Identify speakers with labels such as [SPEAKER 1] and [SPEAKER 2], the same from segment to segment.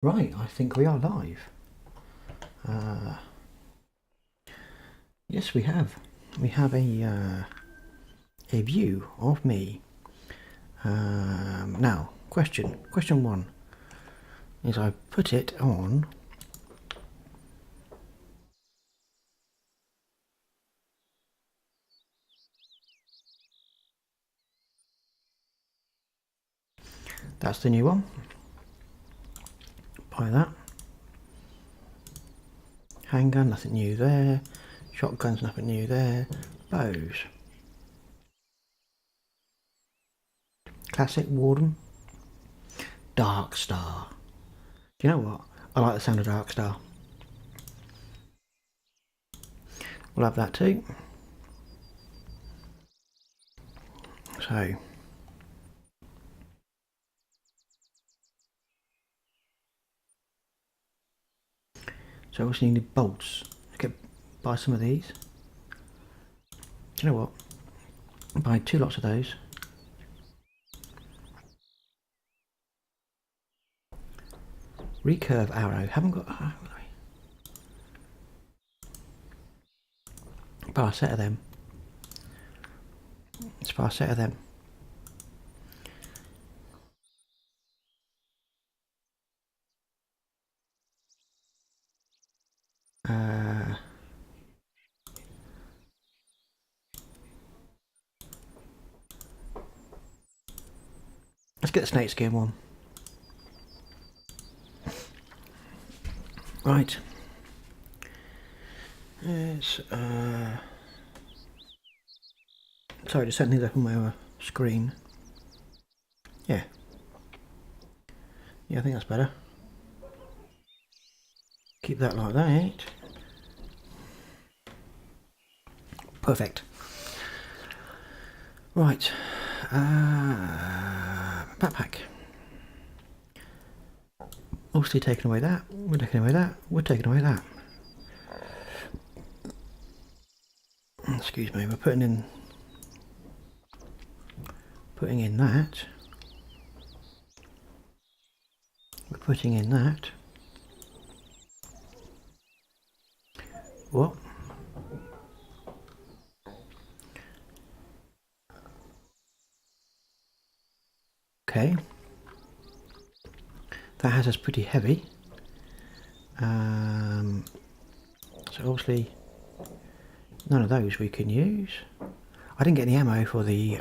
[SPEAKER 1] Right, I think we are live. Yes, we have. We have a view of me. Now, question one is I put it on. That's the new one. Buy that. Handgun, nothing new there. Shotguns, nothing new there. Bows. Classic Warden. Dark Star. Do you know what? I like the sound of Dark Star. We'll have that too. So I also need bolts. Buy some of these. Do you know what? Buy 2 lots of those. Recurve arrow. Haven't got. Buy a set of them. Let's buy a set of them. Let's get the snakeskin one. Right. It's sorry, just setting things up on my screen. Yeah. Yeah, I think that's better. Keep that like that. Perfect. Right. Backpack. Obviously taking away that. We're taking away that. We're taking away that. Excuse me. We're putting in that. We're putting in that. What? Okay. That has us pretty heavy. So obviously none of those we can use. I didn't get any ammo for the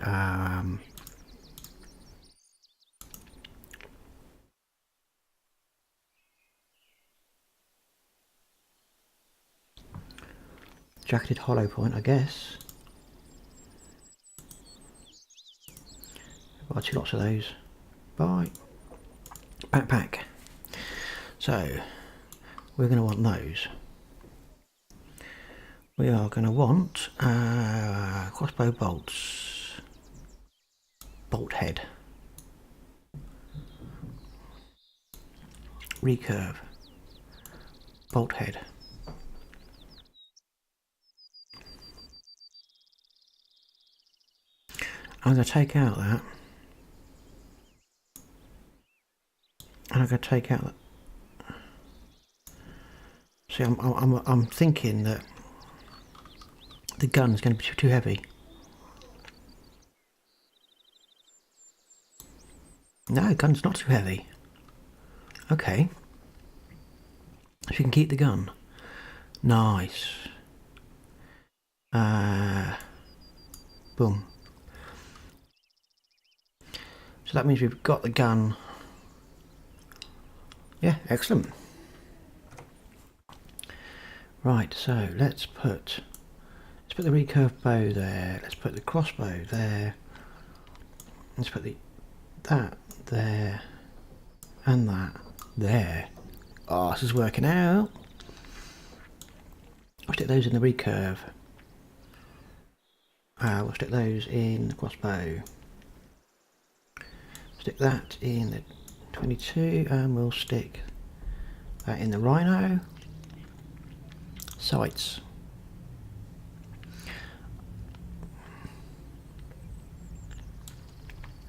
[SPEAKER 1] jacketed hollow point, I guess. Buy 2 lots of those. Buy. Backpack. So we're going to want those. We are going to want crossbow bolts. Bolt head. Recurve. Bolt head. I'm going to take out that. And I'm going to take out that. See, I'm thinking that the gun's going to be too heavy. No, the gun's not too heavy. Okay. If you can keep the gun. Nice. Boom. So that means we've got the gun. Yeah, excellent. Right, so let's put the recurve bow there. Let's put the crossbow there. Let's put that there and that there. Oh, this is working out. I'll stick those in the recurve. We'll stick those in the crossbow. Stick that in the 22 and we'll stick that in the rhino. Sights.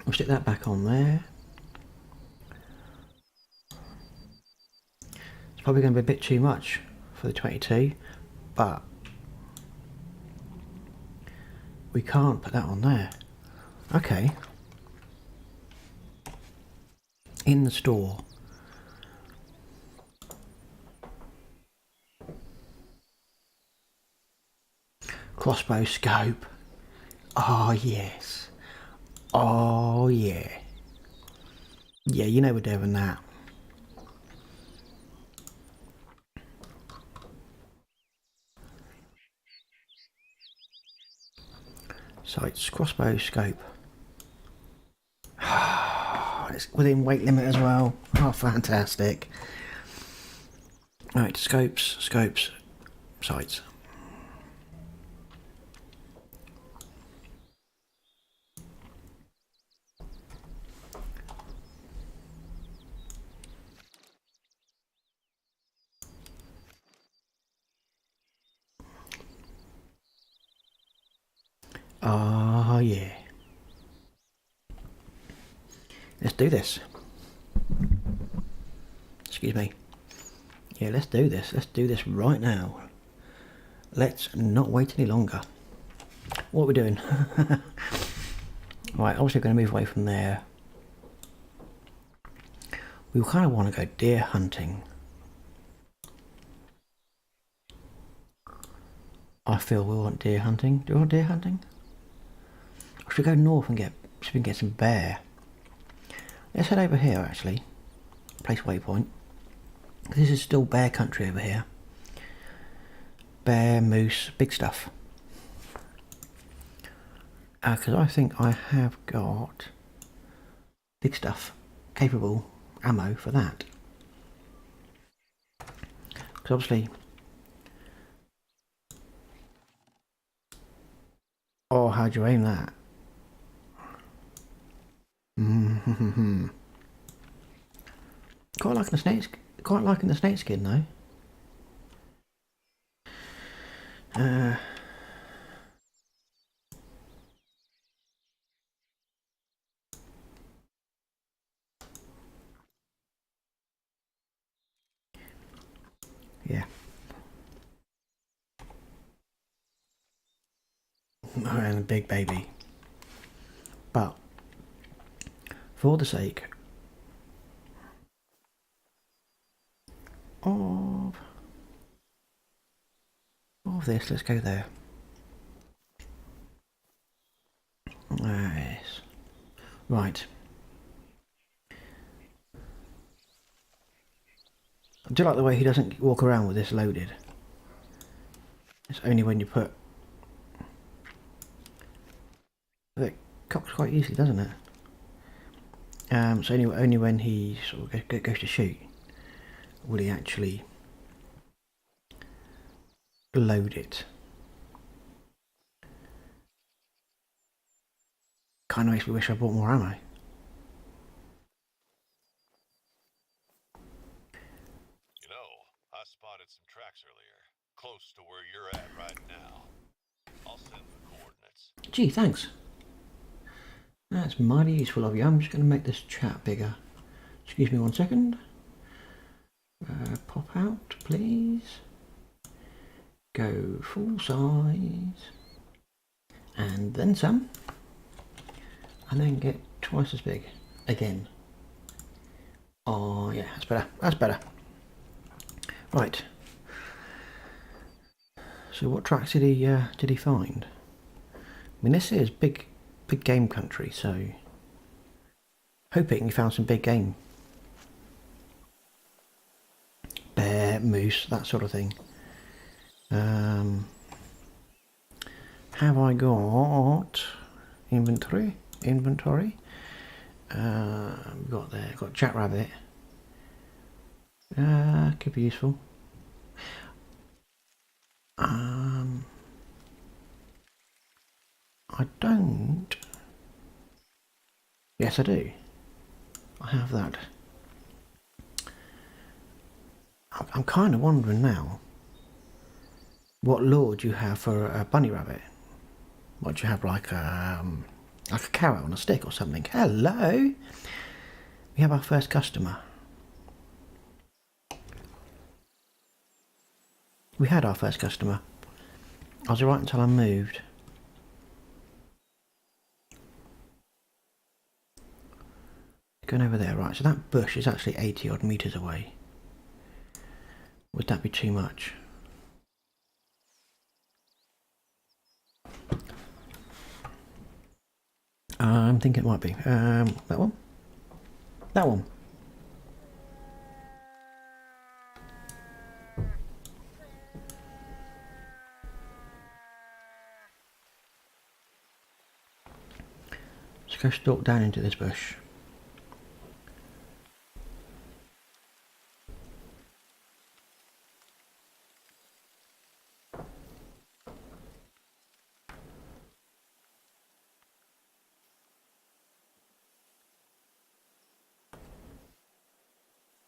[SPEAKER 1] We'll stick that back on there. It's probably going to be a bit too much for the 22, but we can't put that on there. Okay. In the store. Crossbow scope. Oh yes. Oh yeah. Yeah, you know we're doing that. Sights, crossbow scope. It's within weight limit as well. Oh, fantastic. Right, scopes, sights. Oh yeah. Let's do this. Excuse me. Yeah, let's do this. Let's do this right now. Let's not wait any longer. What are we doing? Right, obviously going to move away from there. We kind of want to go deer hunting. I feel we want deer hunting. Do you want deer hunting? Or should we go north and see if we can get some bear? Let's head over here actually. Place waypoint. This is still bear country over here. Bear, moose, big stuff. Because I think I have got big stuff, capable ammo for that. Because obviously... Oh, how'd you aim that? Quite liking the snake skin though. Yeah. And a big baby. But for the sake of this, let's go there. Yes. Right. I do like the way he doesn't walk around with this loaded. It's only when you put... It cocks quite easily, doesn't it? So only when he sort of goes to shoot will he actually load it. Kind of makes me wish I bought more ammo.
[SPEAKER 2] You know, I spotted some tracks earlier, close to where you're at right now. I'll send the coordinates.
[SPEAKER 1] Gee, thanks. That's mighty useful of you. I'm just going to make this chat bigger. Excuse me 1 second. Pop out, please. Go full size. And then some. And then get twice as big again. Oh yeah, that's better. That's better. Right. So what tracks did he find? I mean, this is big game country, so hoping he found some big game. Bear, moose, that sort of thing. Have I got inventory? We've got jackrabbit. Could be useful. I don't. Yes, I do. I have that. I'm kind of wondering now what lure do you have for a bunny rabbit? What do you have, like a carrot on a stick or something? Hello! We have our first customer. We had our first customer. I was alright until I moved. Going over there, right, so that bush is actually 80 odd metres away. Would that be too much? I'm thinking it might be. That one? That one. Let's go stalk down into this bush.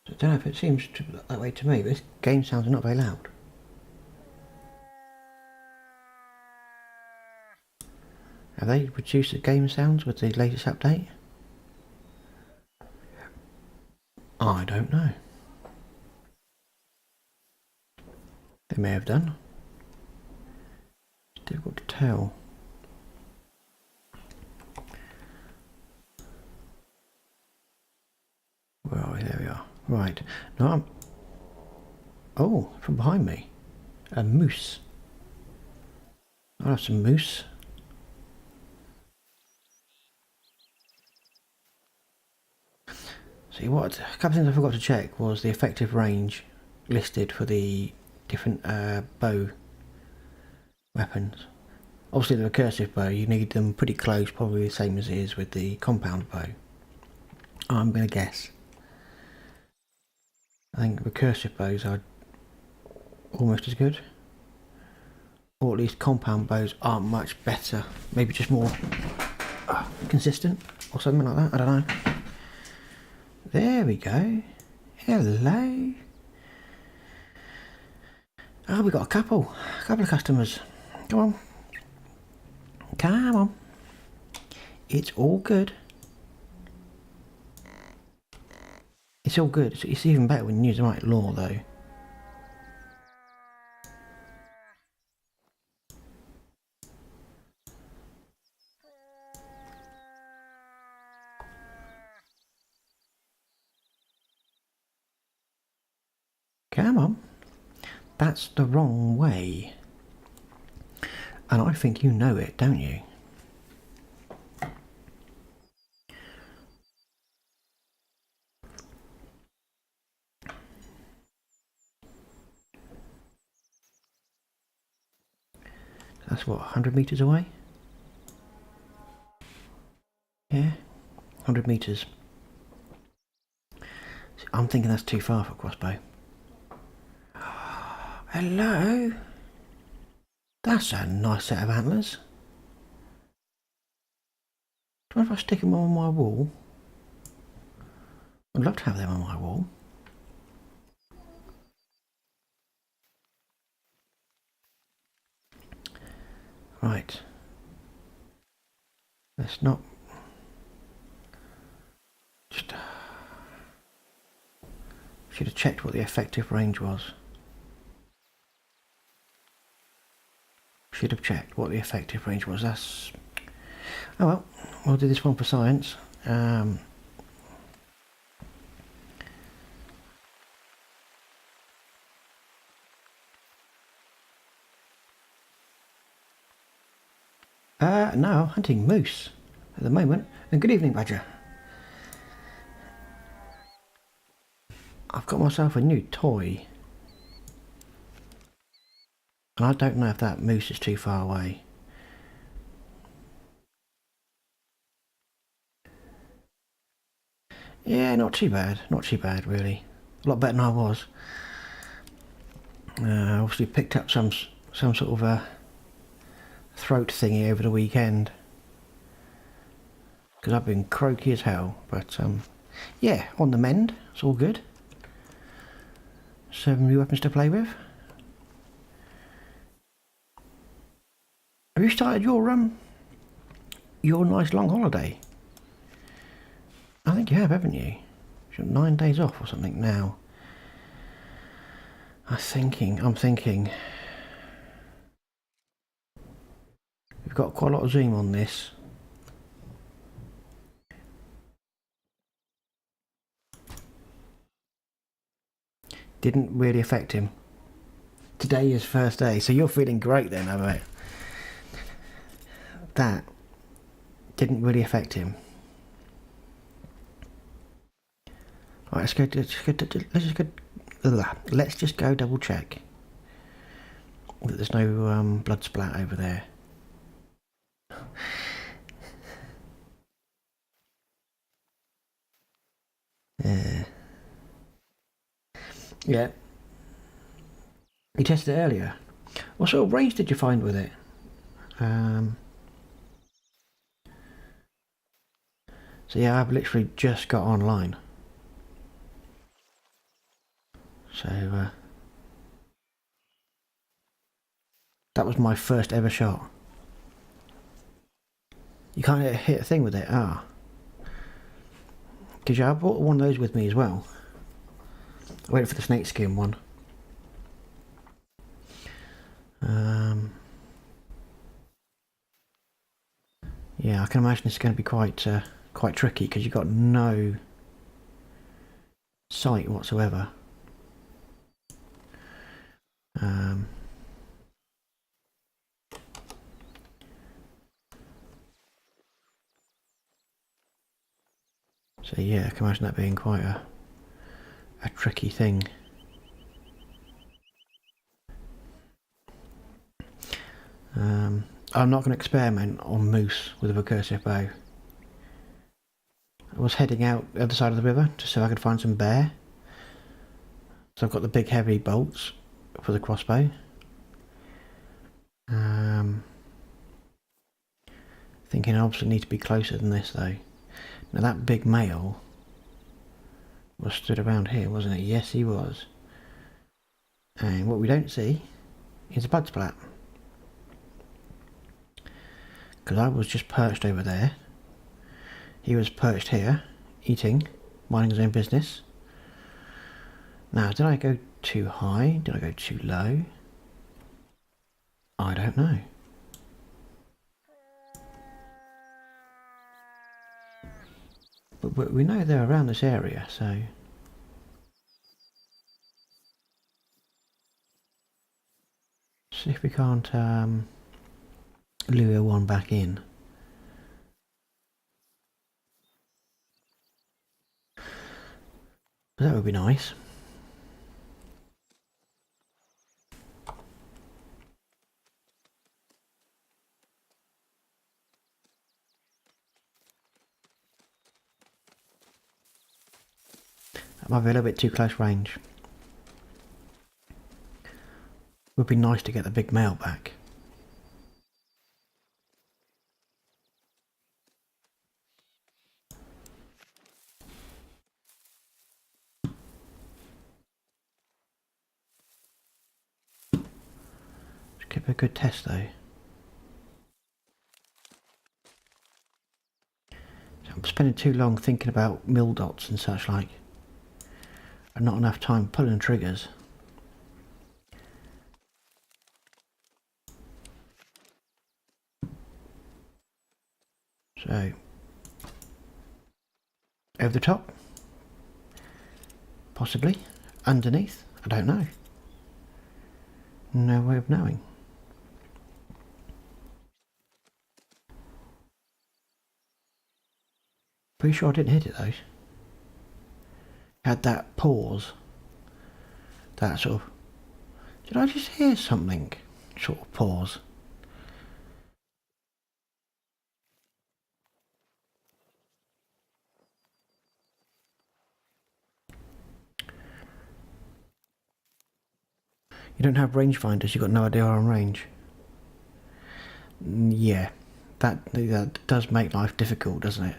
[SPEAKER 1] I don't know if it seems to, that way to me, but this game sounds not very loud. Have they reduced the game sounds with the latest update? I don't know. They may have done. It's difficult to tell. Where are we? There we are. Right. Now I'm... Oh, from behind me. A moose. I'll have some moose. See what? A couple of things I forgot to check was the effective range listed for the different bow weapons. Obviously the recursive bow, you need them pretty close, probably the same as it is with the compound bow. I'm going to guess. I think recursive bows are almost as good. Or at least compound bows are much better. Maybe just more consistent or something like that, I don't know. There we go. Hello. Oh, we got a couple of customers. Come on. Come on. It's all good. It's all good. It's even better when you use the right lure, though. Come on. That's the wrong way. And I think you know it, don't you? That's what, 100 metres away? Yeah, 100 metres. I'm thinking that's too far for a crossbow. Hello? That's a nice set of antlers. Do you mind if I stick them on my wall? I'd love to have them on my wall. Right. Let's not... Just... Should have checked what the effective range was. Should have checked what the effective range was. That's... Oh well, we'll do this one for science. No, I'm hunting moose at the moment. And good evening, Badger. I've got myself a new toy. And I don't know if that moose is too far away. Yeah, not too bad. Not too bad, really. A lot better than I was. Obviously picked up some sort of a throat thingy over the weekend. Because I've been croaky as hell. But, yeah, on the mend. It's all good. Some new weapons to play with. Have you started your nice long holiday? I think you have, haven't you? You've got 9 days off or something now. I'm thinking. We've got quite a lot of zoom on this. Didn't really affect him. Today is first day, so you're feeling great then, I bet. That didn't really affect him. Right, let's just go double check that there's no blood splat over there. Yeah. You tested it earlier. What sort of range did you find with it? So yeah, I've literally just got online. So that was my first ever shot. You can't hit a thing with it, Because yeah, I brought one of those with me as well. I waited for the snakeskin one. Yeah, I can imagine it's going to be quite tricky because you've got no sight whatsoever. So yeah, I can imagine that being quite a tricky thing. I'm not going to experiment on moose with a recursive bow. I was heading out the other side of the river just so I could find some bear. So I've got the big heavy bolts for the crossbow. Thinking I obviously need to be closer than this though. Now that big male was stood around here, wasn't it? Yes, he was. And what we don't see is a blood splat. Because I was just perched over there. He was perched here, eating, minding his own business. Now, did I go too high? Did I go too low? I don't know. But we know they're around this area, so... See if we can't lure one back in. That would be nice. That might be a little bit too close range. Would be nice to get the big male back. Give it a good test though. So I'm spending too long thinking about mill dots and such like. And not enough time pulling triggers. So, over the top? Possibly. Underneath? I don't know. No way of knowing. Pretty sure I didn't hit it though. Had that pause. That sort of... Did I just hear something? Sort of pause. You don't have rangefinders, you've got no idea on range. Yeah, that does make life difficult, doesn't it?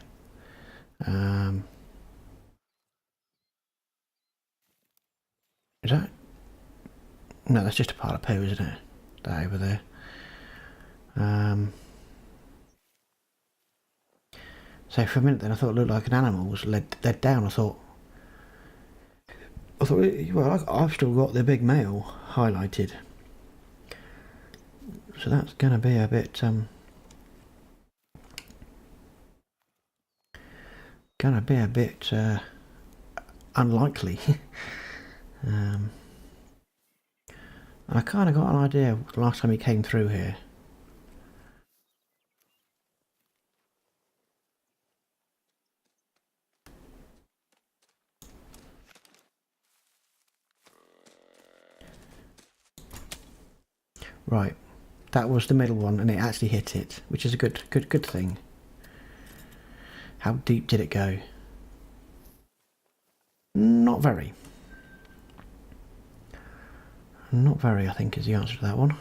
[SPEAKER 1] Is that? No, that's just a pile of poo, isn't it? That over there. So for a minute then I thought it looked like an animal was led down. I thought, I thought, well, I've still got the big mail highlighted, so that's going to be a bit unlikely. I kind of got an idea the last time he came through here. Right, that was the middle one, and it actually hit it, which is a good thing. How deep did it go? Not very. Not very, I think, is the answer to that one.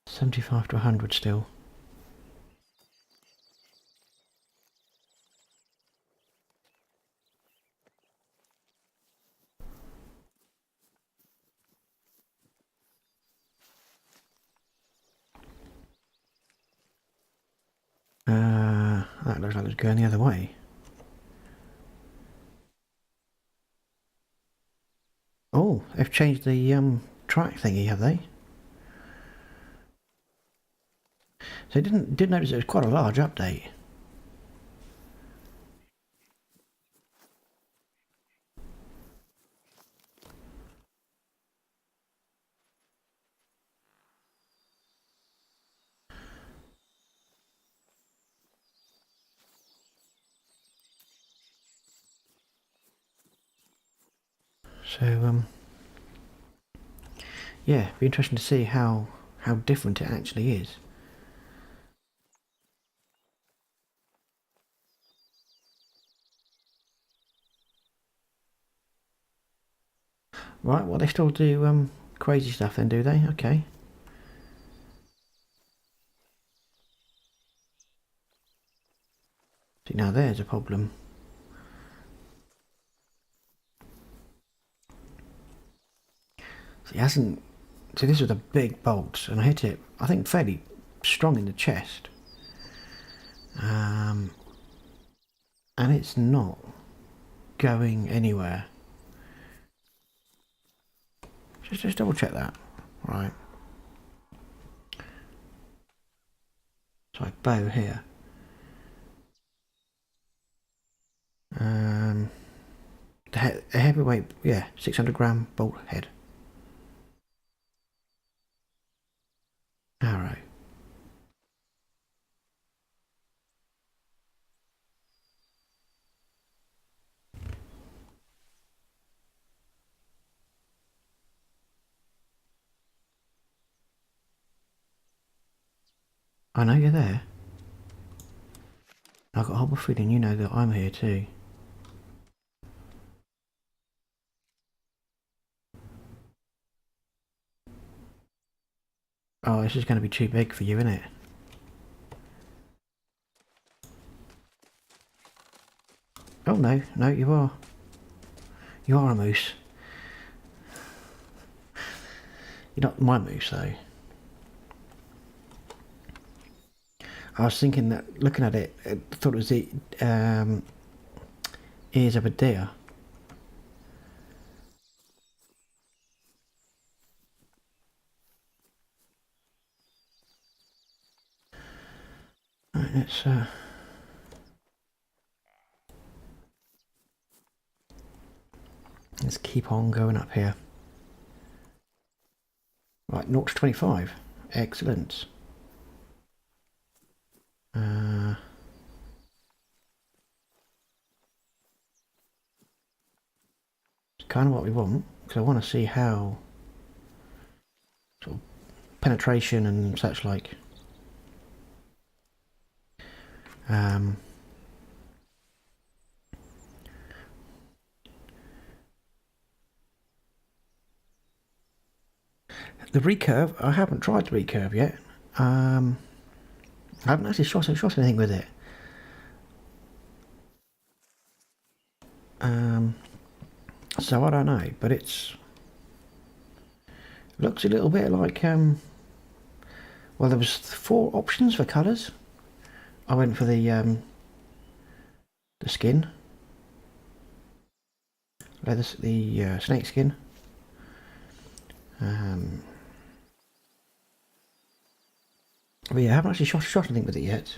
[SPEAKER 1] $75 to $100 still. That looks like it's going the other way. Oh, they've changed the track thingy, have they? So I did notice it was quite a large update. So yeah, it'd be interesting to see how different it actually is. Right, well, they still do crazy stuff then, do they? Okay. See, now there's a problem. So he hasn't... So this was a big bolt, and I hit it, I think, fairly strong in the chest. And it's not going anywhere. Just double check that. Right. So I bow here. The heavyweight, yeah, 600-gram bolt head. Arrow. I know you're there. I've got a horrible feeling you know that I'm here too. Oh, this is going to be too big for you, isn't it? Oh no, no, you are. You are a moose. You're not my moose though. I was thinking that, looking at it, I thought it was the ears of a deer. Right, let's keep on going up here. Right, 0 to 25. Excellent. It's kind of what we want, because I want to see how sort of penetration and such like. The recurve, I haven't tried the recurve yet. I haven't actually shot anything with it. So I don't know, but it's looks a little bit like Well, there was 4 options for colours. I went for the skin, the snake skin. But yeah, I haven't actually shot anything with it yet.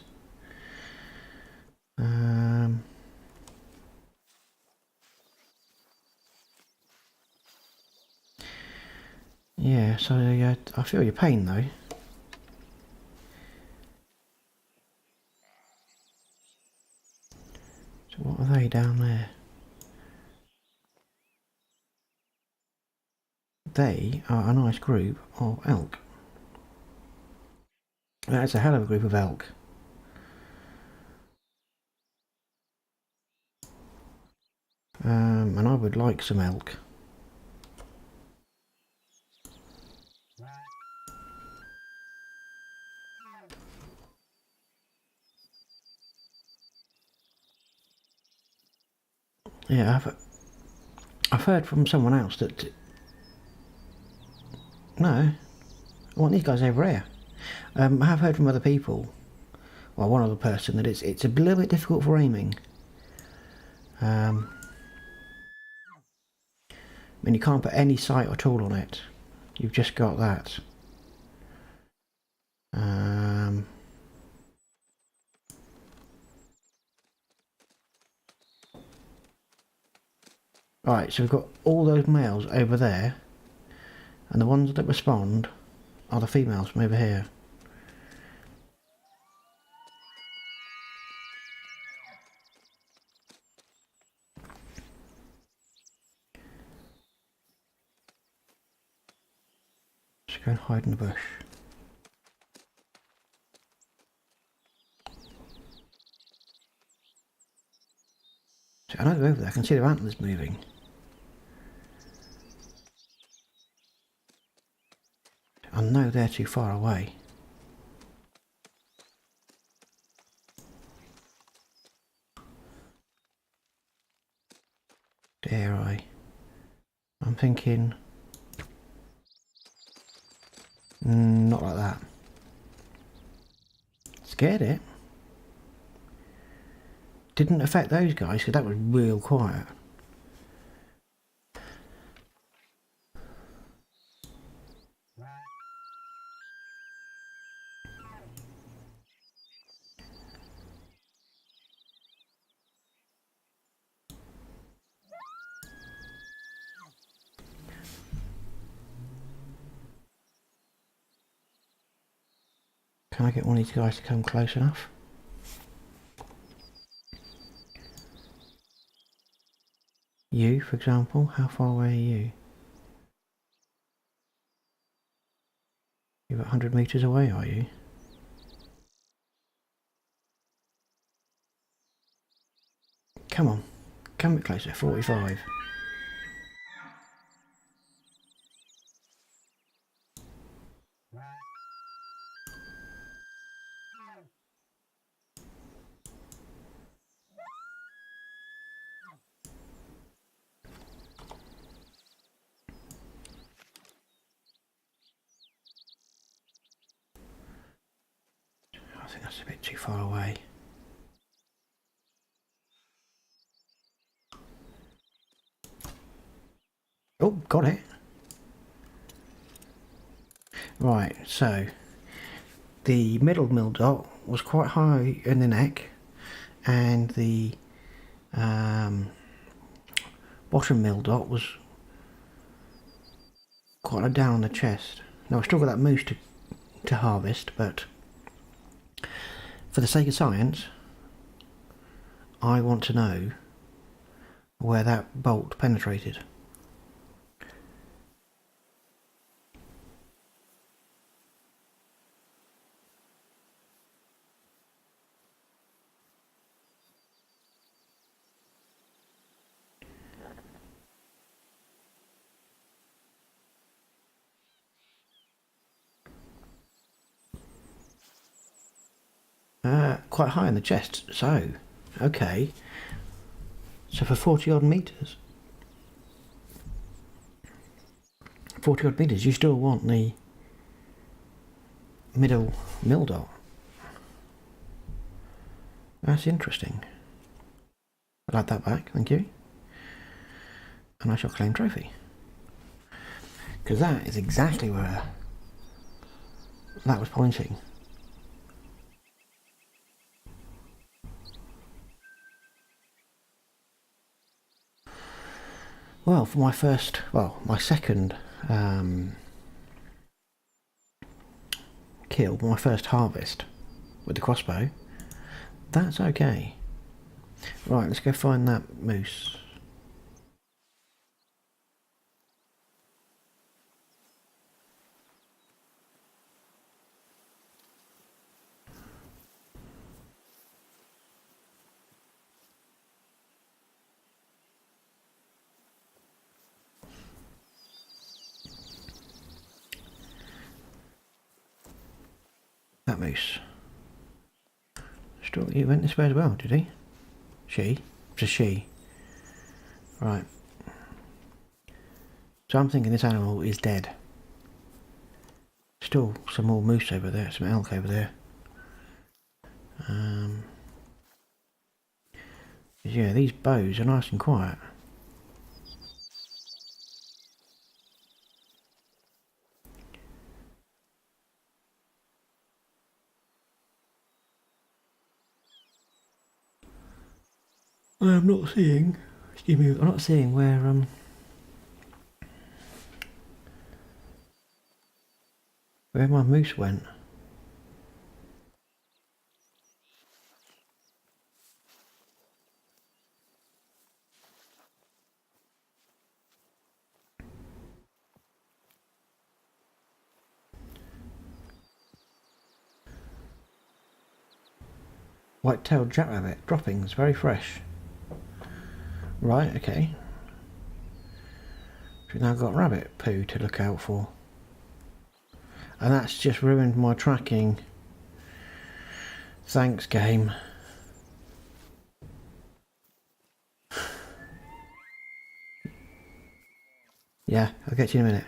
[SPEAKER 1] Yeah, so I feel your pain though. So what are they down there? They are a nice group of elk. That's a hell of a group of elk. And I would like some elk. Yeah, I've heard from someone else that... No, I want these guys over here. I have heard from other people, well, one other person, that it's a little bit difficult for aiming. I mean, you can't put any sight at all on it. You've just got that. Right, so we've got all those males over there, and the ones that respond are the females from over here. Just go and hide in the bush. So I know they're over there, I can see their antlers moving. I know they're too far away. Dare I? I'm thinking... not like that. Scared it. Didn't affect those guys because that was real quiet. Can I get one of these guys to come close enough? You, for example, how far away are you? You're 100 metres away, are you? Come on, come a bit closer, 45. I think that's a bit too far away. Oh, got it. Right, so the middle mill dot was quite high in the neck, and the bottom mill dot was quite down on the chest. Now I've still got that moose to harvest, but for the sake of science, I want to know where that bolt penetrated. Quite high in the chest, so, okay. So for 40 odd metres, you still want the middle dot. That's interesting. I'll add that back, thank you. And I shall claim trophy. Because that is exactly where that was pointing. Well, for my second kill, my first harvest with the crossbow, that's okay. Right, let's go find that moose. That moose. Still, he went this way as well, did he? She? It's a she. Right. So I'm thinking this animal is dead. Still some more moose over there, some elk over there. Yeah, these bows are nice and quiet. I'm not seeing. Excuse me. I'm not seeing where my moose went. White-tailed jackrabbit droppings, very fresh. Right, okay. We've now got rabbit poo to look out for. And that's just ruined my tracking. Thanks, game. Yeah, I'll get to you in a minute.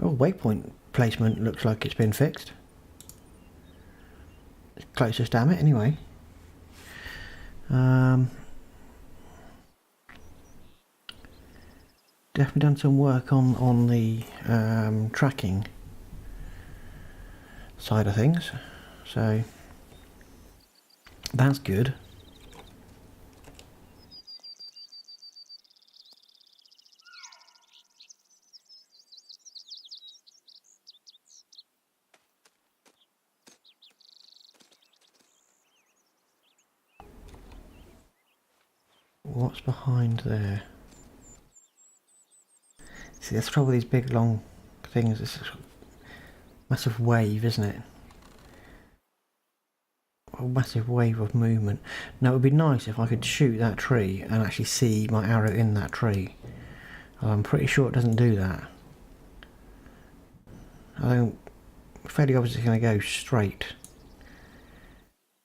[SPEAKER 1] Oh, waypoint placement looks like it's been fixed. Closest, damn it, anyway. Definitely done some work on the tracking side of things, so that's good. What's behind there? See, that's trouble with these big long things. It's a massive wave, isn't it? A massive wave of movement. Now it would be nice if I could shoot that tree and actually see my arrow in that tree. I'm pretty sure it doesn't do that. I'm fairly obviously going to go straight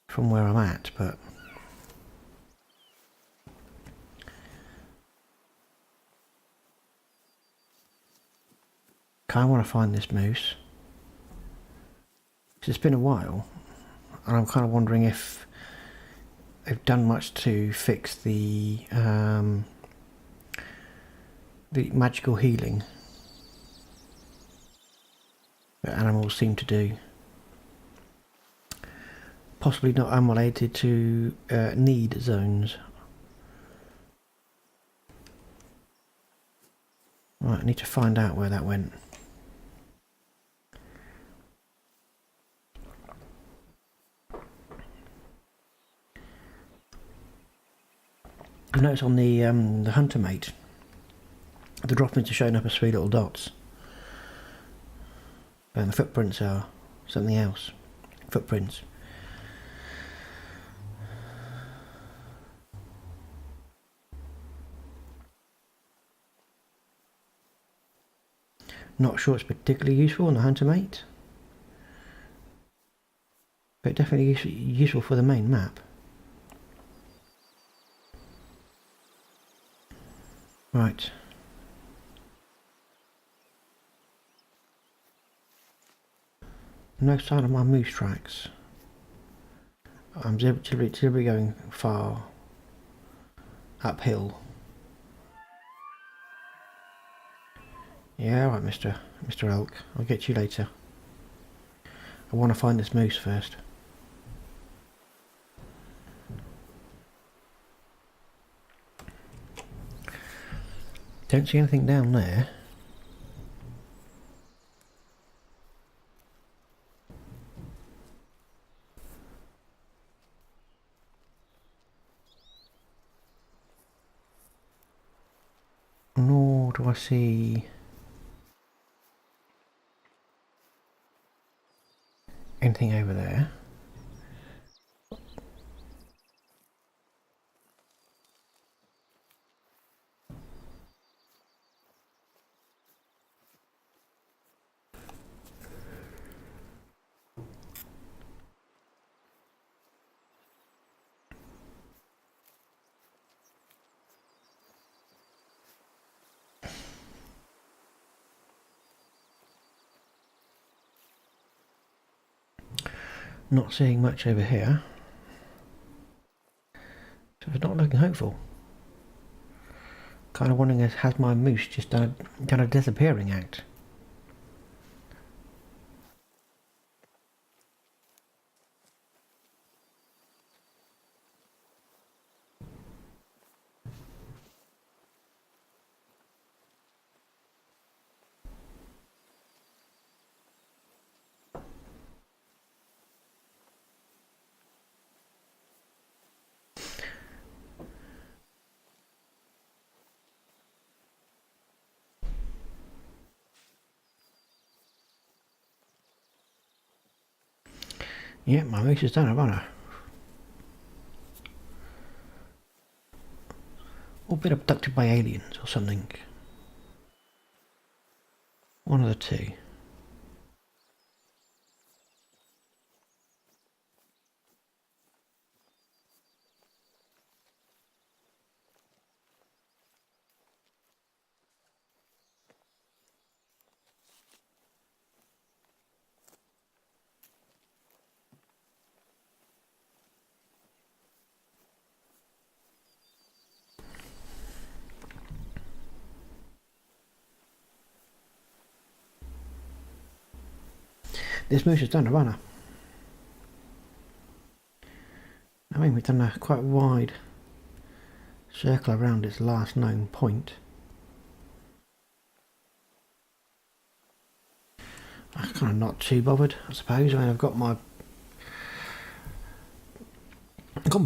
[SPEAKER 1] from where I'm at, but I want to find this moose. It's been a while, and I'm kind of wondering if they've done much to fix the magical healing that animals seem to do. Possibly not unrelated to need zones. Right, I need to find out where that went. I noticed on the hunter mate, the droppings are showing up as 3 little dots, and the footprints are something else. Footprints. Not sure it's particularly useful on the hunter mate, but definitely useful for the main map. Right. No sign of my moose tracks. I'm deliberately going far uphill. Yeah, right, Mr. Elk. I'll get you later. I want to find this moose first. Don't see anything down there. Nor do I see anything over there. Not seeing much over here. So it's not looking hopeful. Kind of wondering, has my moose just done a disappearing act? Yeah, my moose has done a runner. Or been abducted by aliens or something. One of the two. This moose has done a runner. I mean, we've done a quite wide circle around its last known point. I'm kind of not too bothered, I suppose. I mean, I've got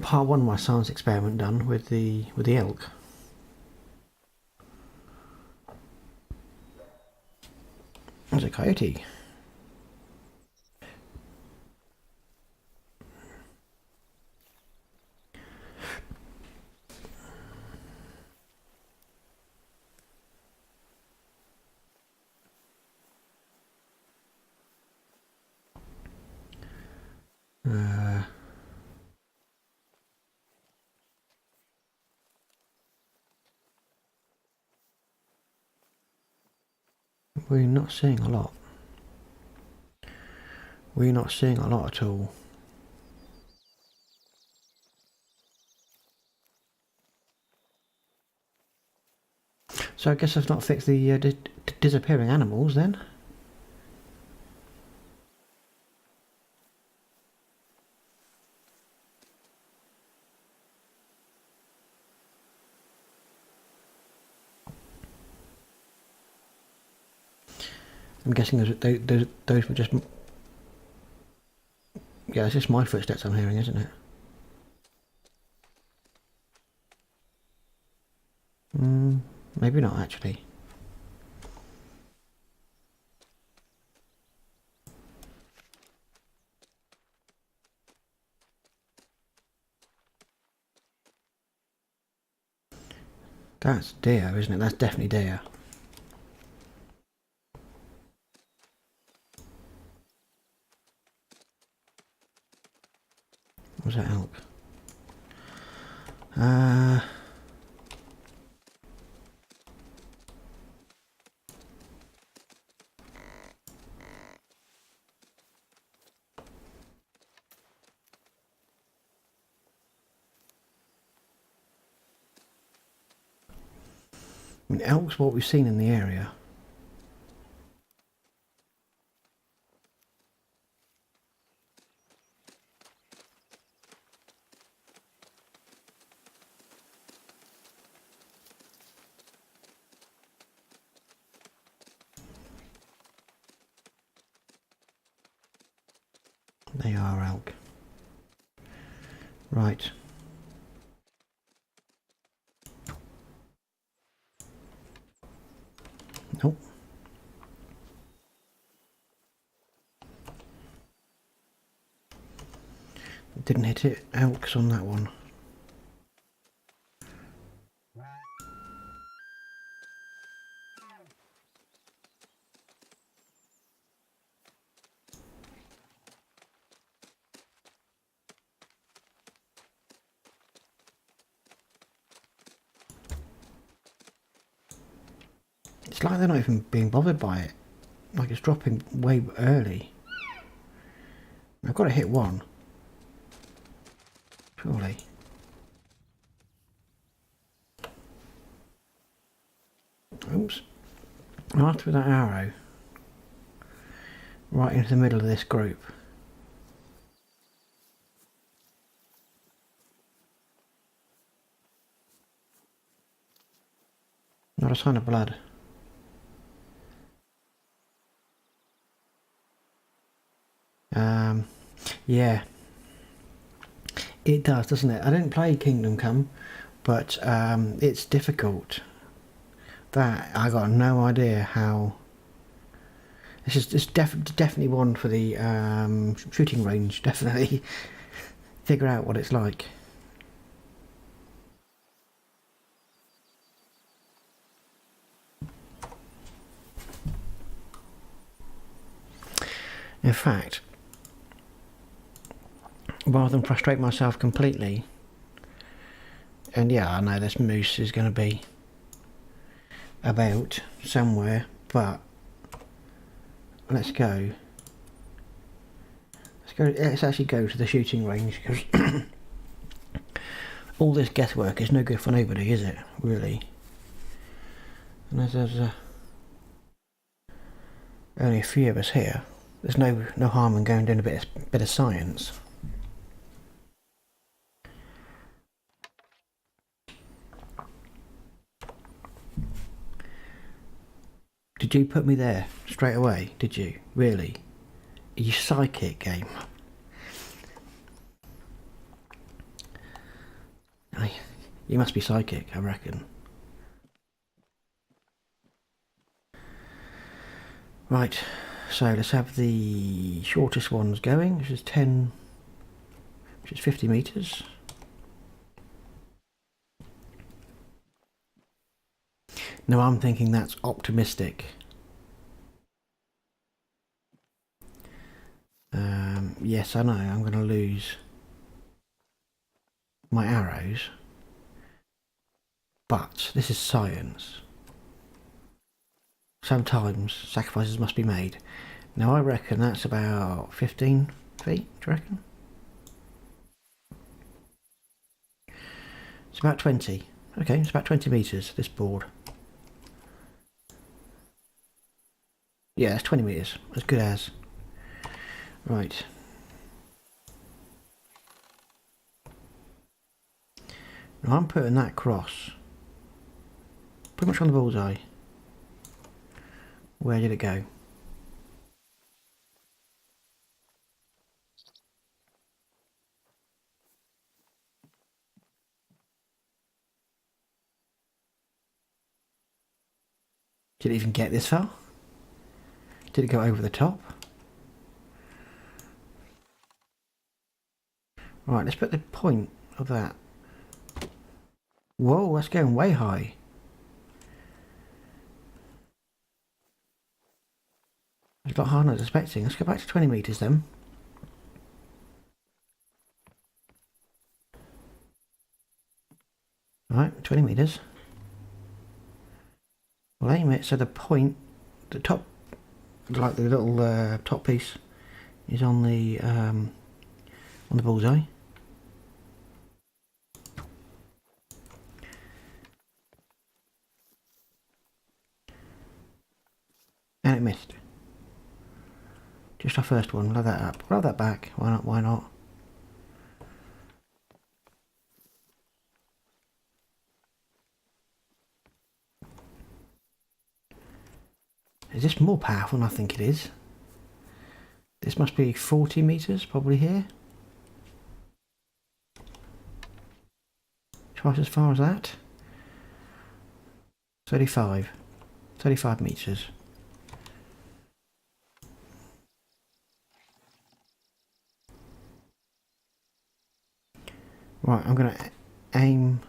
[SPEAKER 1] part one of my science experiment done with the elk. There's a coyote. We're not seeing a lot. We're not seeing a lot at all. So I guess I've not fixed the disappearing animals then. I'm guessing those were just... Yeah, it's just my footsteps I'm hearing, isn't it? Maybe not, actually. That's deer, isn't it? That's definitely deer. Was that elk? I mean, elk's what we've seen in the area. They are elk. Right. Nope. Didn't hit it. Elk's on that one. It's like they're not even being bothered by it. Like it's dropping way early. I've got to hit one. Surely. Oops. Right through that arrow. Right into the middle of this group. Not a sign of blood. Yeah. It does, doesn't it? I didn't play Kingdom Come, but it's difficult. That, I got no idea how... It's definitely one for the shooting range, definitely. Figure out what it's like. In fact, rather than frustrate myself completely, and yeah, I know this moose is going to be about somewhere, but let's go. Let's actually go to the shooting range, because all this guesswork is no good for nobody, is it? Really. And as there's only a few of us here, there's no harm in going doing a bit of science. Did you put me there straight away? Did you? Really? Are you psychic, game? You must be psychic, I reckon. Right, so let's have the shortest ones going, which is 50 metres. No, I'm thinking that's optimistic. Yes, I know, I'm going to lose my arrows. But this is science. Sometimes sacrifices must be made. Now I reckon that's about 15 feet, do you reckon? It's about 20. Okay, it's about 20 metres, this board. Yeah, it's 20 metres, as good as. Right. Now I'm putting that cross pretty much on the bullseye. Where did it go? Did it even get this far? Did it go over the top? Right, let's put the point of that. Whoa, that's going way high. It's a lot harder than I was expecting. Let's go back to 20 metres then. Right, 20 metres. We'll aim it so the point, the top, like the little top piece, is on the bullseye. it missed. Just our first one. Load that up. Load that back. Why not? Why not? Is this more powerful than I think it is? This must be 40 meters, probably here. Twice as far as that. 35 meters. Right, I'm going to aim.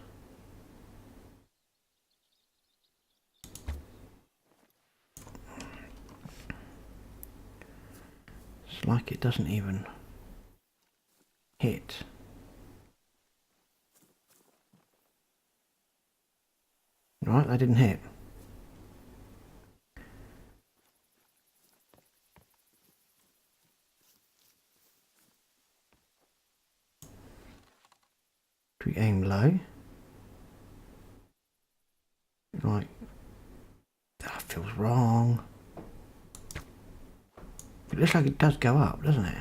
[SPEAKER 1] It's like it doesn't even hit. Right, that didn't hit. Do we aim low? Right. That feels wrong. It looks like it does go up, doesn't it?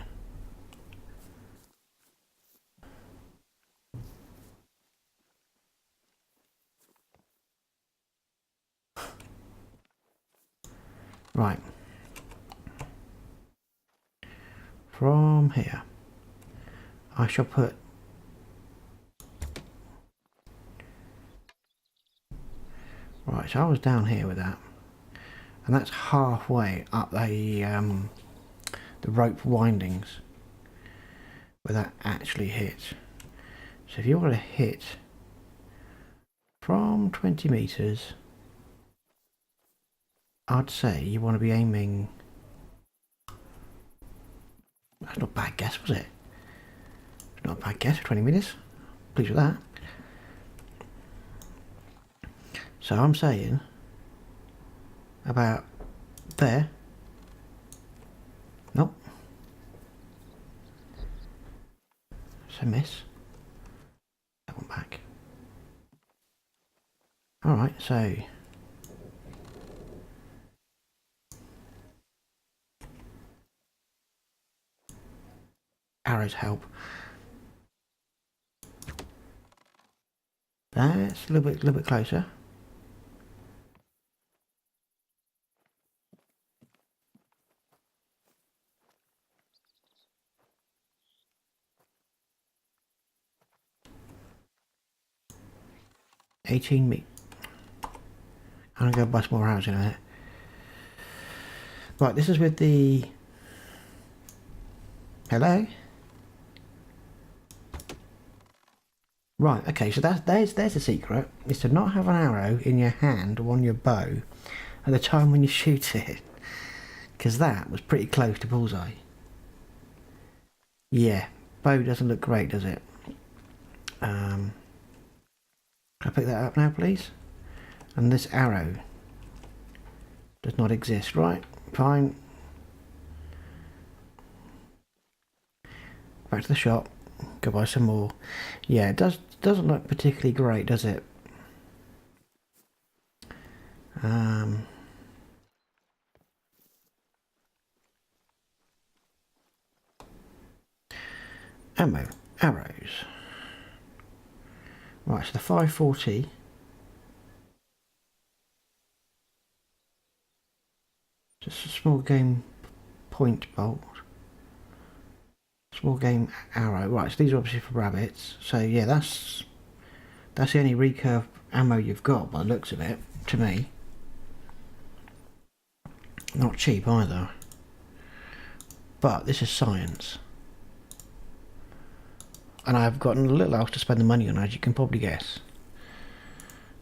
[SPEAKER 1] Right. From here, I shall put right. So I was down here with that, and that's halfway up the rope windings where that actually hits. So if you want to hit from 20 meters, I'd say you want to be aiming. That's not a bad guess, was it? It's not a bad guess for 20 meters. Pleased with that. So I'm saying about there. Nope. It's a miss. That one back. Alright, so arrows help. That's a little bit closer. $18 I'm gonna go buy some more arrows in a minute. Right, this is with the. Hello? Right, okay, so there's a secret, is to not have an arrow in your hand or on your bow at the time when you shoot it. Because that was pretty close to bullseye. Yeah, bow doesn't look great, does it? Can I pick that up now, please? And this arrow does not exist, right? Fine. Back to the shop. Go buy some more. Yeah, it doesn't look particularly great, does it? Ammo, arrows. Right, so the 540. Just a small game point bolt. Small game arrow. Right, so these are obviously for rabbits. So yeah, that's the only recurve ammo you've got by the looks of it, to me. Not cheap either. But this is science. And I've got a little else to spend the money on, as you can probably guess.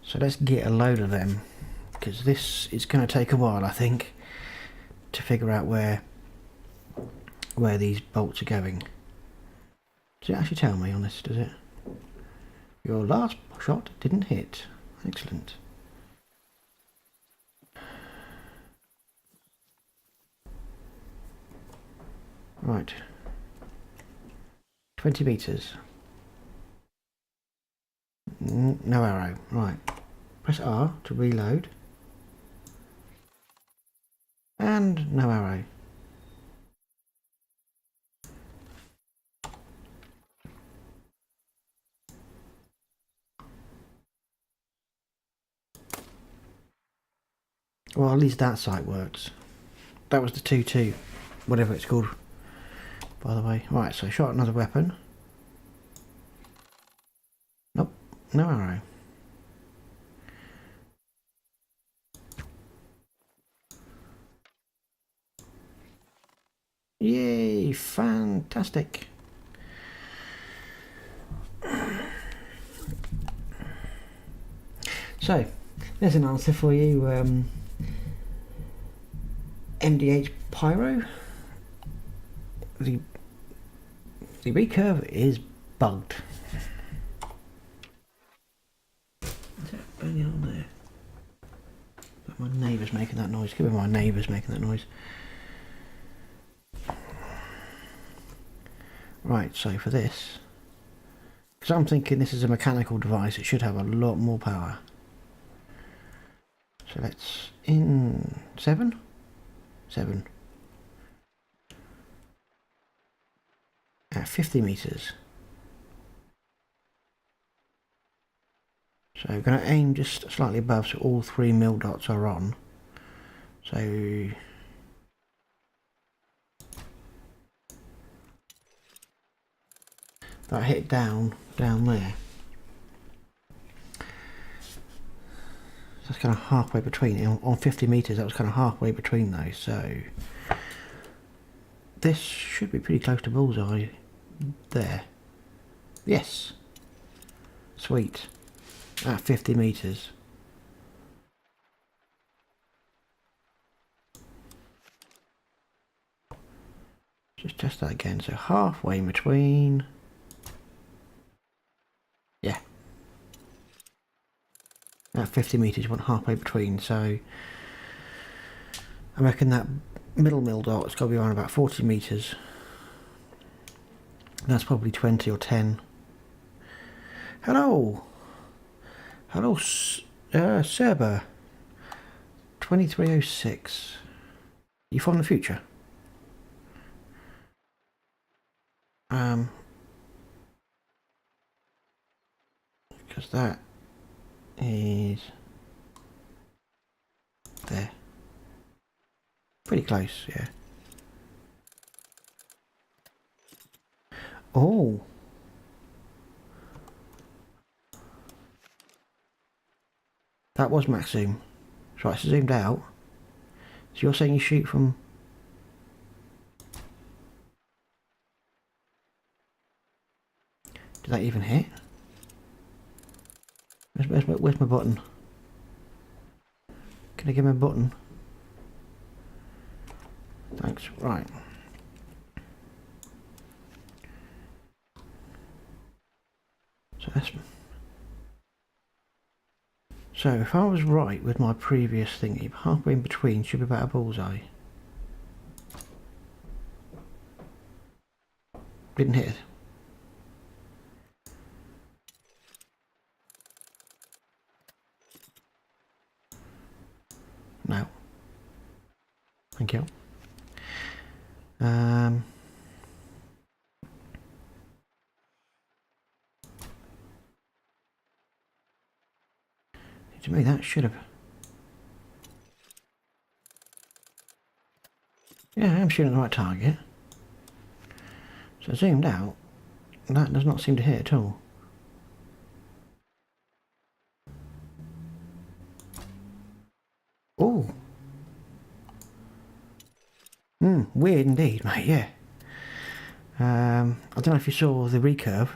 [SPEAKER 1] So let's get a load of them, because this is going to take a while, I think, to figure out where these bolts are going. Does it actually tell me on this, does it? Your last shot didn't hit. Excellent. Right. 20 meters. No arrow. Right. Press R to reload. And And no arrow. Well, at least that sight works. That was the 2-2, whatever it's called, by the way. Right, so shot another weapon. Nope, no arrow. Yay, fantastic. So, there's an answer for you, MDH Pyro. The recurve is bugged. Is that banging on there? But my neighbour's making that noise. Could be my neighbour's making that noise. Right, so for this, because I'm thinking this is a mechanical device, it should have a lot more power. So let's in 7 at 50 meters. So we're going to aim just slightly above, so all 3 mil dots are on. So that hit down there. So that's kind of halfway between. On 50 meters, that was kind of halfway between those. So this should be pretty close to bullseye there. Yes. Sweet. At 50 meters. Just test that again. So halfway in between. Yeah. At 50 meters, you want halfway between. So I reckon that middle mil dot's got to be around about 40 meters. That's probably 20 or 10. Hello. Hello, Serber. 2306. You from the future? Because that is there. Pretty close, yeah. Oh. That was max zoom. So it's zoomed out. So you're saying you shoot from... Did that even hit? Where's my button? Can I give me a button? Thanks. Right. So that's... So if I was right with my previous thingy, halfway in between should be about a bullseye. Didn't hit it. No. Thank you. To me that should have... Yeah, I'm shooting the right target. So zoomed out, that does not seem to hit at all. Oh. Weird indeed, mate, yeah. I don't know if you saw the recurve,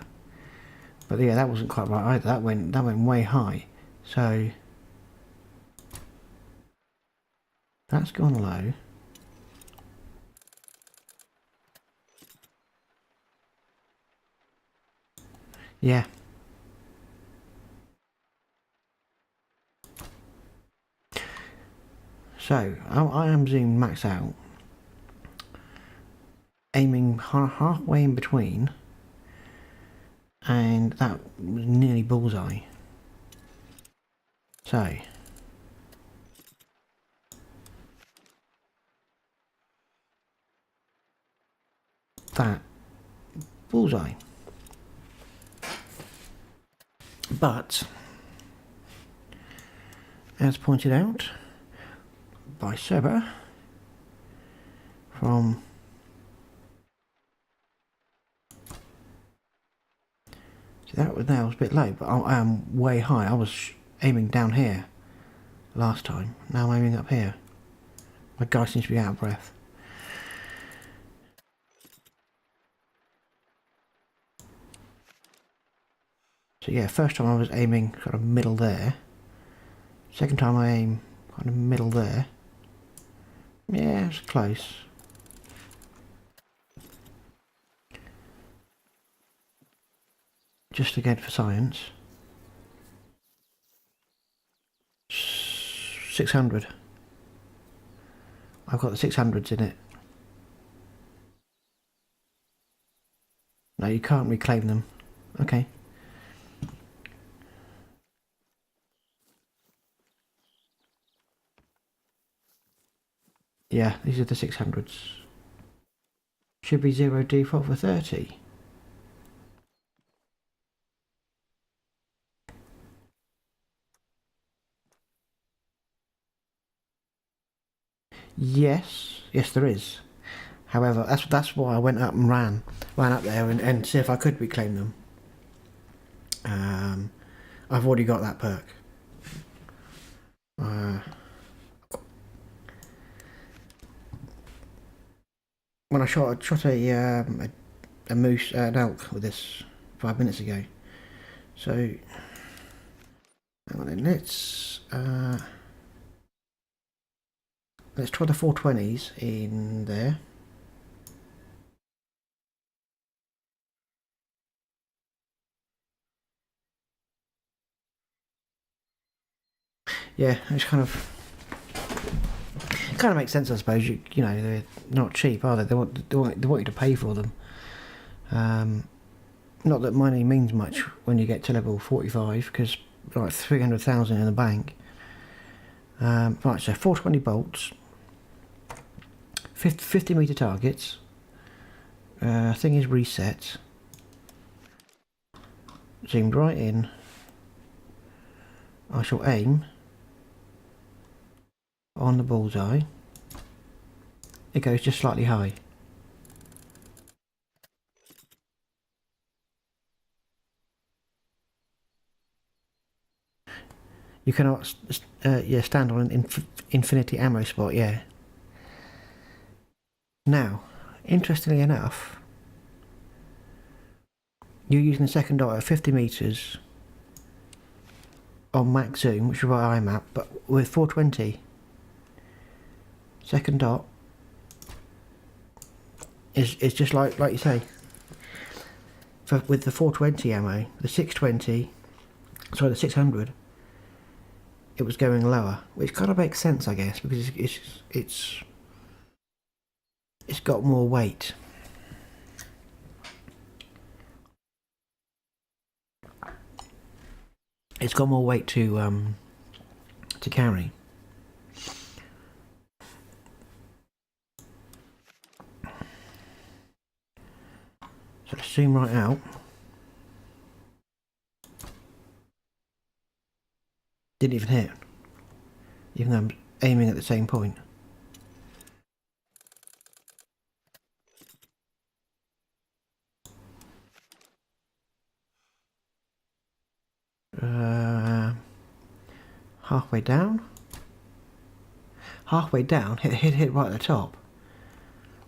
[SPEAKER 1] but yeah, that wasn't quite right either. That went way high. So that's gone low. Yeah. So I am zoomed max out, aiming halfway in between, and that was nearly bullseye. So that bullseye. But, as pointed out by Seba, from that was a bit low, but I am way high. I was aiming down here last time. Now I'm aiming up here. My guy seems to be out of breath. So yeah, first time I was aiming kind of middle there. Second time I aim kind of middle there. Yeah, it's close. Just again for science. 600. I've got the 600s in it. No, you can't reclaim them. Okay. Yeah, these are the 600s. Should be 0 default for 30. Yes, there is. However, that's why I went up and ran up there and see if I could reclaim them. I've already got that perk. When I shot a moose, an elk with this 5 minutes ago. So, hang on then, let's try the 420s in there. Yeah, it's kind of makes sense, I suppose. You know, they're not cheap, are they? They want you to pay for them. Not that money means much when you get to level 45, because like 300,000 in the bank. Right, so 420 bolts, 50 meter targets. Thing is reset. Zoomed right in. I shall aim on the bullseye. It goes just slightly high. You cannot stand on an infinity ammo spot, yeah. Now, interestingly enough, you're using the second dot at 50 metres on max zoom, which is where I'm at, but with 420, second dot is just like you say. With the 420 ammo, the 620, sorry, the 600, it was going lower, which kind of makes sense, I guess, because it's got more weight. It's got more weight to carry. So let's zoom right out. Didn't even hit, even though I'm aiming at the same point. Halfway down. Halfway down, hit right at the top.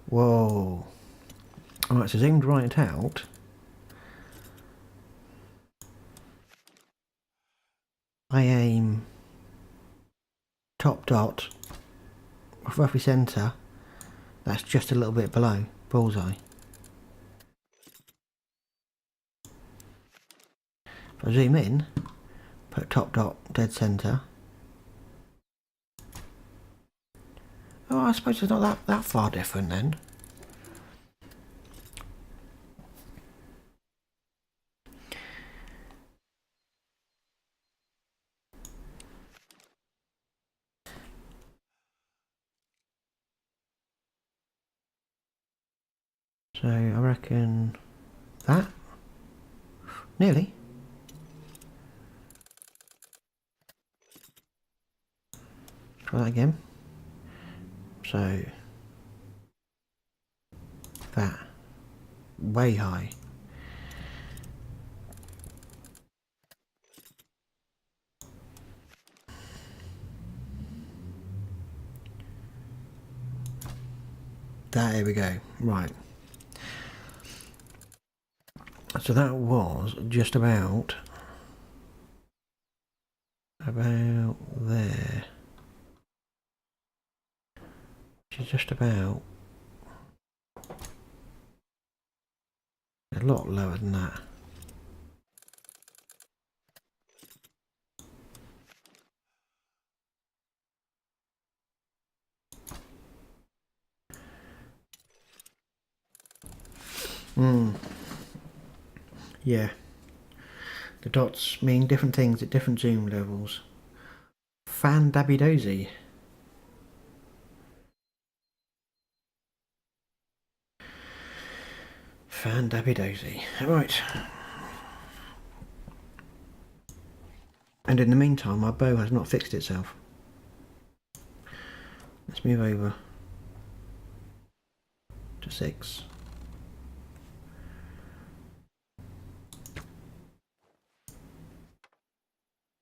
[SPEAKER 1] Whoa. Alright, so zoomed right out. I aim top dot, roughly centre. That's just a little bit below bullseye. If I zoom in, put top dot dead centre. Oh, I suppose it's not that far different then. So I reckon that. Nearly. Try that again. So that. Way high. There we go. Right. So that was just about there. Which is just about a lot lower than that. Yeah. The dots mean different things at different zoom levels. Fan dabby dozy. Fan dabby dozy. Right. And in the meantime, my bow has not fixed itself. Let's move over to 6.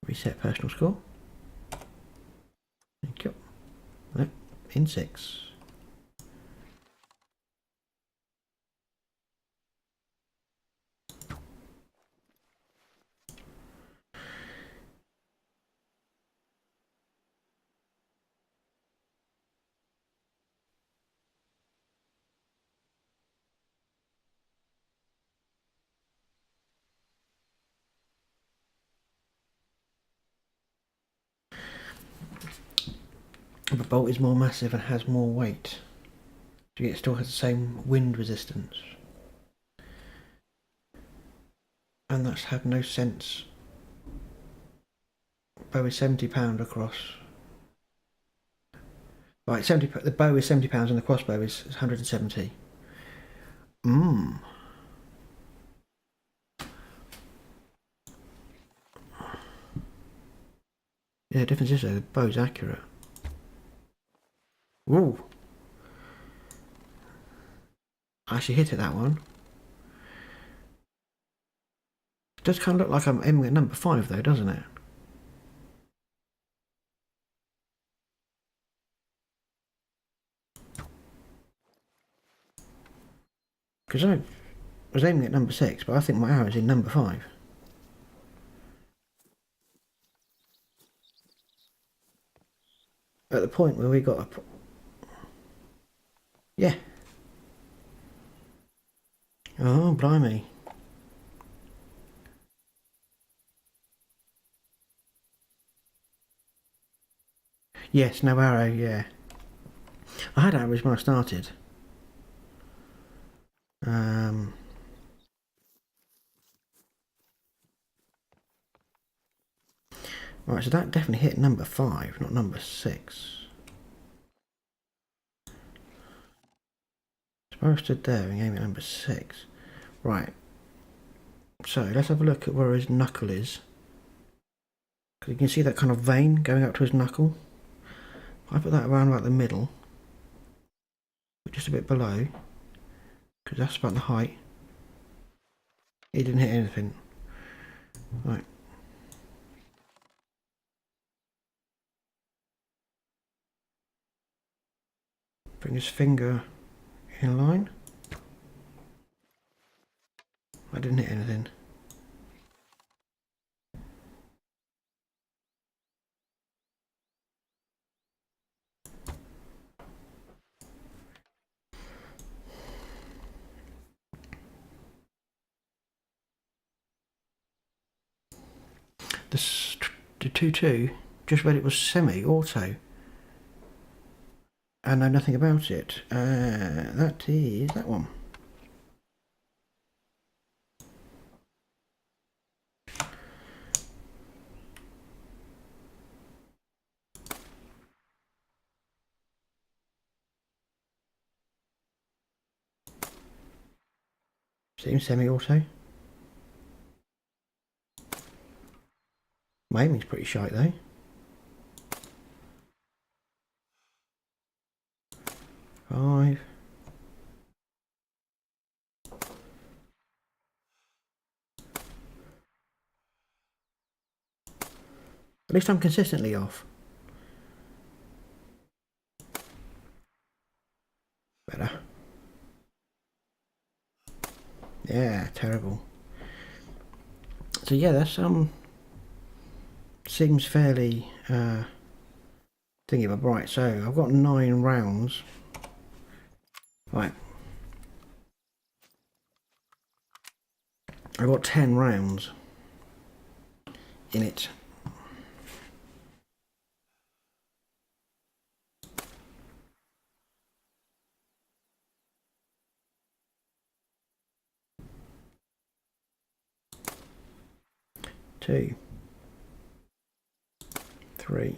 [SPEAKER 1] Reset personal score. Thank you. No, in 6. The bolt is more massive and has more weight. It still has the same wind resistance. And that's had no sense. Bow is £70 across. Right, the bow is £70 and the crossbow is 170. Yeah, the difference is though, the bow's accurate. Woo! I actually hit it, that one. It does kind of look like I'm aiming at number 5 though, doesn't it? Because I was aiming at number 6, but I think my arrow's in number 5. At the point where we got a... Yeah. Oh, blimey. Yes, no arrow, yeah. I had arrows when I started. Right, so that definitely hit number 5, not number 6. So I stood there and aiming at number 6. Right. So let's have a look at where his knuckle is. Because you can see that kind of vein going up to his knuckle. I put that around about the middle. Just a bit below. Because that's about the height. He didn't hit anything. Right. Bring his finger in line. I didn't hit anything. The 2-2 just read it was semi-auto. I know nothing about it. That is that one. Seems semi-auto. My aiming's pretty shite though. Five. At least I'm consistently off. Better. Yeah, terrible. So yeah, that's seems fairly thingy, but right. So I've got 9 rounds. Right. I've got 10 rounds in it. Two, three,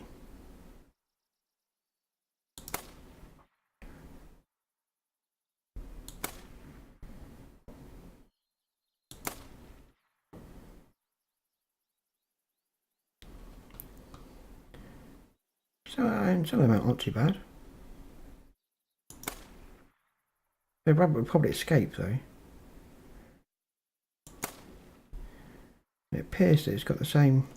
[SPEAKER 1] so some of them aren't too bad. The rabbit would probably escape though. It appears that it's got the same.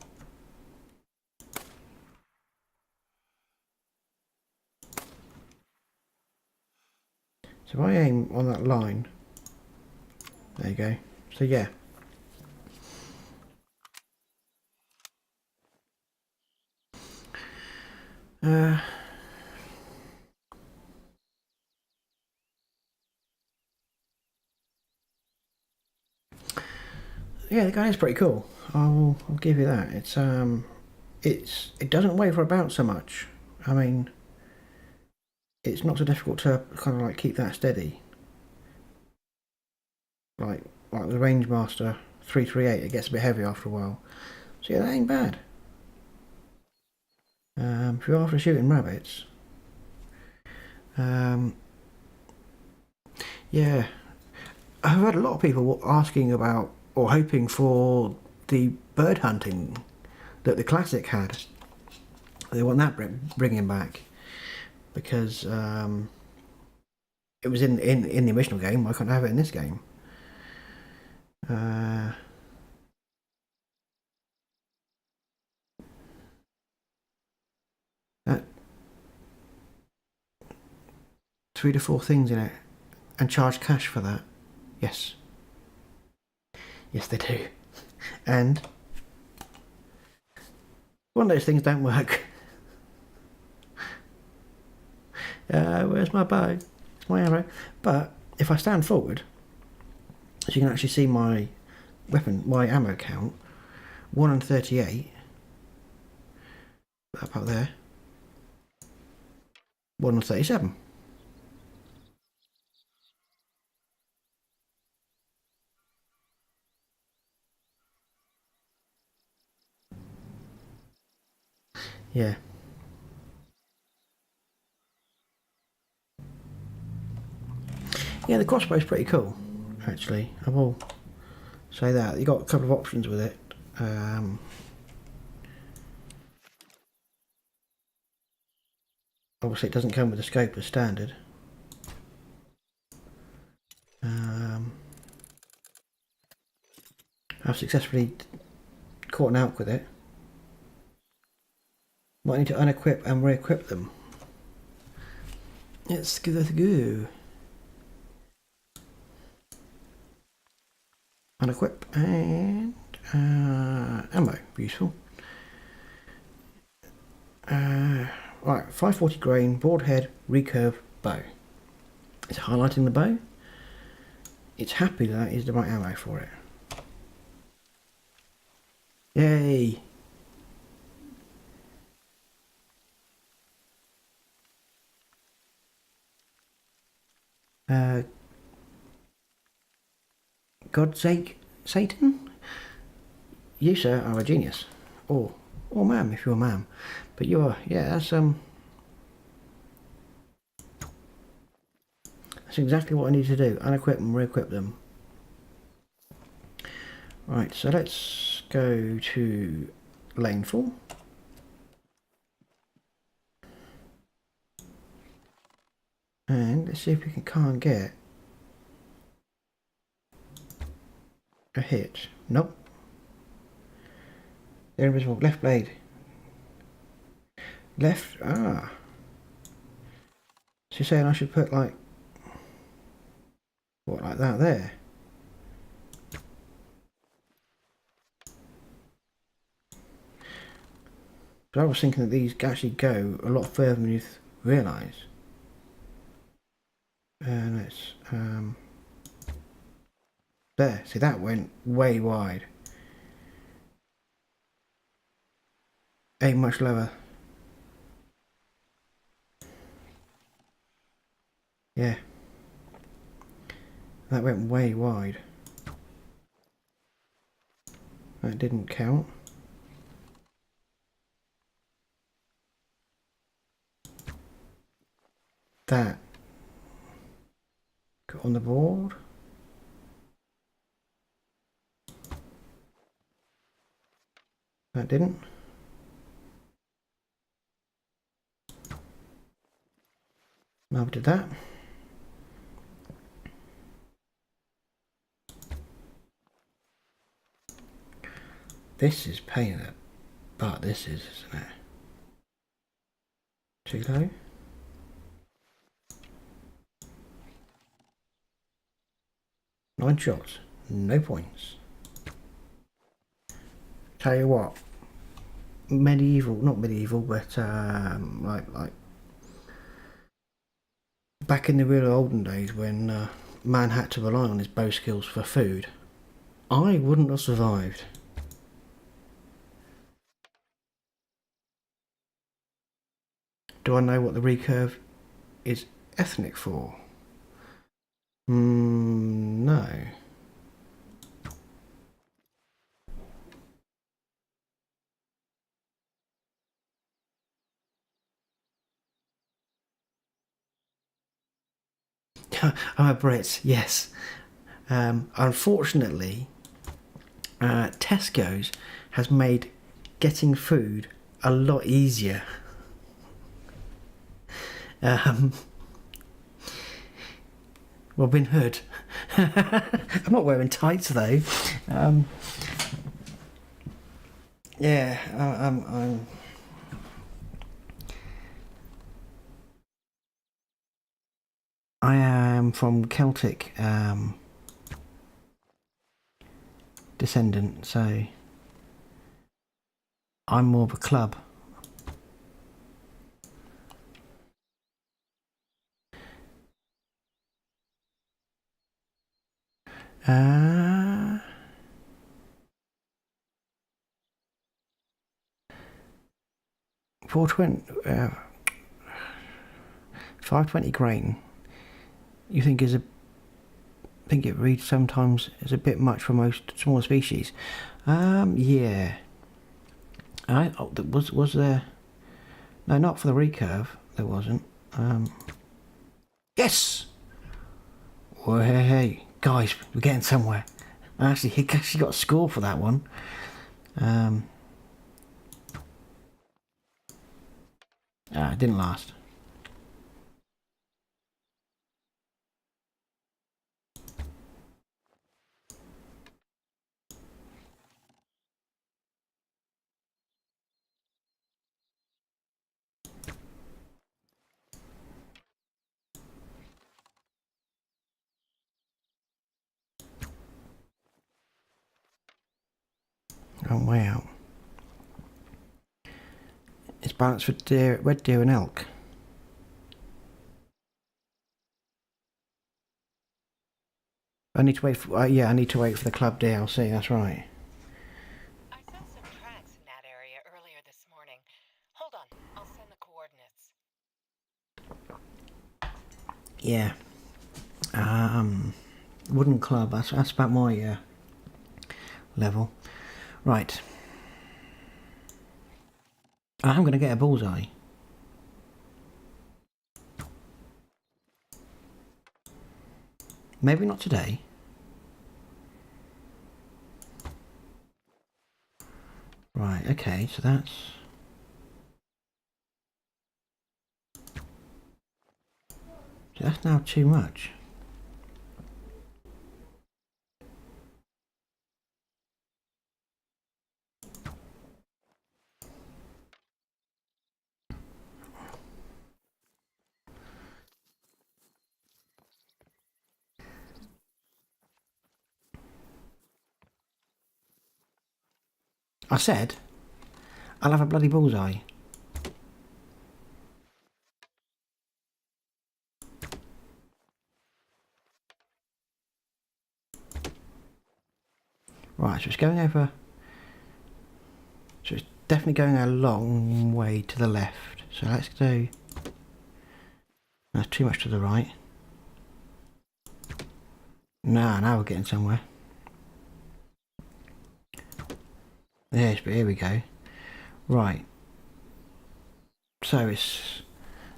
[SPEAKER 1] So if I aim on that line, there you go. So yeah. Yeah, the guy is pretty cool. I'll give you that. It doesn't waver about so much. I mean, it's not so difficult to kind of like keep that steady. Like the Rangemaster 338, it gets a bit heavy after a while. So yeah, that ain't bad. If you're after shooting rabbits, yeah, I've had a lot of people asking about or hoping for the bird hunting that the classic had. They want that bringing back because it was in the original game. Why can't I have it in this game? That 3 to 4 things in it, and charge cash for that. Yes, yes they do. And one of those things don't work. Where's my bow? It's my arrow. But if I stand forward, so you can actually see my weapon, my ammo count, 1 and 38. Up there. 1 and 37. Yeah. Yeah, the crossbow's pretty cool, actually. I will say that. You got a couple of options with it. Obviously, it doesn't come with a scope as standard. I've successfully caught an elk with it. Might need to unequip and re-equip them. Let's give that a go. Unequip and ammo, useful. Right, 540 grain, broadhead, recurve, bow. It's highlighting the bow. It's happy that is the right ammo for it. Yay! God's sake, Satan? You, sir, are a genius. Or ma'am, if you're a ma'am. But you are, yeah, that's exactly what I need to do. Unequip and re-equip them. Right, so let's go to Laneful. And let's see if we can't get a hit. Nope. They're invisible. Left blade. Left. Ah. So you're saying I should put like, what, like that there? But I was thinking that these actually go a lot further than you realise. And let's, there. See, that went way wide. Ain't much lower. Yeah. That went way wide. That didn't count. That got on the board. That didn't. Neither did that. This is pain in the butt, this is, isn't it? Too low. Nine shots, no points. Tell you what, medieval, not medieval, but like back in the real olden days when man had to rely on his bow skills for food, I wouldn't have survived. Do I know what the recurve is ethnic for? No. I'm a Brit, yes. Unfortunately, Tesco's has made getting food a lot easier. Robin Hood. I'm not wearing tights though. Yeah, I'm. I am from Celtic descendant, so I'm more of a club. Uh, 420, 520 grain. You think is a? I think it reads sometimes is a bit much for most small species. Yeah. Was there? No, not for the recurve. There wasn't. Yes. Well, hey, guys, we're getting somewhere. He actually got a score for that one. It didn't last. Oh, way out. It's balanced for red deer and elk. I need to wait for. Yeah, I need to wait for the club DLC. That's right.
[SPEAKER 3] I saw some tracks in that area earlier this morning. Hold on, I'll send the coordinates.
[SPEAKER 1] Yeah. Wooden club. That's about my level. Right. I'm going to get a bullseye. Maybe not today. Right, okay, so that's... So that's now too much. I said, I'll have a bloody bullseye. Right, so it's going over... So it's definitely going a long way to the left. So let's do... That's too much to the right. Now we're getting somewhere. Yes, but here we go. Right. So it's...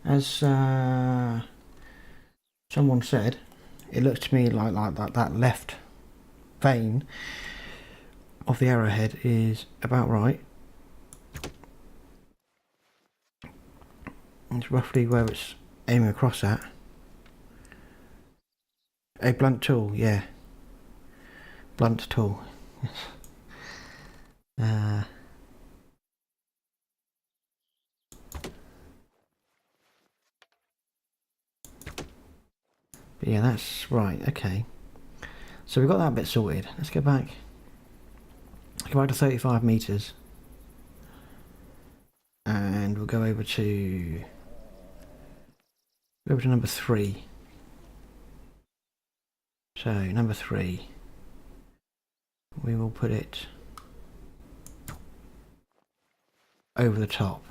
[SPEAKER 1] As someone said, it looks to me like that left vein of the arrowhead is about right. It's roughly where it's aiming across at. A blunt tool, yeah. Blunt tool. But yeah, that's right, okay. So we've got that bit sorted. Let's go back. Go back to 35 metres. And we'll go over to number 3. So number 3, we will put it over the top.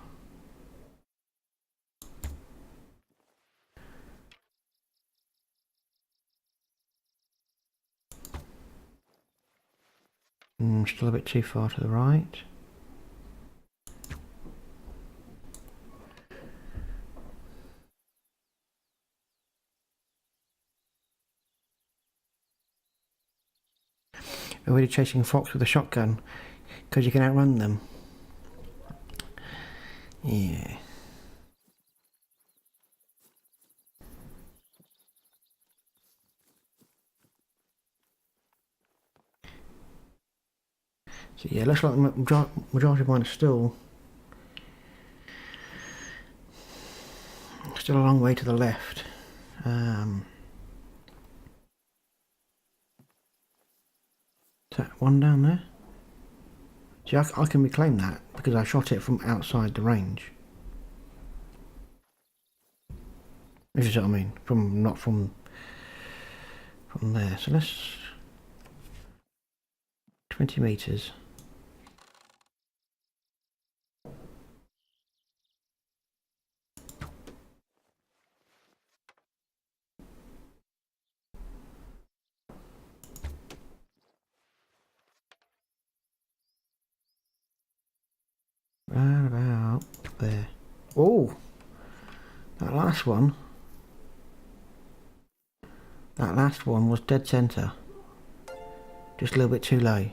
[SPEAKER 1] Still a bit too far to the right. Avoid chasing a fox with a shotgun because you can outrun them. Yeah. So yeah, looks like the majority of mine are still a long way to the left. Is that one down there? See, I can reclaim that because I shot it from outside the range. If you see what I mean, not from there. So let's 20 metres. Right about there. Oh, that last one. That last one was dead centre. Just a little bit too low.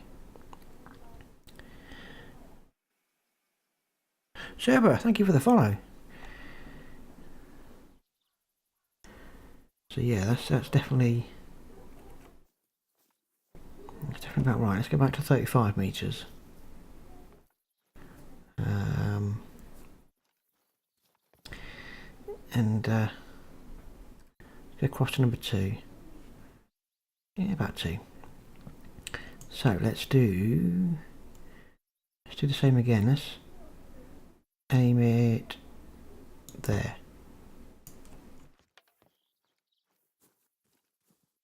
[SPEAKER 1] Serber, thank you for the follow. So yeah, that's definitely about right. Let's go back to 35 metres. And go across to number 2. Yeah, about 2. So let's do the same again. Let's aim it there.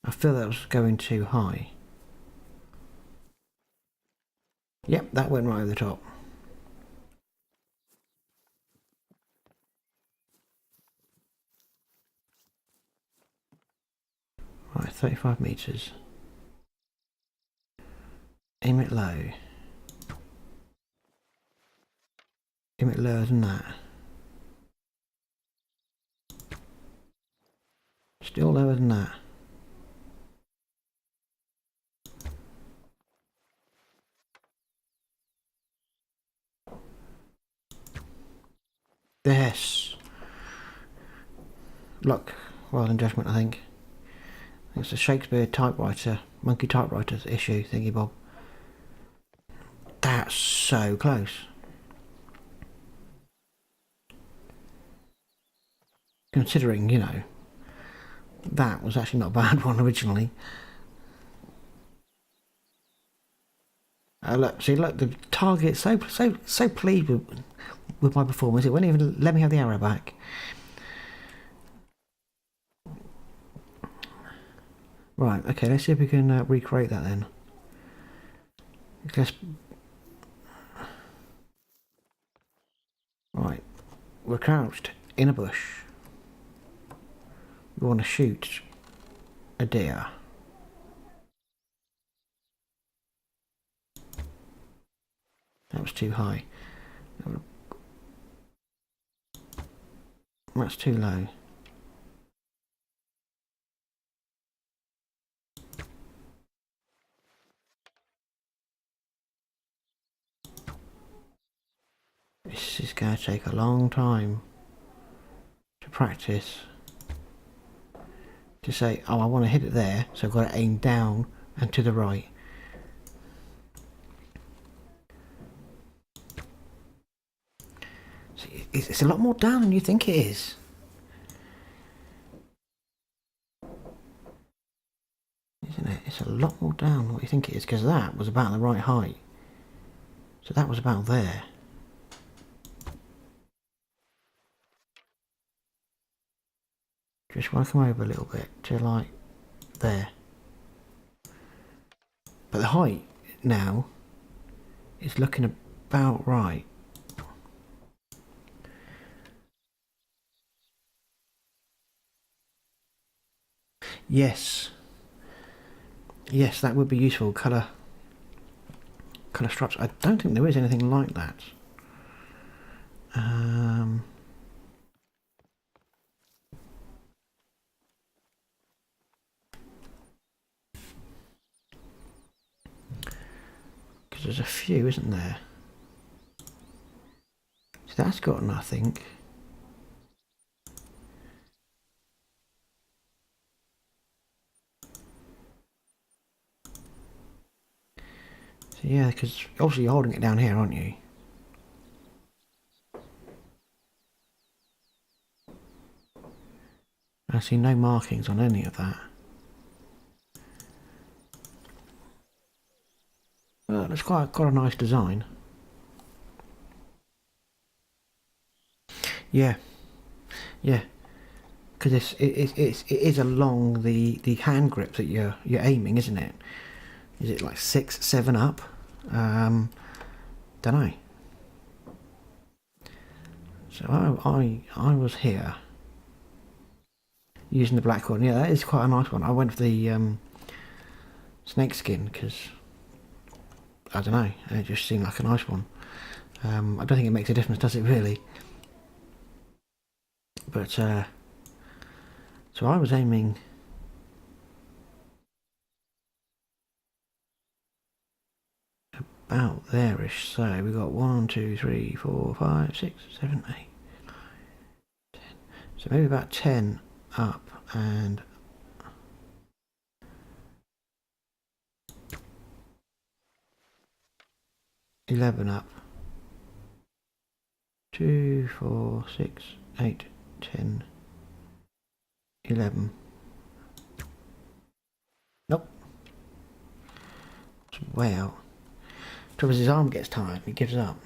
[SPEAKER 1] I feel that was going too high. Yep, that went right over the top. Right, 35 metres. Aim it low. Aim it lower than that. Still lower than that. Yes. Luck rather than judgment, I think. It's a Shakespeare typewriter, monkey typewriter issue, thingy bob. That's so close. Considering, you know, that was actually not a bad one originally. Look, see, look, the target so pleased with my performance. It wouldn't even let me have the arrow back. Right, okay, let's see if we can recreate that then. Let's... Right, we're crouched in a bush. We want to shoot a deer. That was too high. That's too low. This is going to take a long time to practice. To say, oh, I want to hit it there, so I've got to aim down and to the right. See, it's a lot more down than you think it is. Isn't it? It's a lot more down than what you think it is, because that was about the right height. So that was about there. Just want to come over a little bit to like there. But the height now is looking about right. Yes. Yes, that would be useful. Colour stripes. I don't think there is anything like that. Because there's a few, isn't there? So that's got nothing. So yeah, because obviously you're holding it down here, aren't you? I see no markings on any of that. Well, it's quite a nice design. Yeah, yeah, because it is along the hand grip that you're aiming, isn't it? Is it like 6, 7 up? Don't know. So I was here using the black one. Yeah, that is quite a nice one. I went for the snake skin because I don't know. It just seemed like a nice one. I don't think it makes a difference, does it really? But so I was aiming. About there-ish. So we got 1, 2, 3, 4, 5, 6, 7, 8, 9, 10. So maybe about 10 up and $11 up. 2, 4, 6, 8, 10, 11. Nope. It's way out. Trouble is his arm gets tired, he gives up.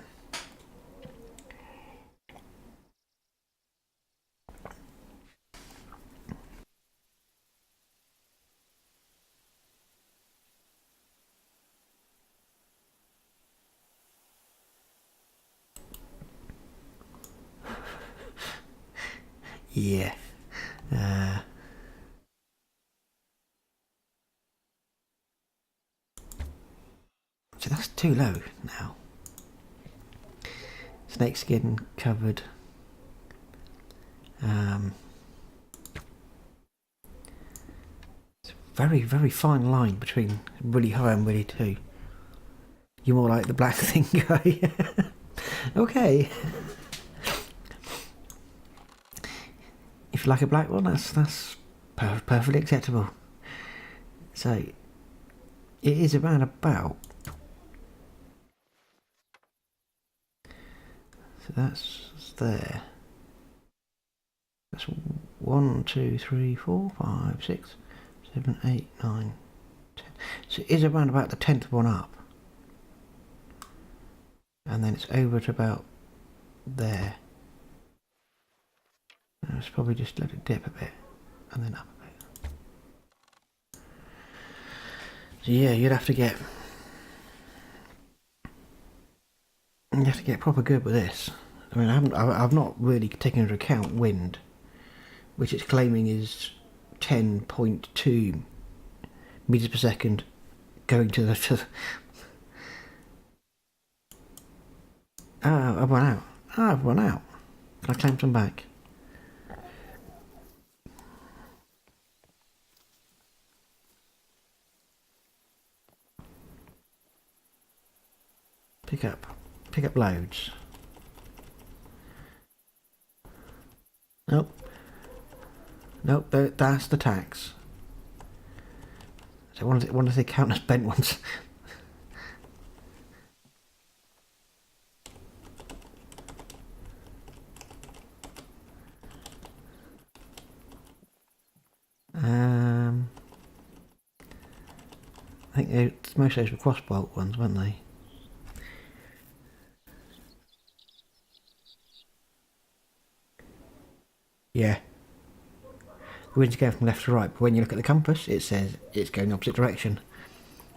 [SPEAKER 1] Yeah. So that's too low now. Snake skin covered. It's a very, very fine line between really high and really too. You're more like the black thing guy. Okay. you like a black one, that's perfectly acceptable. So it is around about. So that's there. That's 1, 2, 3, 4, 5, 6, 7, 8, 9, 10. So it is around about the 10th one up. And then it's over to about there. Let's probably just let it dip a bit and then up a bit. So yeah, you'd have to get proper good with this. I mean, I've not really taken into account wind, which it's claiming is 10.2 meters per second going to the. I've run out. I've run out. Can I claim some back? Pick up loads. Nope. That's the tax. So one of the count as bent ones. I think most of those were crossbolt ones, weren't they? Yeah. The wind's going from left to right, but when you look at the compass, it says it's going the opposite direction.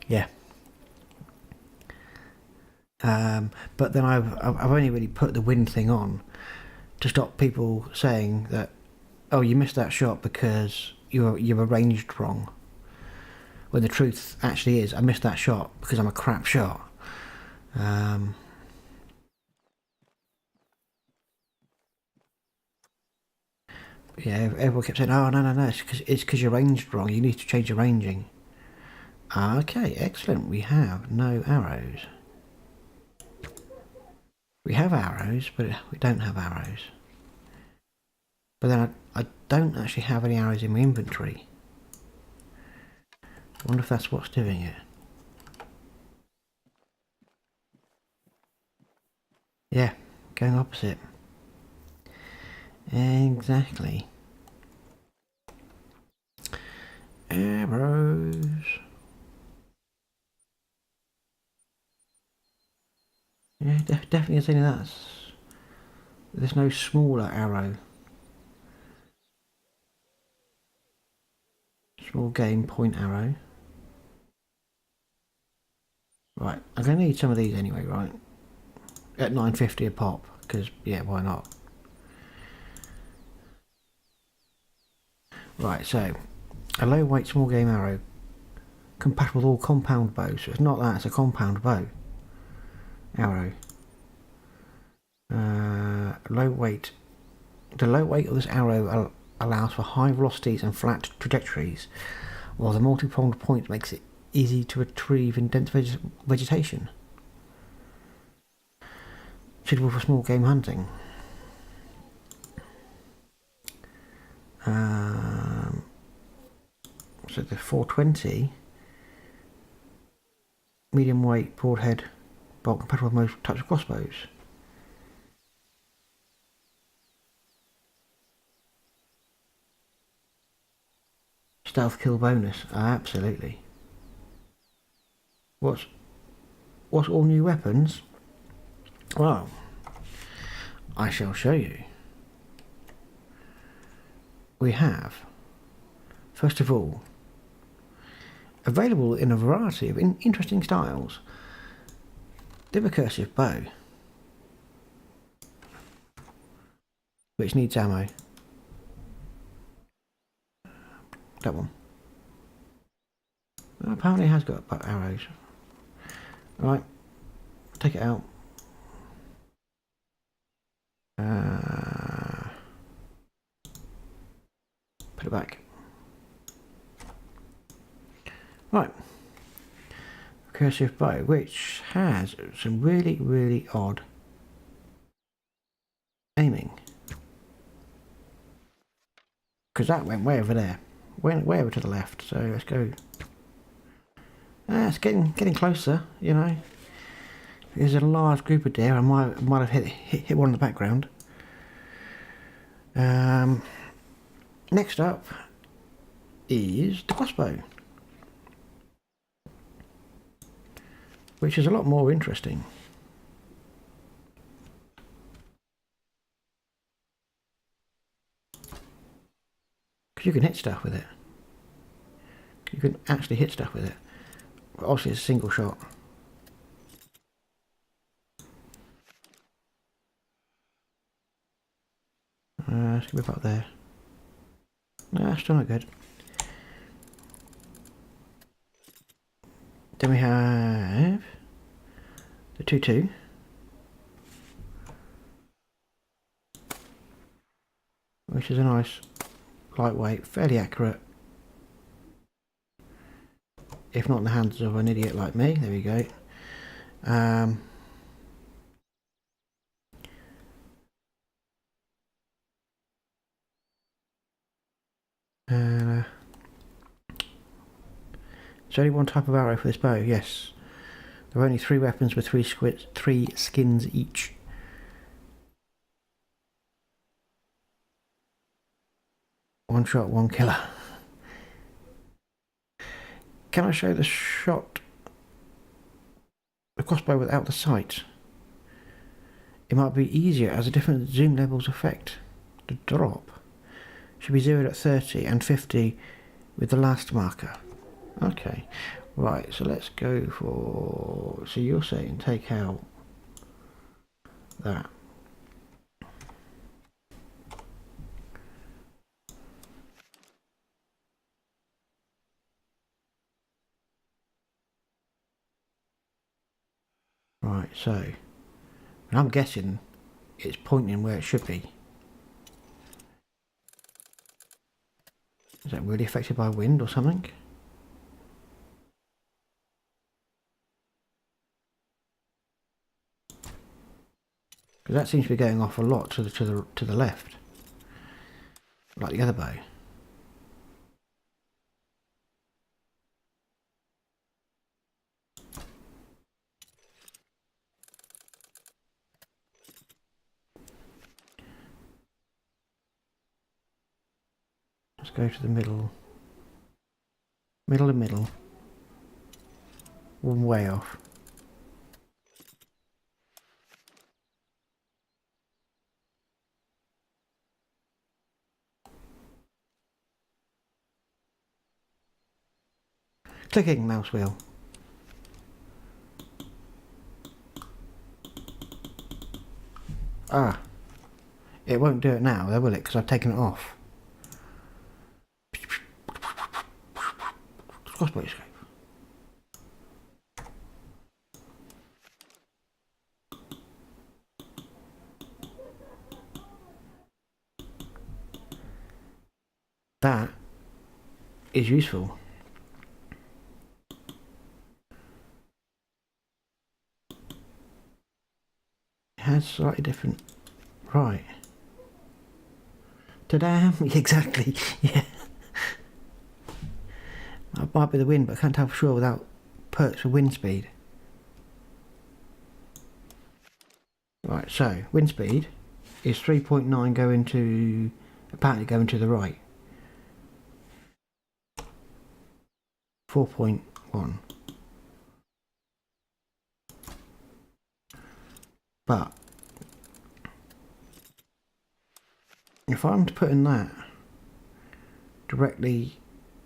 [SPEAKER 1] Yeah. But then I've only really put the wind thing on to stop people saying that, oh, you missed that shot because you arranged wrong. When the truth actually is, I missed that shot because I'm a crap shot. Yeah, everyone kept saying, oh, no, it's because you arranged wrong. You need to change your ranging. Okay, excellent. We have no arrows. We have arrows, but we don't have arrows. But then I don't actually have any arrows in my inventory. I wonder if that's what's doing it. Yeah, going opposite. Exactly. Arrows. Yeah, definitely saying there's no smaller arrow. Small game point arrow. Right, I'm going to need some of these anyway, right? At 9.50 a pop, because, yeah, why not? Right, so, a low weight small game arrow, compatible with all compound bows. So it's not that, it's a compound bow. Arrow. Low weight. The low weight of this arrow allows for high velocities and flat trajectories, while the multi-pronged point makes it easy to retrieve in dense vegetation. Suitable for small game hunting. So the 420 medium weight broadhead bolt compatible with most types of crossbows. Stealth kill bonus, absolutely. What's all new weapons? Well, I shall show you. We have, first of all, available in a variety of interesting styles, the recursive bow, which needs ammo. That one. Apparently it has got arrows. Right, take it out. Put it back. Right. Recursive bow, which has some really odd aiming. because that went way over there. Went way over to the left, so let's go. It's getting closer, you know. There's a large group of deer. I might have hit one in the background. Next up is the crossbow, which is a lot more interesting. Because you can hit stuff with it. You can actually hit stuff with it. But obviously it's a single shot. Let's go up there. No, still not good. Then we have the 2-2. Which is a nice, lightweight, fairly accurate. If not in the hands of an idiot like me. There we go. There's only one type of arrow for this bow, yes. There are only 3 weapons with 3 skins each. One shot, one killer. Can I show the crossbow without the sight? It might be easier as a different zoom levels affect the drop. Should be 0 at 30 and 50 with the last marker. Okay, right, so let's go for... So you're saying take out that. Right, so I'm guessing it's pointing where it should be. Is that really affected by wind or something? Because that seems to be going off a lot to the left, like the other bow. Let's go to the middle. Middle and middle. One way off. Clicking mouse wheel. Ah. It won't do it now, though, will it? Because I've taken it off. Crossbow scope. That is useful. It has slightly different... Right. Ta-da! Exactly, yeah. That might be the wind, but I can't tell for sure without perks for wind speed. Right, so, wind speed is 3.9 going to... apparently going to the right. 4.1. But if I'm putting that directly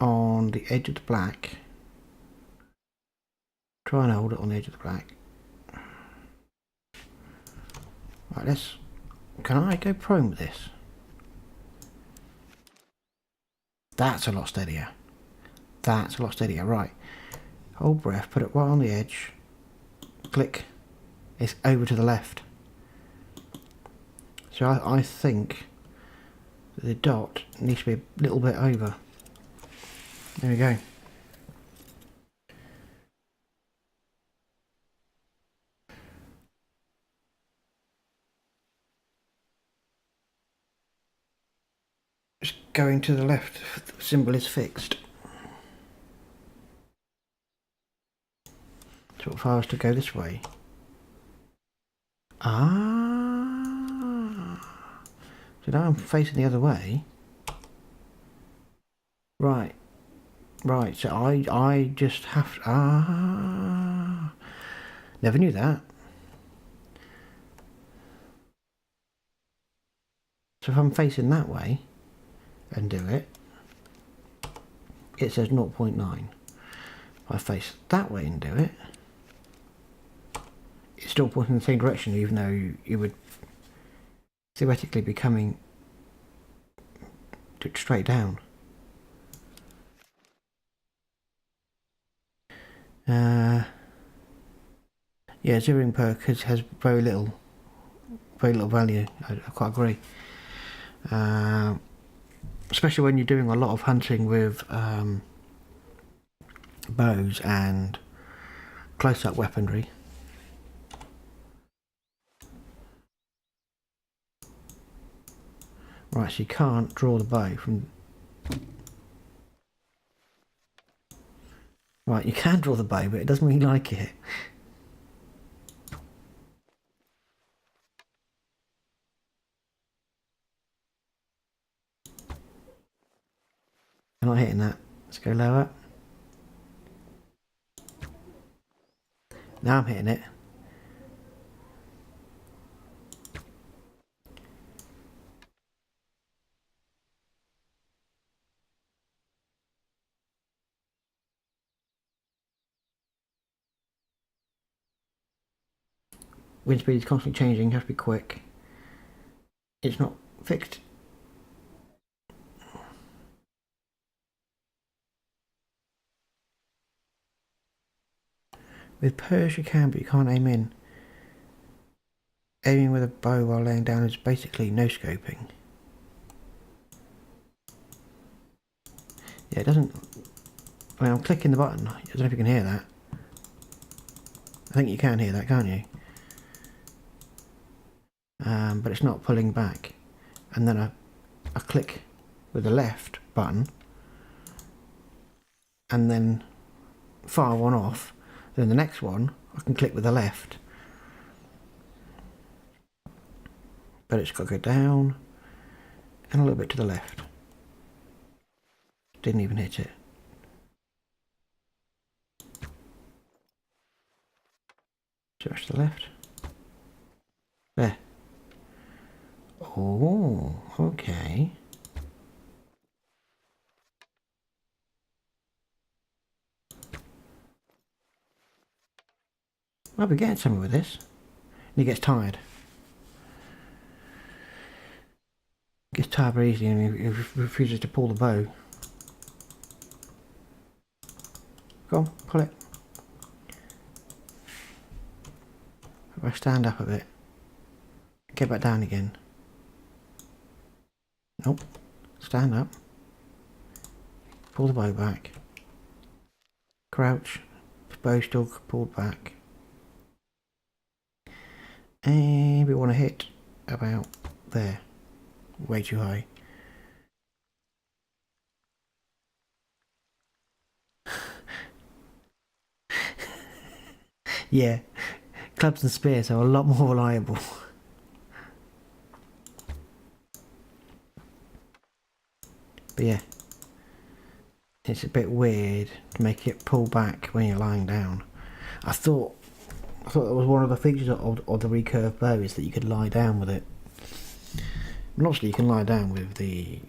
[SPEAKER 1] on the edge of the black, try and hold it on the edge of the black. Right, let's... Can I go prone with this? That's a lot steadier. That's a lot steadier, right. Hold breath, put it right on the edge. Click. It's over to the left. So I think the dot needs to be a little bit over. There we go. going to the left. The symbol is fixed. So if I was to go this way. Ah. So now I'm facing the other way. Right. Right, so I just have to... Ah. Never knew that. So if I'm facing that way and do it, it says 0.9. If I face that way and do it, it's still pointing in the same direction, even though you would theoretically be coming straight down. Yeah, zeroing perk has very little value. I quite agree. Especially when you're doing a lot of hunting with bows and close-up weaponry. Right, so you can't draw the bow from... Right, you can draw the bow, but it doesn't really like it. I'm not hitting that. Let's go lower. Now I'm hitting it. Wind speed is constantly changing, you have to be quick. It's not fixed. With purse you can, but you can't aim in. Aiming with a bow while laying down is basically no scoping. Yeah, it doesn't... I mean, I'm clicking the button. I don't know if you can hear that. I think you can hear that, can't you? But it's not pulling back. And then I click with the left button and then fire one off. Then the next one I can click with the left. But it's got to go down and a little bit to the left. Didn't even hit it. Just to the left. There. Oh, okay. I'll be getting somewhere with this. And he gets tired. Gets tired very easily and he refuses to pull the bow. Go on, pull it. If I stand up a bit, get back down again. Nope. Stand up. Pull the bow back. Crouch. Bow still pulled back. And we want to hit about there. Way too high. Yeah. Clubs and spears are a lot more reliable. But yeah, it's a bit weird to make it pull back when you're lying down. I thought that was one of the features of the recurve bow is that you could lie down with it. And obviously you can lie down with the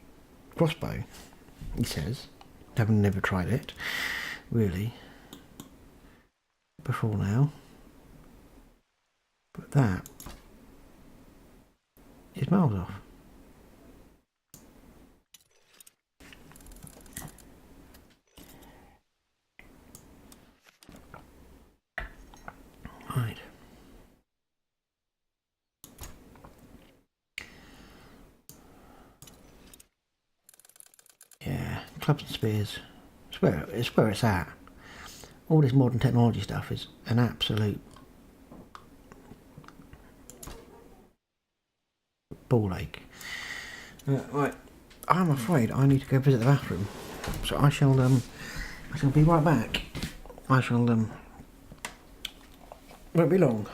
[SPEAKER 1] crossbow, he says, having never tried it, really, before now. But that is miles off. Right. Yeah, clubs and spears. It's where it's at. All this modern technology stuff is an absolute ball ache. Right, I'm afraid I need to go visit the bathroom. So I shall be right back. I shall won't be long.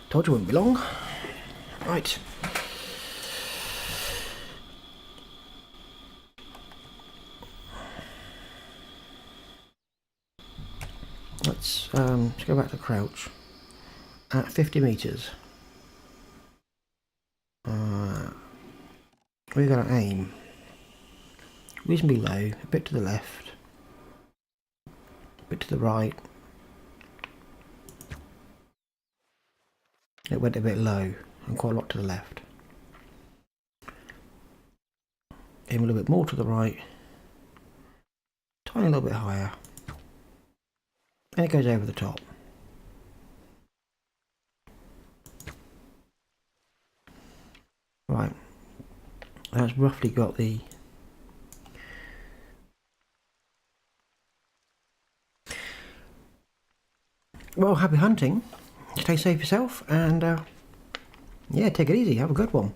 [SPEAKER 1] Told you it wouldn't be long. Right. Let's go back to crouch. At 50 metres. We're going to aim reasonably low, a bit to the left, a bit to the right. It went a bit low and quite a lot to the left. Aim a little bit more to the right, tiny little bit higher, and it goes over the top. Right, that's roughly got the well, happy hunting, stay safe yourself, and yeah, take it easy, have a good one.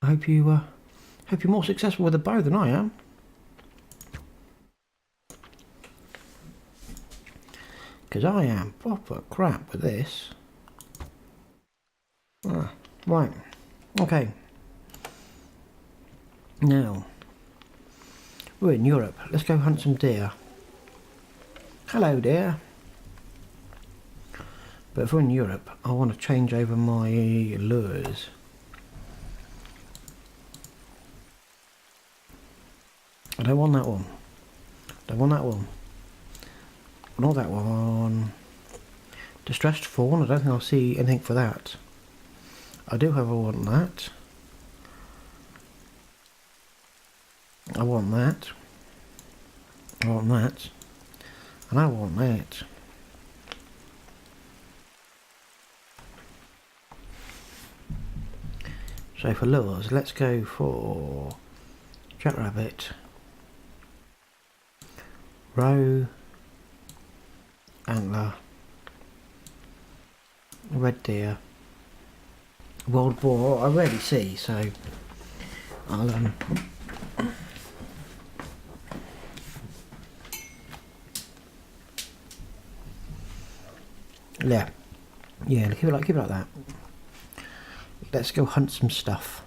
[SPEAKER 1] I hope you're more successful with a bow than I am. Because I am proper crap with this. Right, okay. Now, we're in Europe. Let's go hunt some deer. Hello, deer. But if we're in Europe, I want to change over my lures. I don't want that one. Don't want that one. Not that one. Distressed fawn. I don't think I'll see anything for that. I do, however, want that. I want that. I want that. And I want that. So for lures, let's go for jackrabbit, roe, antler, red deer, wild boar. I rarely see, so I'll yeah, Yeah, keep it like that. Let's go hunt some stuff.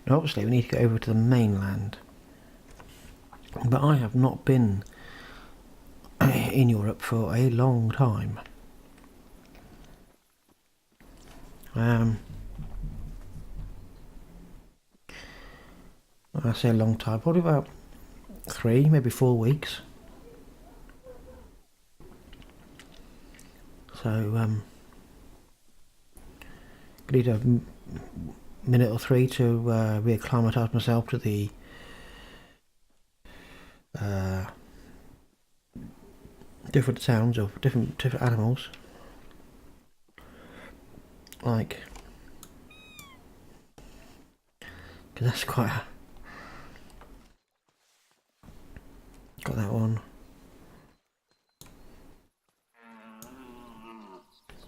[SPEAKER 1] Now obviously we need to go over to the mainland. But I have not been in Europe for a long time. I say a long time, probably about 3, maybe 4 weeks. So, need a minute or 3 to reacclimatise myself to the different sounds of different animals. Like, because that's quite a, got that one.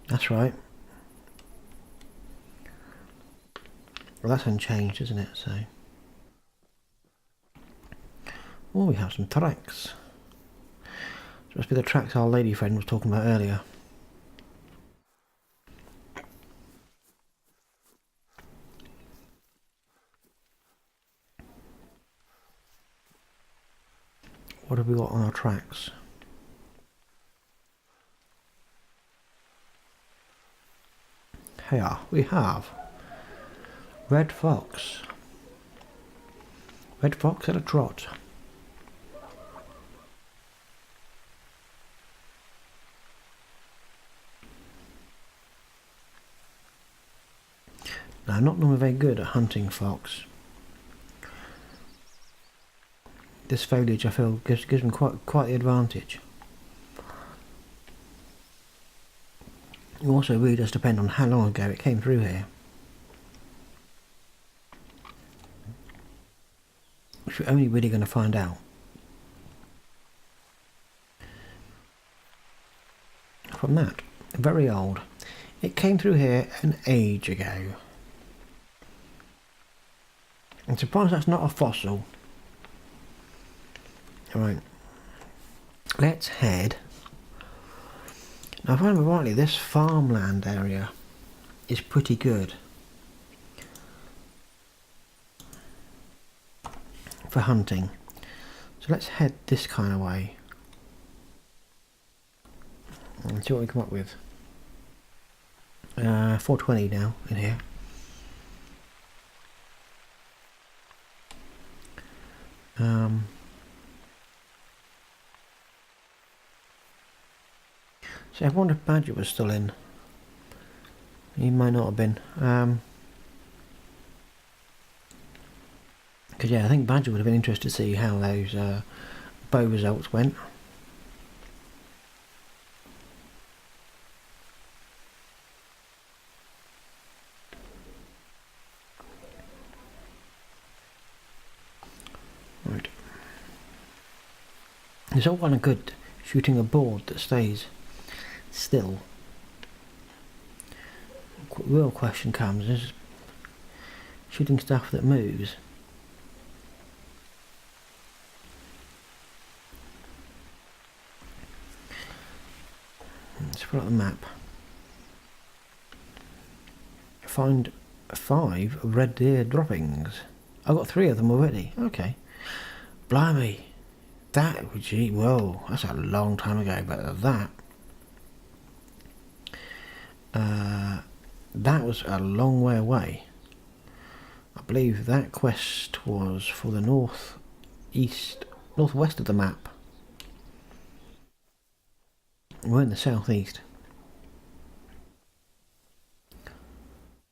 [SPEAKER 1] That's right. Well, that's unchanged, isn't it? So, oh, we have some tracks. It must be the tracks our lady friend was talking about earlier. What have we got on our tracks? Here we have red fox. Red fox at a trot. Now, I'm not normally very good at hunting fox. This foliage, I feel, gives me quite the advantage. It also really does depend on how long ago it came through here. Which we're only really going to find out from that. Very old. It came through here an age ago. I'm surprised that's not a fossil. Alright. Let's head. Now, if I remember rightly, this farmland area is pretty good for hunting. So let's head this kind of way and see what we come up with. 420 now in here. So I wonder if Badger was still in. He might not have been. Because yeah, I think Badger would have been interested to see how those bow results went. Right. It's all kind of good shooting a board that stays still. Real question comes is shooting stuff that moves. Let's put up the map. Find 5 red deer droppings. I've got 3 of them already. Okay. Blimey. That would, gee, whoa, that's a long time ago, but that was a long way away. I believe that quest was for the northwest of the map. We're in the southeast.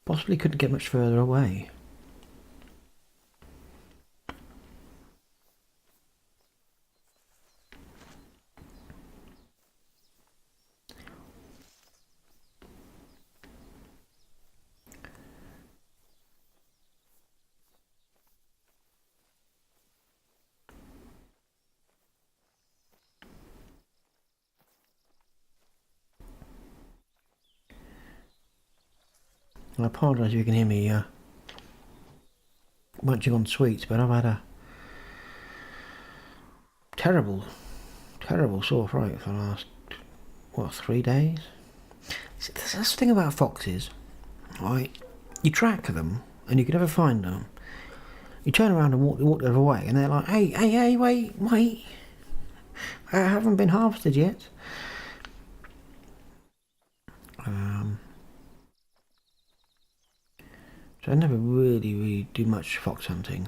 [SPEAKER 1] Possibly couldn't get much further away. I apologise if you can hear me munching on sweets, but I've had a terrible sore throat for the last what, 3 days? See, that's the thing about foxes, right? You track them and you can never find them. You turn around and walk the other way, and they're like, hey, wait, I haven't been harvested yet. So I never really do much fox hunting.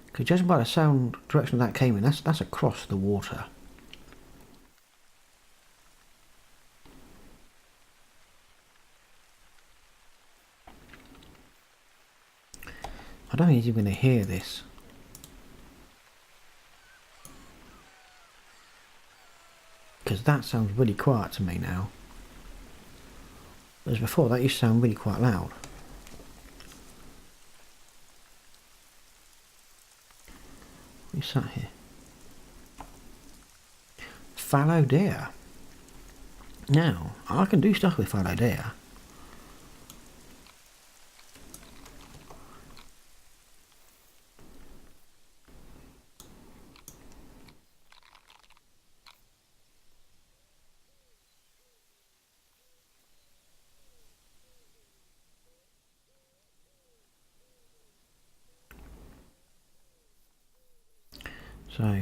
[SPEAKER 1] Because judging by the sound direction that came in, that's across the water. I don't think he's even going to hear this. Because that sounds really quiet to me now. Whereas before, that used to sound really quite loud. Who's sat here? Fallow deer. Now, I can do stuff with fallow deer. So,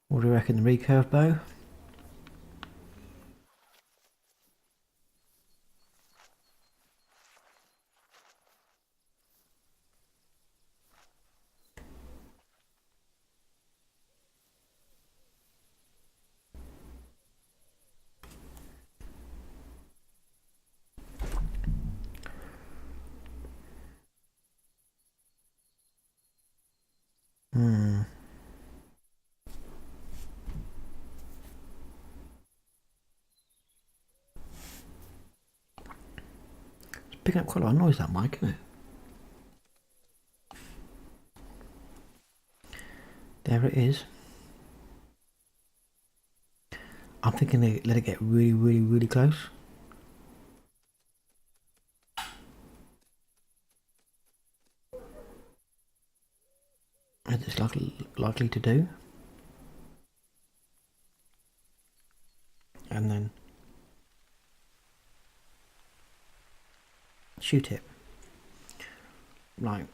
[SPEAKER 1] what do you reckon, the recurve bow? It's picking up quite a lot of noise, that mic, isn't it? There it is. I'm thinking they let it get really close. As it's likely to do. And then shoot it. Like,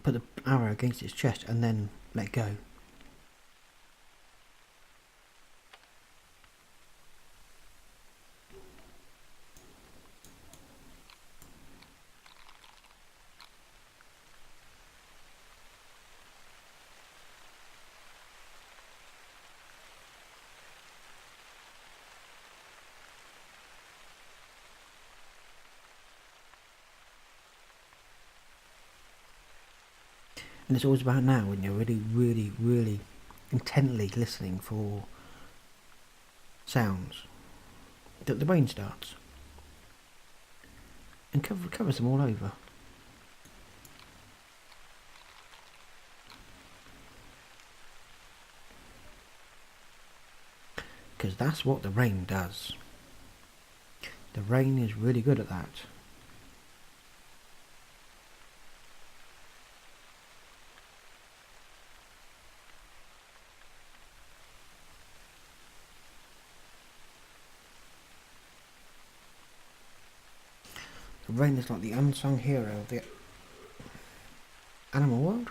[SPEAKER 1] put the arrow against its chest and then let go. And it's always about now when you're really intently listening for sounds that the brain starts and covers them all over. Because that's what the rain does. The rain is really good at that. The rain is like the unsung hero of the animal world.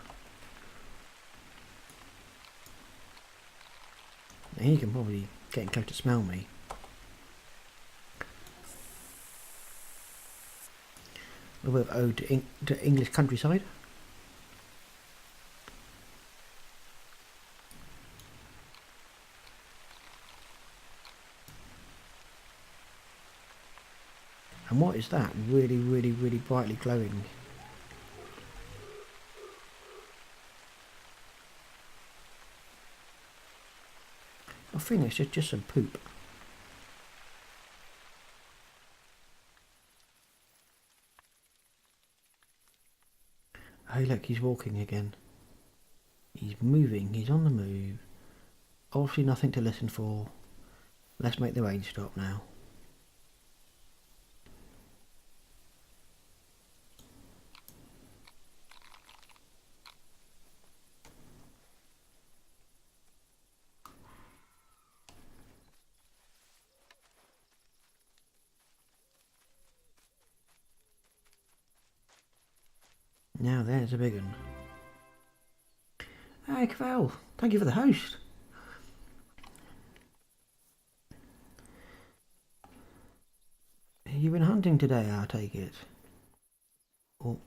[SPEAKER 1] Now he can probably get in close to smell me. A bit of ode to English countryside. And what is that? Really brightly glowing. I think it's just some poop. Oh look, he's walking again. He's moving, he's on the move. Obviously nothing to listen for. Let's make the rain stop now. Now there's a big one. Hey, Cavell, thank you for the host. You've been hunting today, I take it. Oh.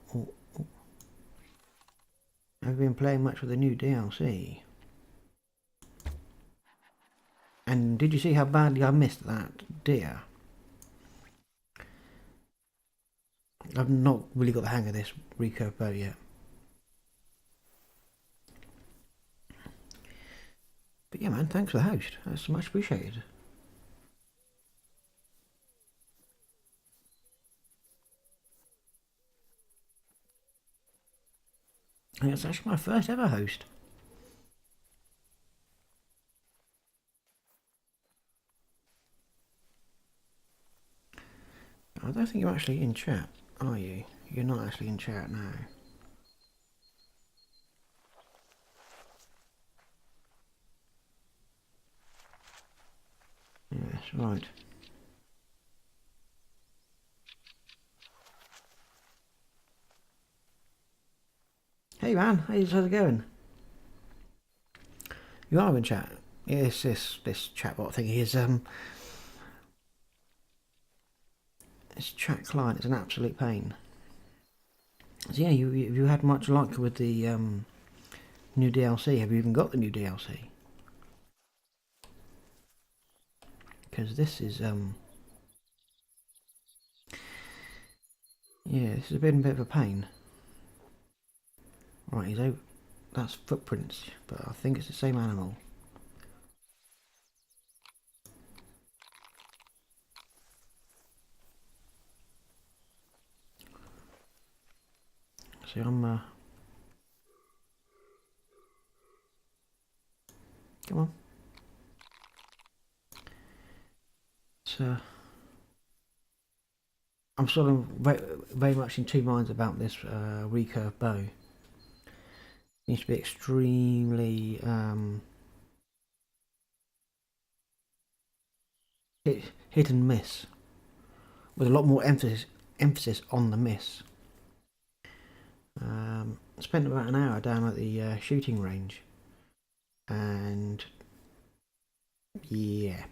[SPEAKER 1] Have you been playing much with the new DLC? And did you see how badly I missed that deer? I've not really got the hang of this recurve bow yet. But yeah, man, thanks for the host. That's much appreciated. And it's actually my first ever host. I don't think you're actually in chat, are you? You're not actually in chat now. Yes, right. Hey man, how's it going? You are in chat. Yes, this chatbot thing is this chat client is an absolute pain. So yeah, you had much luck with the new DLC. Have you even got the new DLC? Because this is yeah, this has been a bit of a pain. Right, he's over. That's footprints, but I think it's the same animal. So I'm come on. So I'm sort of very much in two minds about this recurve bow. Needs to be extremely hit and miss, with a lot more emphasis on the miss. Spent about an hour down at the shooting range, and yeah,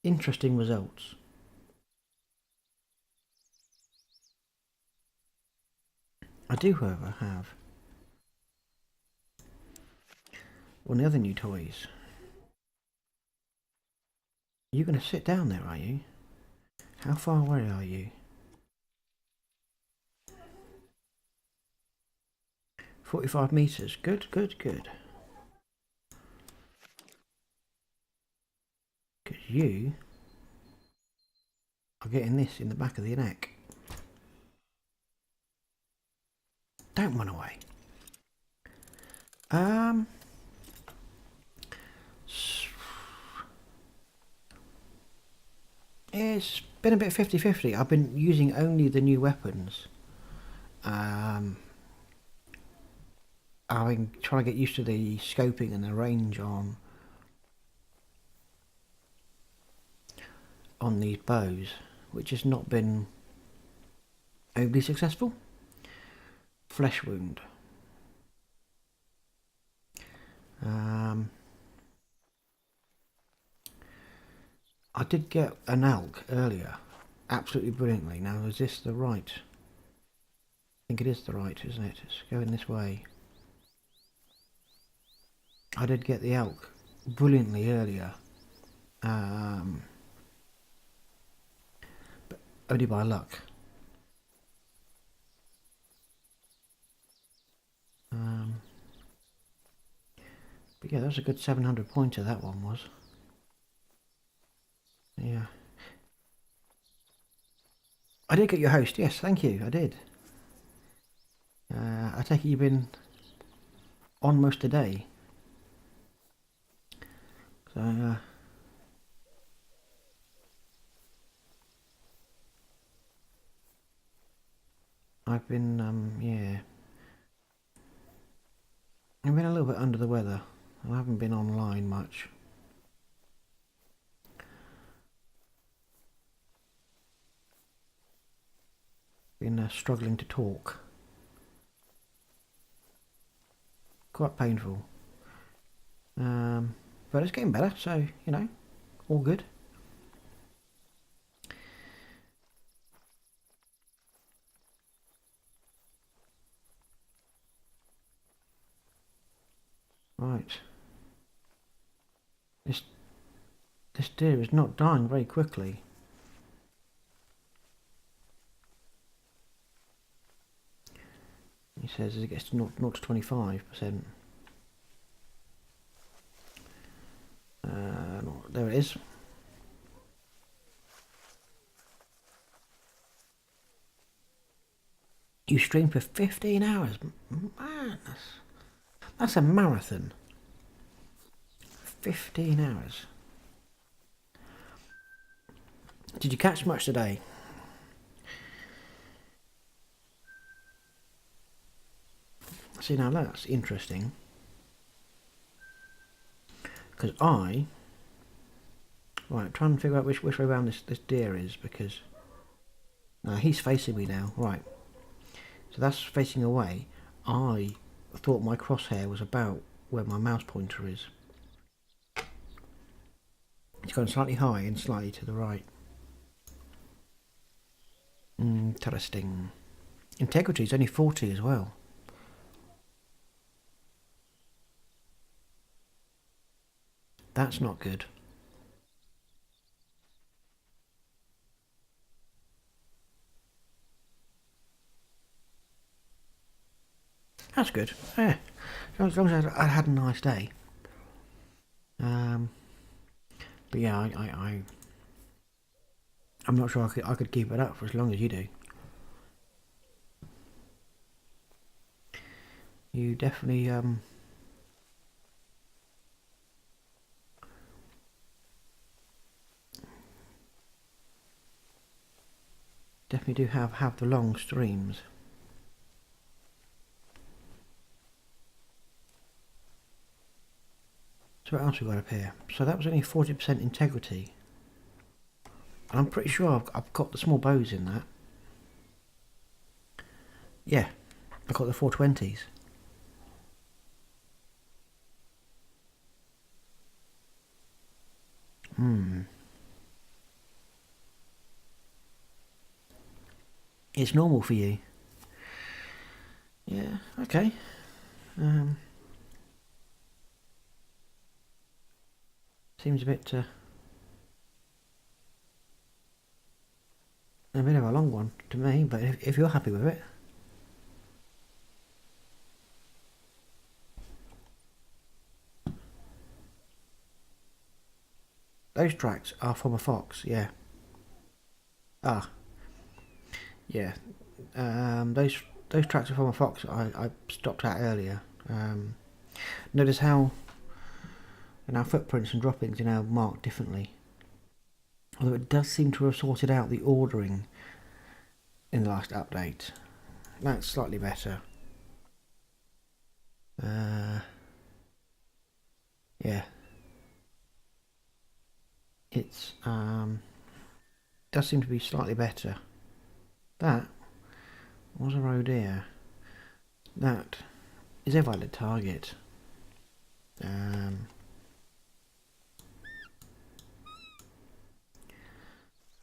[SPEAKER 1] interesting results. I do, however, have one of the other new toys. Are you going to sit down there, are you? How far away are you? 45 meters. Good. Because you are getting this in the back of the neck. Don't run away. It's been a bit 50-50. I've been using only the new weapons. I've been trying to get used to the scoping and the range on these bows, which has not been overly successful. Flesh wound. I did get an elk earlier, absolutely brilliantly. Now, is this the right? I think it is the right, isn't it? It's going this way. I did get the elk brilliantly earlier, but only by luck. But yeah, that was a good 700 pointer, that one was. Yeah. I did get your host, yes, thank you, I did. I take it you've been on most today. So, I've been, yeah. I've been a little bit under the weather. I haven't been online much. Been struggling to talk. quite painful. But it's getting better, so, you know, all good. Right. This deer is not dying very quickly. He says as it gets to 0 to 25%. There it is. You streamed for 15 hours. Man, that's a marathon. 15 hours. Did you catch much today? See, now that's interesting. Because right, trying to figure out which way around this deer is, because he's facing me now. Right, so that's facing away. I thought my crosshair was about where my mouse pointer is. It's going slightly high and slightly to the right. Interesting. Integrity is only 40 as well. That's not good. That's good. Yeah. As long as I had a nice day. But yeah, I'm not sure I could keep it up for as long as you do. You definitely do have the long streams. So what else we got up here? So that was only 40% integrity. And I'm pretty sure I've got the small bows in that. Yeah, I've got the 420s. It's normal for you. Yeah, okay. Seems a bit a bit of a long one to me, but if you're happy with it. Those tracks are from a fox, yeah. Ah, yeah. Those tracks are from a fox I stopped at earlier. Notice how and our footprints and droppings are now marked differently. Although it does seem to have sorted out the ordering in the last update. That's slightly better. Yeah. It's does seem to be slightly better. That was a roe deer. That is a valid target.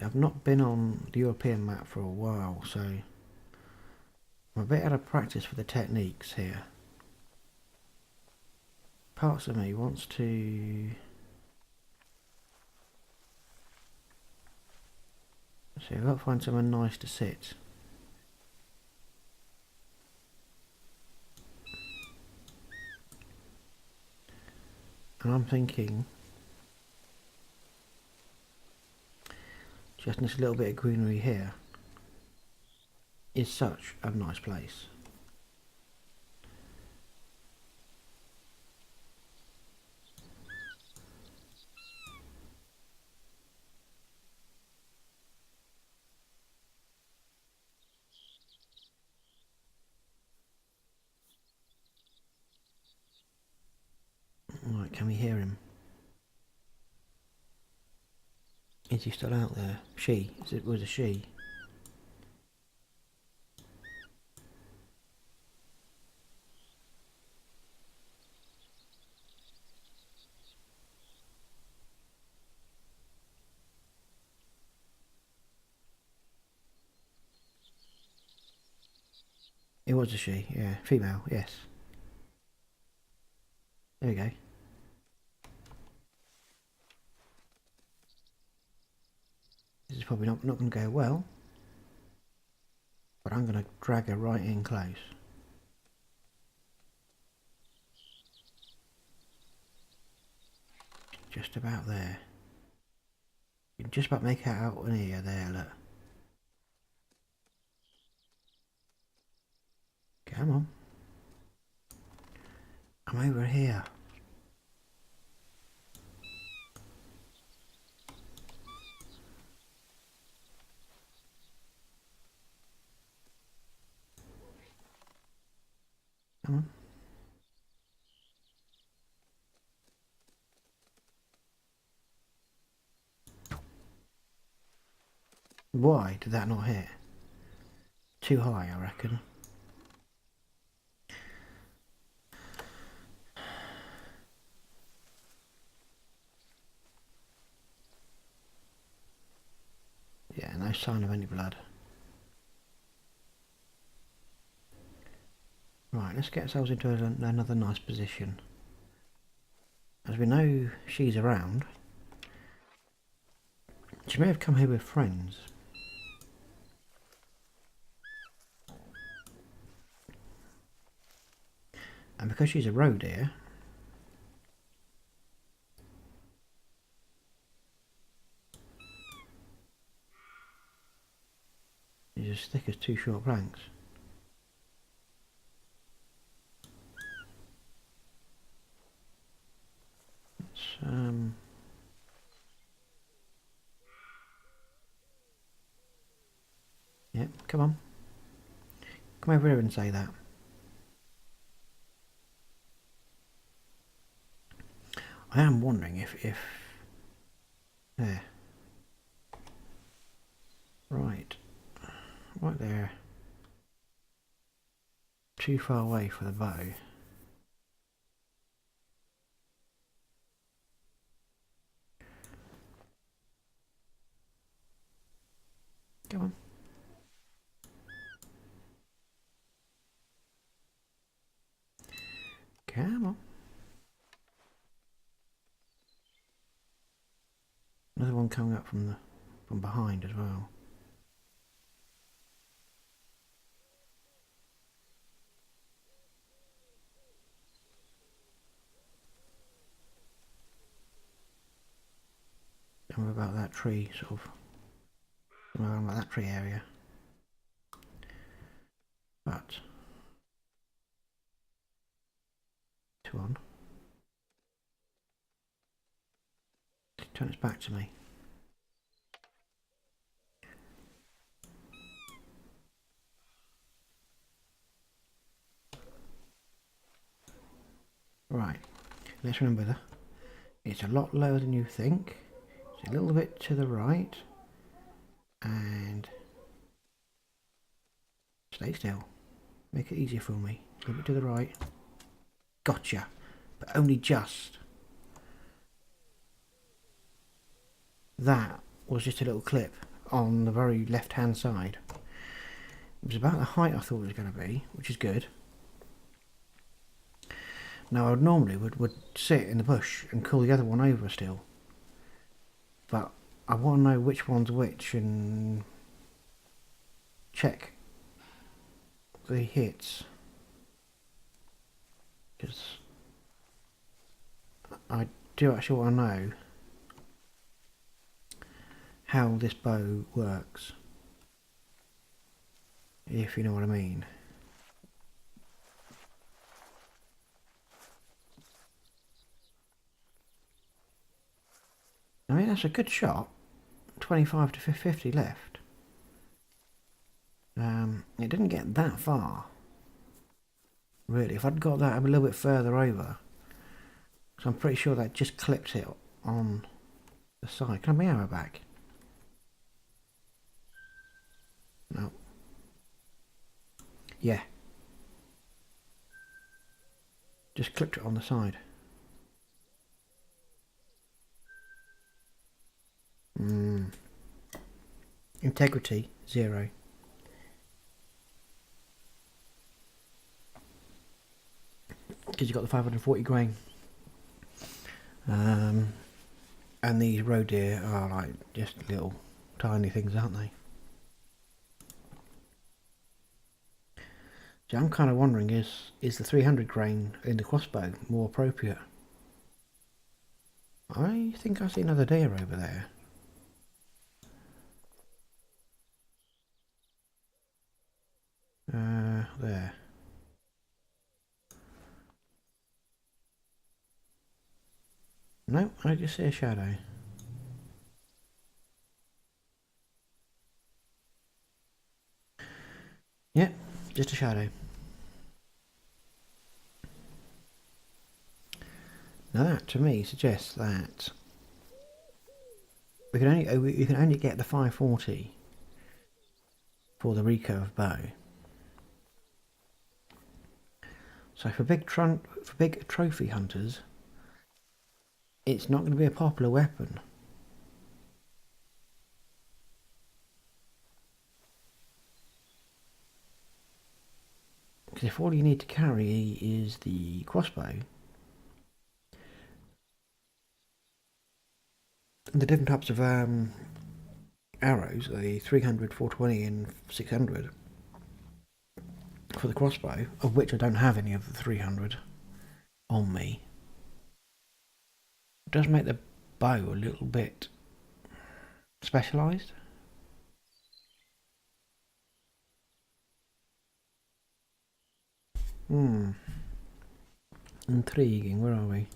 [SPEAKER 1] I've not been on the European map for a while, so I'm a bit out of practice for the techniques here. Parts of me wants to... See, I've got to find somewhere nice to sit. And I'm thinking... just this little bit of greenery here is such a nice place. Right, can we hear him? Is he still out there? She. It was a she. It was a she, yeah. Female, yes. There we go. This is probably not going to go well. But I'm going to drag her right in close. Just about there. You can just about make it out an ear there, look. Come on. I'm over here. Come on. Why did that not hit? Too high, I reckon. Yeah, no sign of any blood. Right, let's get ourselves into another nice position. As we know she's around, she may have come here with friends. And because she's a roe deer, she's as thick as two short planks. Yep, come on. Come over here and say that. I am wondering if there. Right. Right there. Too far away for the bow. Come on. Come on. Another one coming up from behind as well. And what about that tree, sort of? Around about that tree area. But two on. Turn its back to me. Right. Let's remember that it's a lot lower than you think. It's a little bit to the right. And stay still. Make it easier for me. A little bit to the right. Gotcha. But only just. That was just a little clip on the very left hand side. It was about the height I thought it was going to be, which is good. Now I would normally would sit in the bush and call the other one over still. But I want to know which one's which and check the hits. Because I do actually want to know how this bow works, if you know what I mean. I mean, that's a good shot. 25 to 50 left. It didn't get that far. Really, if I'd got that a little bit further over, because I'm pretty sure that just clipped it on the side. Can I have my arrow back? No. Yeah. Just clipped it on the side. Integrity, 0. because you've got the 540 grain. And these roe deer are like just little tiny things, aren't they? So I'm kind of wondering, is the 300 grain in the crossbow more appropriate? I think I see another deer over there. There. No, I just see a shadow. Yeah, just a shadow. Now that to me suggests that we can only get the 540 for the recurve bow. So for big trophy hunters, it's not going to be a popular weapon. Because if all you need to carry is the crossbow, the different types of arrows, the 300, 420 and 600 for the crossbow, of which I don't have any of the 300 on me, does make the bow a little bit specialised. Intriguing, where are we?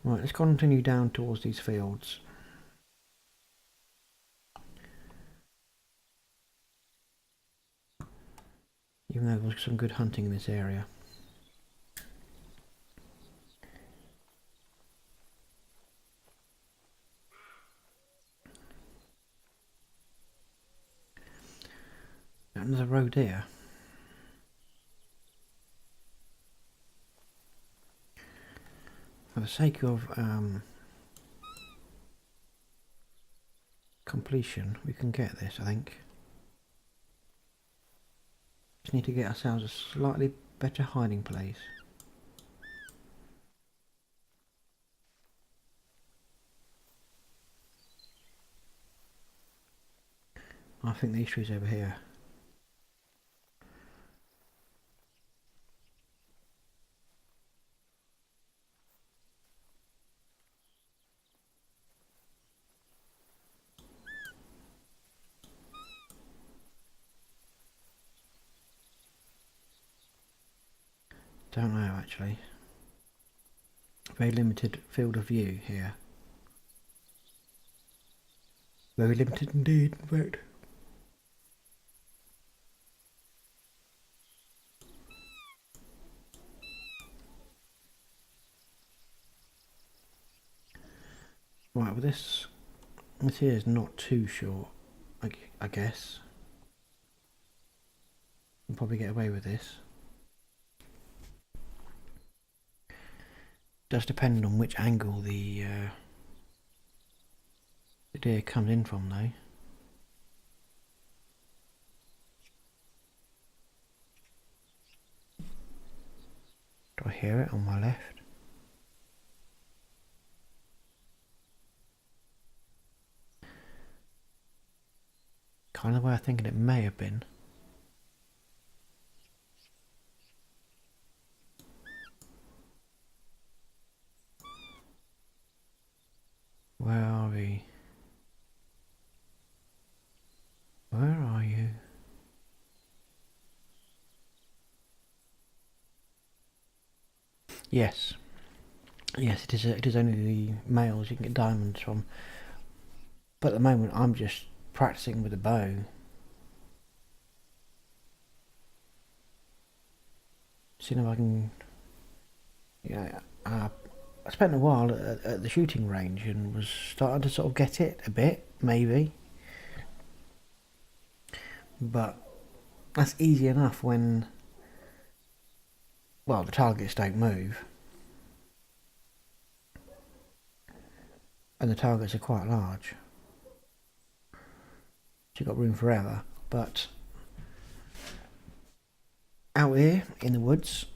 [SPEAKER 1] Right, let's continue down towards these fields. Even though there's some good hunting in this area. Another roe deer. For the sake of completion, we can get this, I think. Just need to get ourselves a slightly better hiding place. I think the issue is over here. Don't know actually. Very limited field of view here. Very limited indeed, in fact. Right, well this here is not too short, I guess. We'll probably get away with this. Does depend on which angle the deer comes in from though. Do I hear it on my left? Kind of where I'm thinking it may have been. Where are we? Where are you? Yes. Yes, it is only the males you can get diamonds from. But at the moment I'm just practicing with a bow. Seeing if I can... Yeah, I spent a while at the shooting range and was starting to sort of get it a bit, maybe. But that's easy enough when, well, the targets don't move. And the targets are quite large. So you've got room forever. But out here in the woods,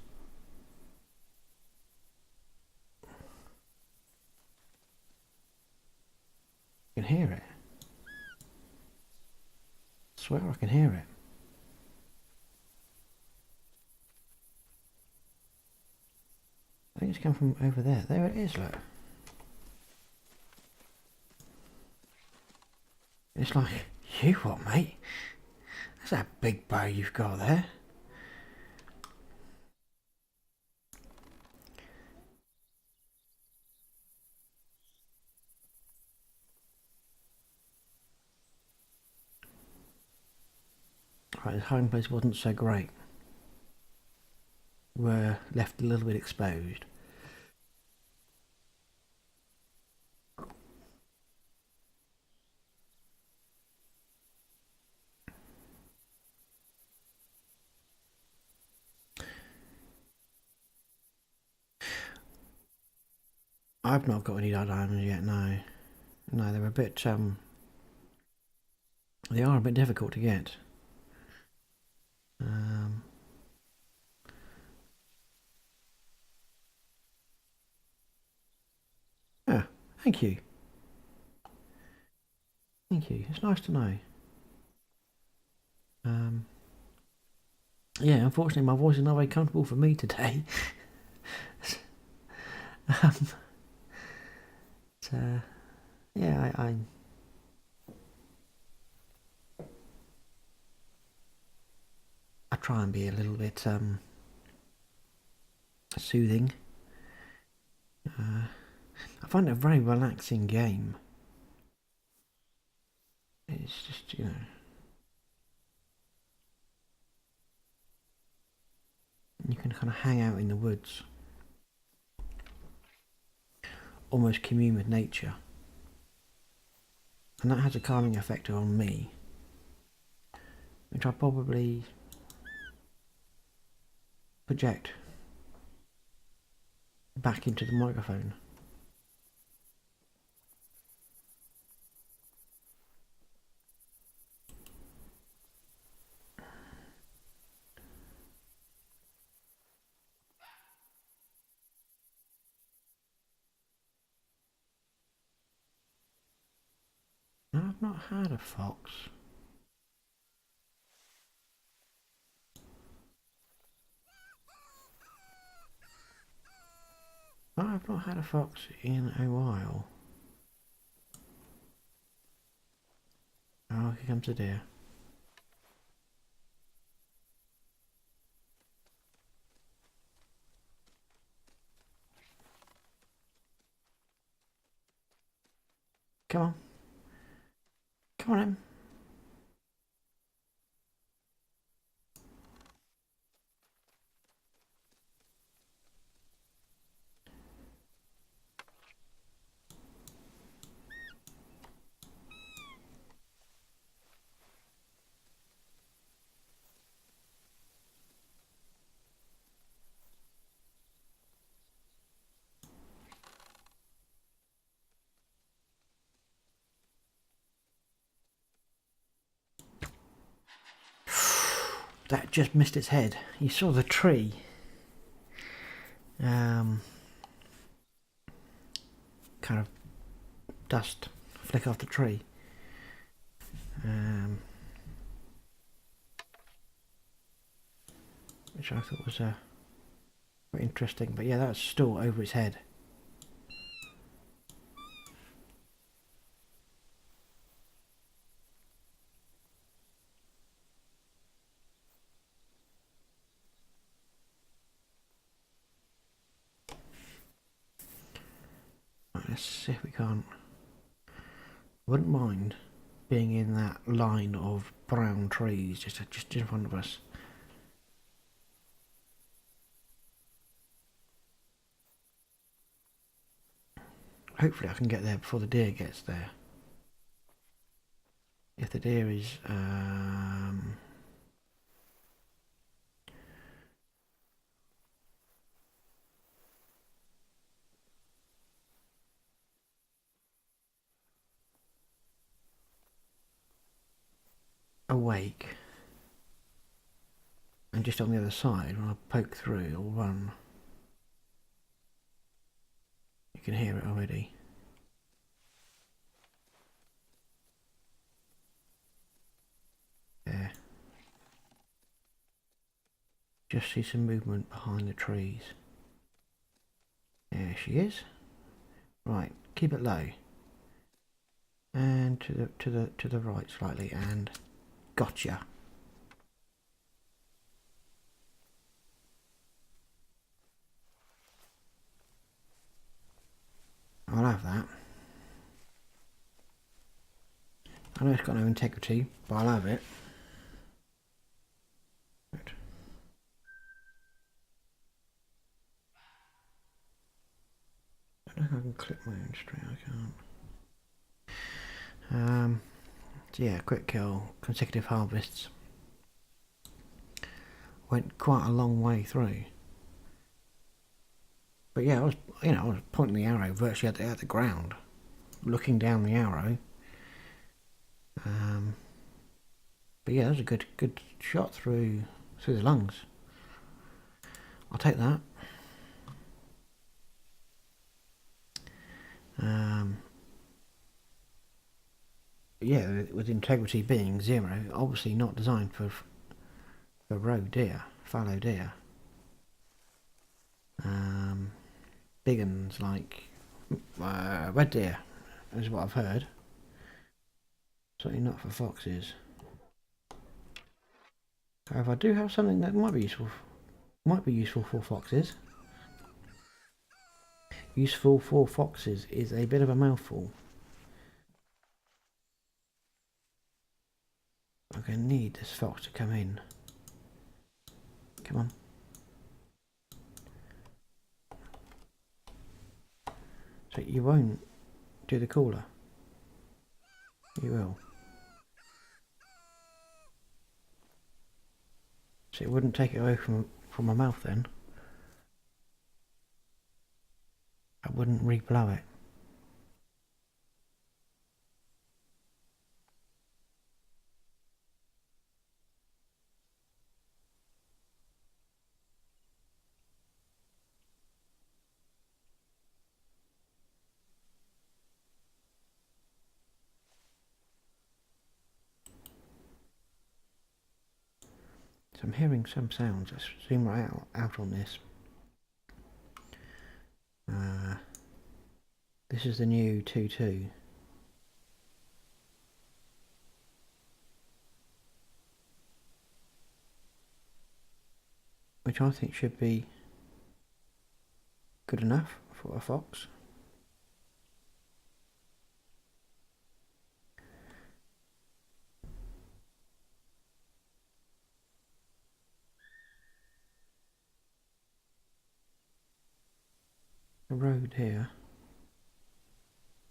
[SPEAKER 1] hear it. I swear I can hear it. I think it's come from over there. There it is, look. It's like, you what, mate? That's a big bow you've got there. Right, his hiding place wasn't so great. We're left a little bit exposed. I've not got any diamonds yet, no. No, they're a bit, they are a bit difficult to get. Yeah, thank you. Thank you, it's nice to know. Yeah, unfortunately my voice is not very comfortable for me today. But, yeah, I try and be a little bit soothing. I find it a very relaxing game. It's just, you know, you can kind of hang out in the woods, almost commune with nature, and that has a calming effect on me, which I probably project back into the microphone. No, I've not had a fox. I've not had a fox in a while. Oh, here comes a deer. Come on. Come on in. That just missed its head. You saw the tree. Kind of dust flick off the tree. Which I thought was quite interesting. But yeah, that's still over its head. Right, let's see if we can't. Wouldn't mind being in that line of brown trees just in front of us. Hopefully I can get there before the deer gets there. If the deer is awake and just on the other side, when I poke through or run, you can hear it already. Just see some movement behind the trees. There she is. Right, keep it low. And to the right slightly, and gotcha. I'll have that. I know it's got no integrity, but I'll have it. Good. I don't know if I can clip my own string, I can't. So yeah, quick kill, consecutive harvests. Went quite a long way through. But yeah, I was pointing the arrow virtually at the ground, looking down the arrow. But yeah, that was a good shot through the lungs. I'll take that. Yeah, with integrity being 0, obviously not designed for roe deer, fallow deer. Big ones like red deer is what I've heard. Certainly not for foxes. However, I do have something that might be useful for foxes. Useful for foxes is a bit of a mouthful. I'm going to need this fox to come in. Come on. So you won't do the cooler. You will. So it wouldn't take it away from my mouth then. I wouldn't re-blow it. So I'm hearing some sounds. Let's zoom right out on this. This is the new 2.2. Which I think should be good enough for a fox. The road here.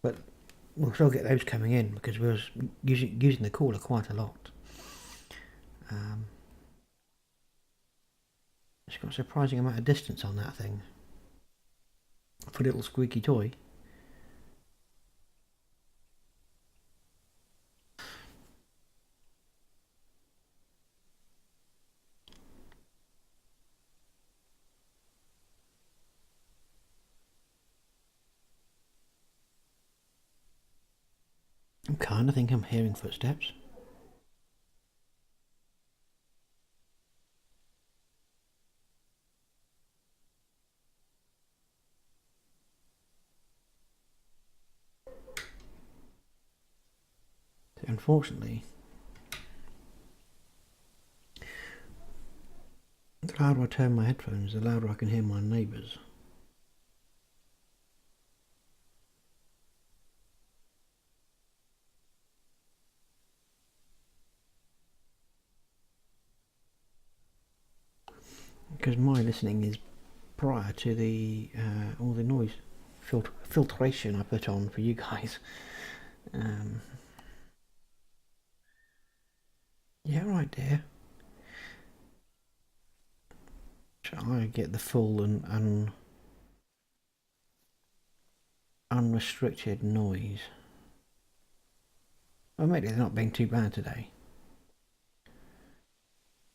[SPEAKER 1] But we'll still get those coming in because we was using the cooler quite a lot. It's got a surprising amount of distance on that thing for a little squeaky toy. I kind of think I'm hearing footsteps. Unfortunately, the louder I turn my headphones, the louder I can hear my neighbours. Because my listening is prior to the all the noise filtration I put on for you guys. Yeah, right, dear. So I get the full and unrestricted noise. Well, maybe they're not being too bad today.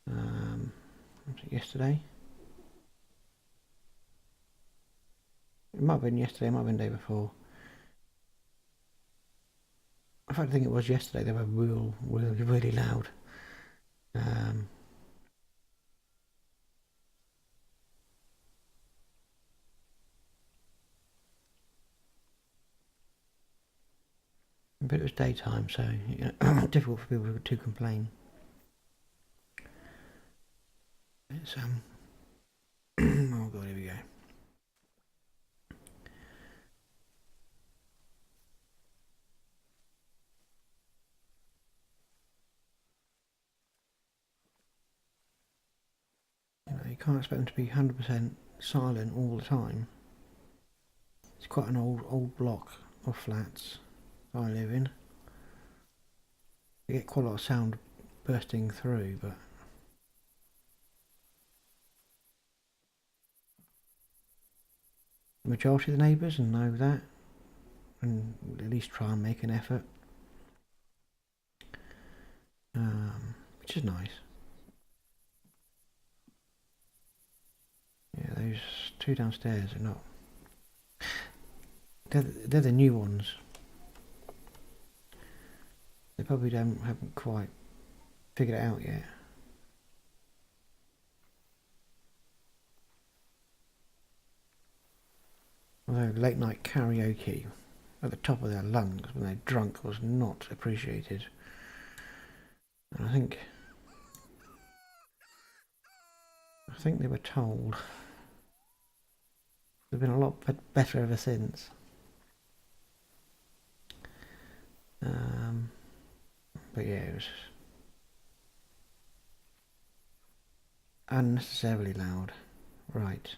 [SPEAKER 1] Was it yesterday? It might have been yesterday, it might have been the day before. In fact, I think it was yesterday. They were really loud. But it was daytime, so you know, difficult for people to complain. It's oh god, here we go. You know, you can't expect them to be 100% silent all the time. It's quite an old block of flats I live in. You get quite a lot of sound bursting through, but the majority of the neighbours know that and at least try and make an effort, which is nice. Yeah, those two downstairs are not. They're the new ones. They probably haven't quite figured it out yet. Although late night karaoke at the top of their lungs when they're drunk was not appreciated. And I think they were told. They've been a lot better ever since. But yeah, it was unnecessarily loud. Right.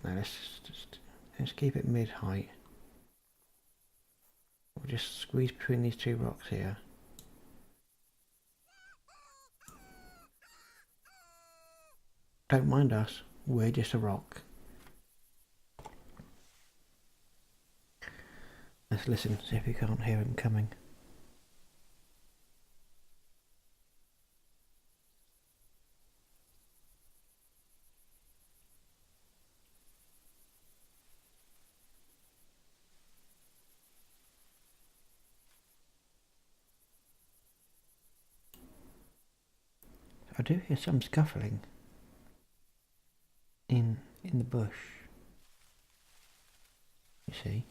[SPEAKER 1] Now let's keep it mid-height. We'll just squeeze between these two rocks here. Don't mind us, we're just a rock. Let's listen, see if we can't hear him coming. I do hear some scuffling in the bush. You see?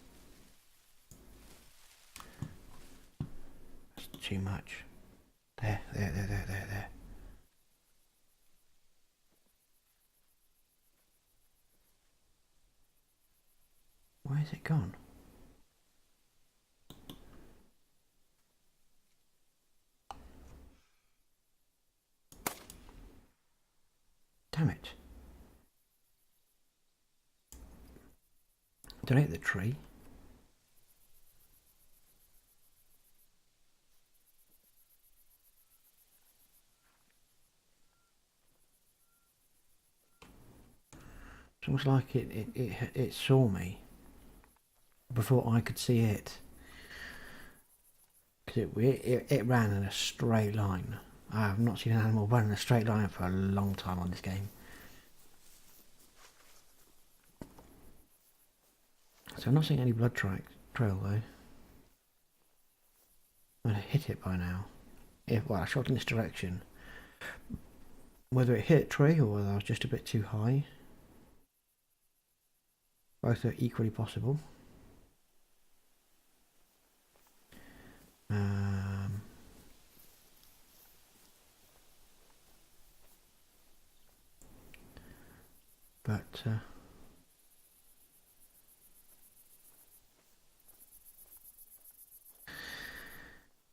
[SPEAKER 1] That's too much. There. Where's it gone? Damn it. Did I hit the tree? It's almost like it saw me before I could see it. Because it ran in a straight line. I have not seen an animal run in a straight line for a long time on this game. So I'm not seeing any blood trail though. I'd have hit it by now. Well, I shot in this direction. Whether it hit a tree or whether I was just a bit too high. Both are equally possible. But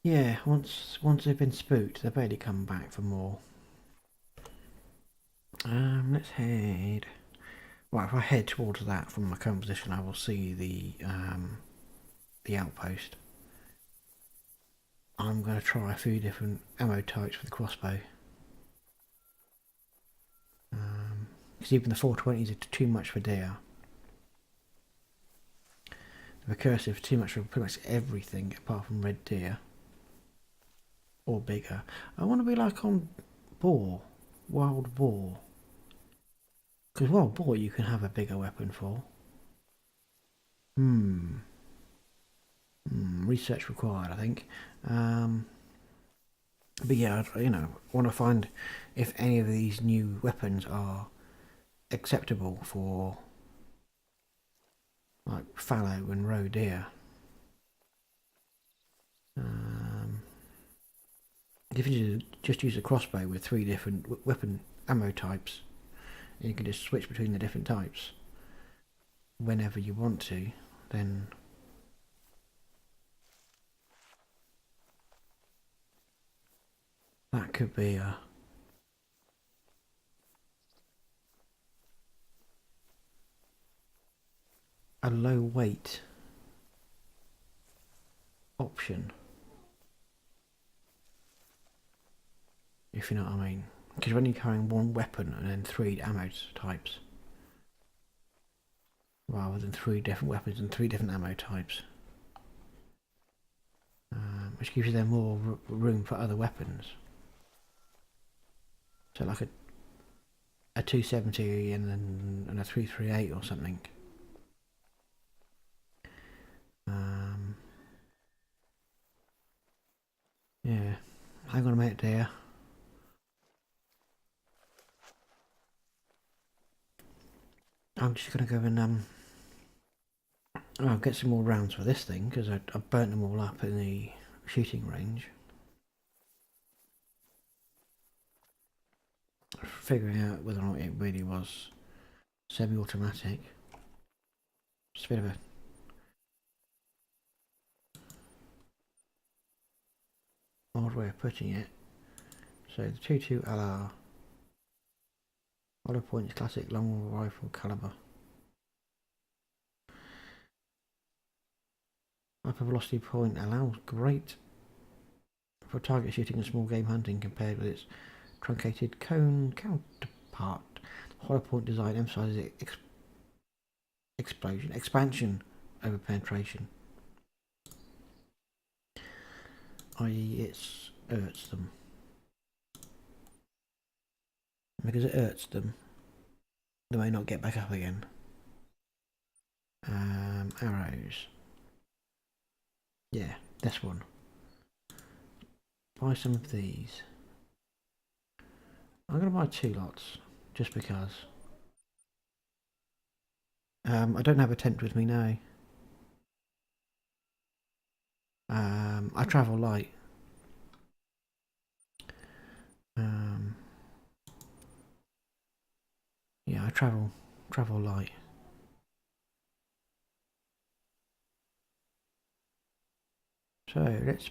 [SPEAKER 1] yeah, once they've been spooked, they barely come back for more. Let's head. Well, if I head towards that from my current position, I will see the outpost. I'm going to try a few different ammo types for the crossbow. Because even the 420s are too much for deer. The recursive too much for pretty much everything apart from red deer. Or bigger. I want to be like on boar. Wild boar. Because wild boar you can have a bigger weapon for. Research required, I think. But yeah, I want to find if any of these new weapons are acceptable for like fallow and roe deer. If you just use a crossbow with 3 different weapon ammo types, and you can just switch between the different types whenever you want to, then that could be a low weight option, if you know what I mean. Because when you're carrying one weapon and then 3 ammo types, rather than 3 different weapons and 3 different ammo types, which gives you then more room for other weapons. So like a 270 and a 338 or something. Yeah, hang on a minute, dear. I'm just gonna go and I'll get some more rounds for this thing because I burnt them all up in the shooting range. Figuring out whether or not it really was semi-automatic. Just a bit of a odd way of putting it. So the 22 LR hollow points classic long rifle caliber. Upper velocity point allows great for target shooting and small game hunting compared with its truncated cone counterpart. Hollow point design emphasizes expansion over penetration, i.e. it hurts them. Because it hurts them, they may not get back up again. Arrows. Yeah, this one. Buy some of these. I'm going to buy 2 lots, just because. I don't have a tent with me now. I travel light. Yeah, I travel light. So let's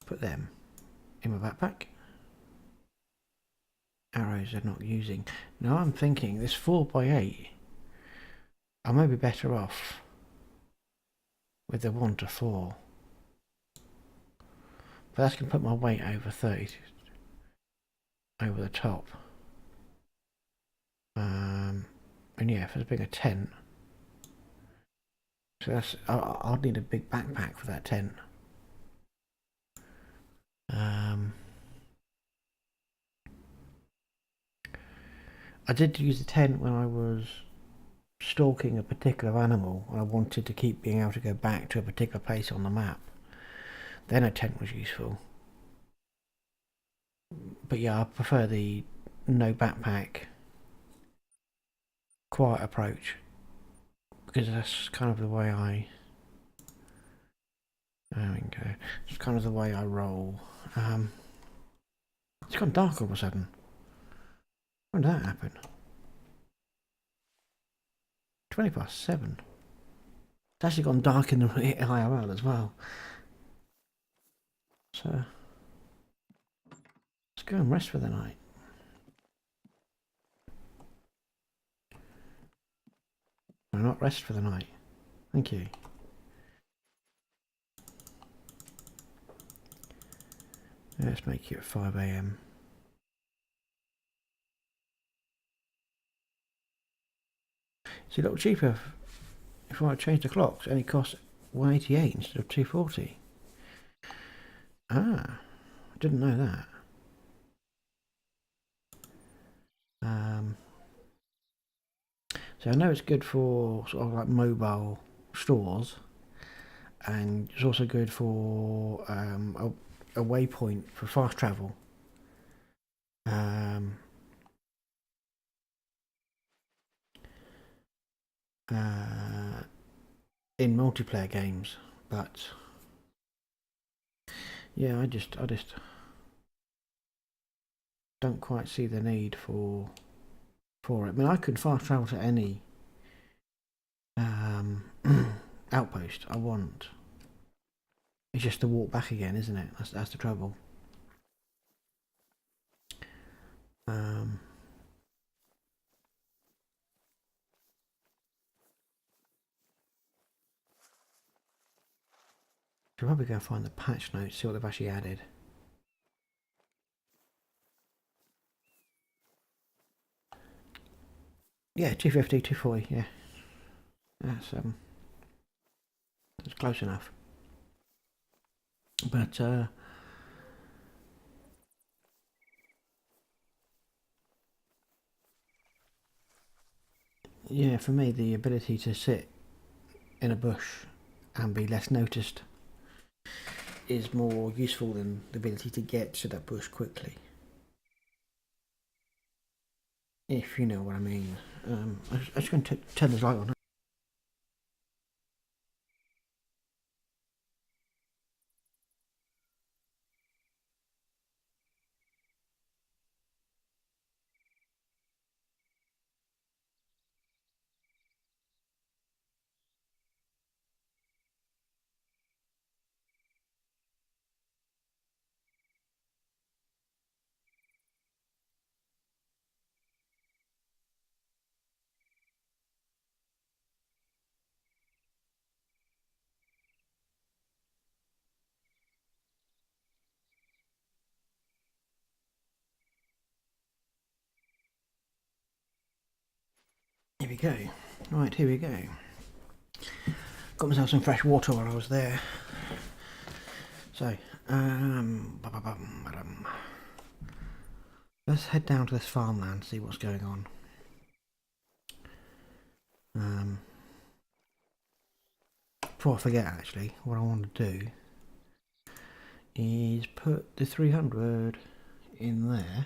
[SPEAKER 1] put them in my backpack. Arrows are not using. Now I'm thinking this 4x8, I may be better off with the 1 to 4. But that's going to put my weight over 30, over the top. And yeah, if it's being a tent, so that's I'll need a big backpack for that tent. I did use the tent when I was stalking a particular animal and I wanted to keep being able to go back to a particular place on the map. Then a tent was useful. But yeah, I prefer the no backpack, quiet approach, because that's kind of the way there we go. It's kind of the way I roll. It's gone dark all of a sudden. When did that happen? 7:20. It's actually gone dark in the IRL as well. So let's go and rest for the night. No, not rest for the night. Thank you. Let's make it 5 AM. It's a little cheaper if I want to change the clocks. It only costs 188 instead of 240. Ah, I didn't know that. So I know it's good for sort of like mobile stores, and it's also good for a waypoint for fast travel. in multiplayer games, but yeah, I just don't quite see the need for it. I mean, I could fast travel to any outpost I want. It's just to walk back again, isn't it? That's the trouble. Should probably go find the patch notes, see what they've actually added. Yeah, 250, 240, yeah. That's it's close enough. But yeah, for me the ability to sit in a bush and be less noticed is more useful than the ability to get to that bush quickly. If you know what I mean. I'm just going to turn this light on. Here we go. Right, here we go. Got myself some fresh water while I was there. So, let's head down to this farmland, see what's going on. Before I forget, actually, what I want to do is put the 300 in there.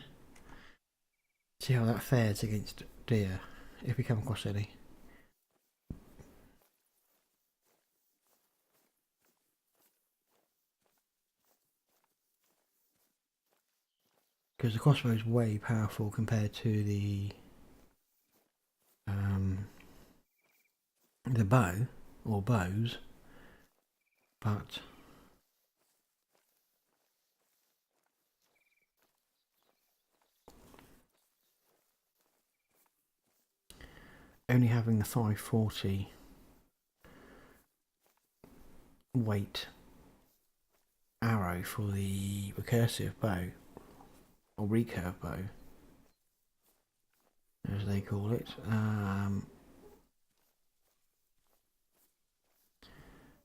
[SPEAKER 1] See how that fares against deer, if we come across any. Because the crossbow is way powerful compared to the bow or bows, but only having the 540 weight arrow for the recursive bow or recurve bow, as they call it,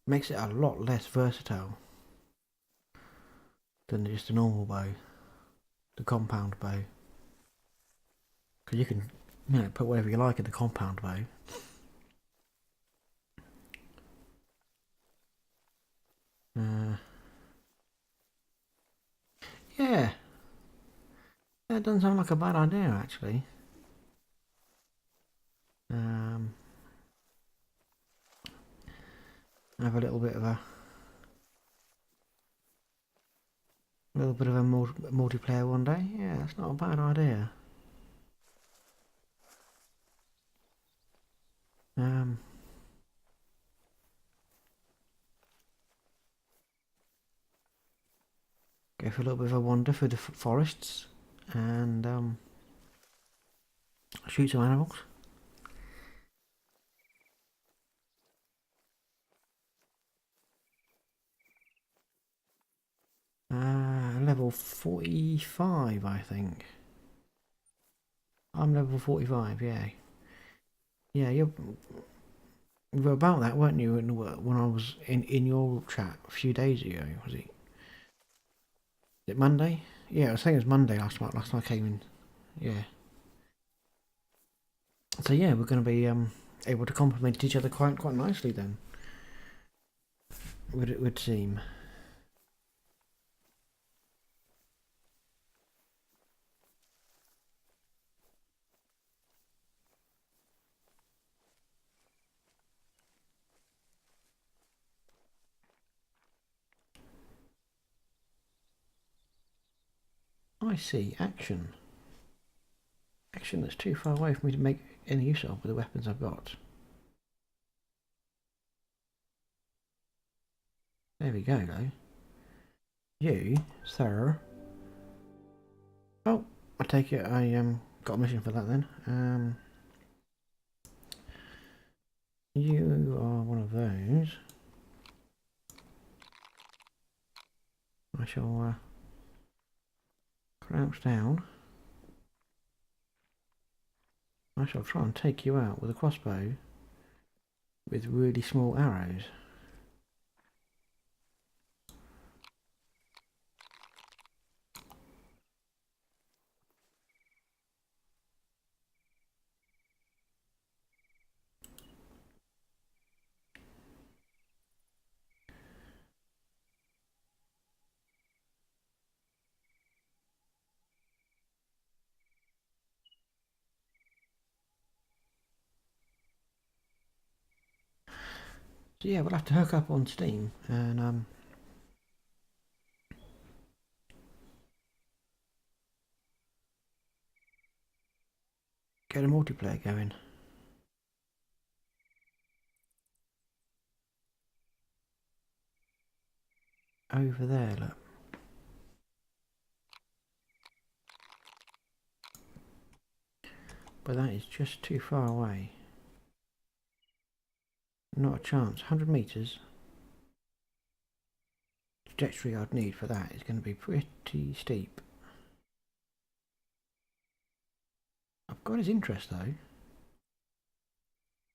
[SPEAKER 1] makes it a lot less versatile than just a normal bow, the compound bow. Because you can, put whatever you like in the compound bow. Yeah, that doesn't sound like a bad idea actually. Have a little bit of a multiplayer one day. Yeah, that's not a bad idea. Go for a little bit of a wander through the forests and shoot some animals. Level 45, I think. I'm level 45, yeah. Yeah, you were about that, weren't you, when I was in your chat a few days ago, was it? Is it Monday? Yeah, I was saying it was Monday last time I came in. Yeah. So yeah, we're going to be able to complement each other quite nicely then. Would seem. I see action. Action that's too far away for me to make any use of with the weapons I've got. There we go, though. You, sir. Oh, I take it I got a mission for that then. You are one of those. I shall crouch down. I shall try and take you out with a crossbow with really small arrows. So yeah, we'll have to hook up on Steam and get a multiplayer going. Over there, look. But that is just too far away. Not a chance. 100 metres. The trajectory I'd need for that is going to be pretty steep. I've got his interest though.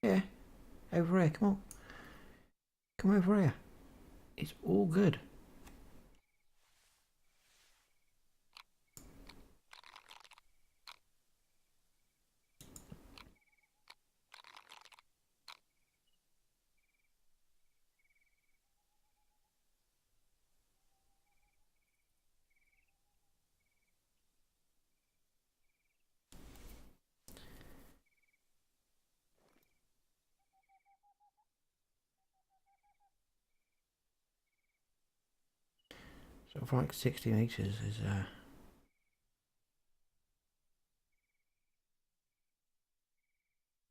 [SPEAKER 1] Yeah, over here, come on. Come over here. It's all good. So for like 60 metres is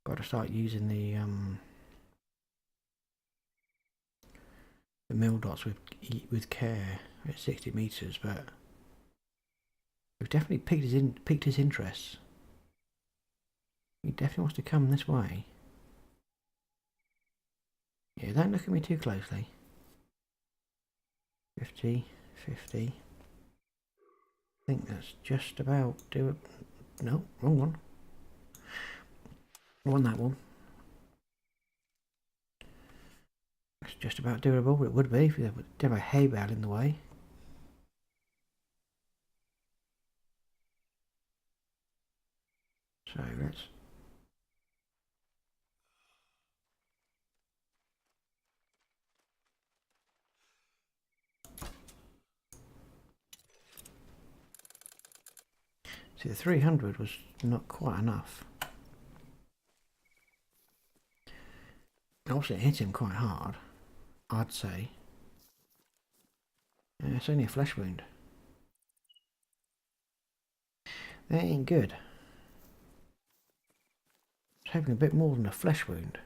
[SPEAKER 1] got to start using the mill dots with care at 60 metres, but we've definitely piqued his interest. He definitely wants to come this way. Yeah, don't look at me too closely. 50, 50. I think that's just about do it. No, wrong one. I want that one. That's just about doable. It would be if you didn't have a hay bale in the way. So let's. See, the 300 was not quite enough. Obviously, it hit him quite hard, I'd say. It's only a flesh wound. That ain't good. I was hoping a bit more than a flesh wound.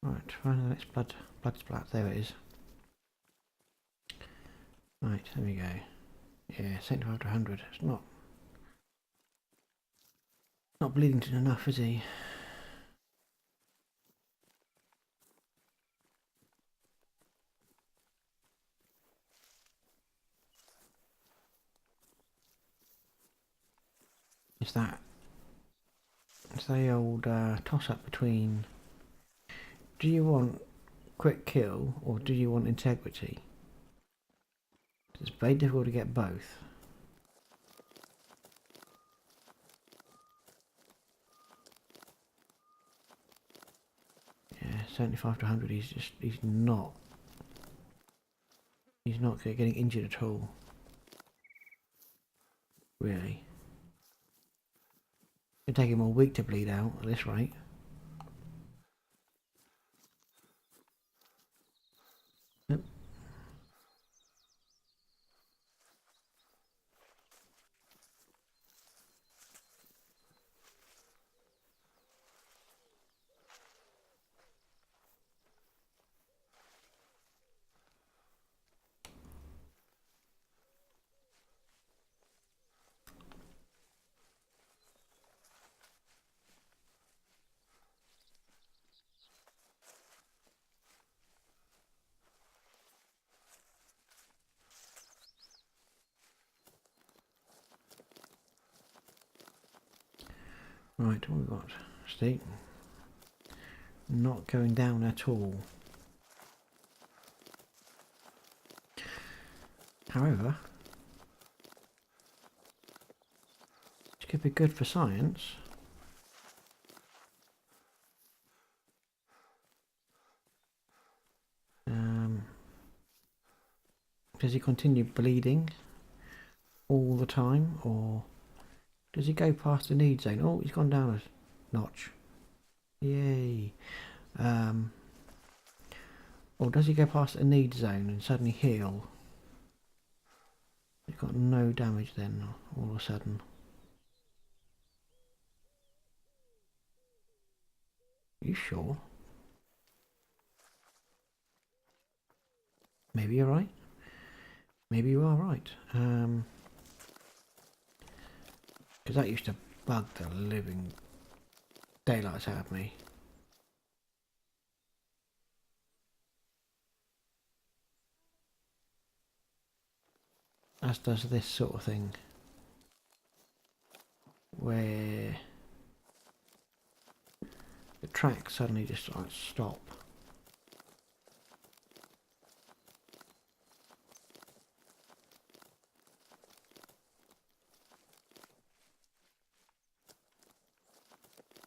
[SPEAKER 1] Right, find the next blood splat. There it is. Right, there we go. Yeah, 75 to 100. It's not bleeding to enough, is he? It's the old toss up between, do you want quick kill or do you want integrity? It's very difficult to get both. Yeah, 75 to 100, he's not getting injured at all. Really. It'll take him a week to bleed out at this rate. Yep. Right, what have we got? See? Not going down at all. However, it could be good for science. Does he continue bleeding all the time, or does he go past the need zone? Oh, he's gone down a notch. Yay. Or does he go past the need zone and suddenly heal? He's got no damage then, all of a sudden. You sure? Maybe you're right. Maybe you are right. Because that used to bug the living daylights out of me. As does this sort of thing. Where the track suddenly just like stop.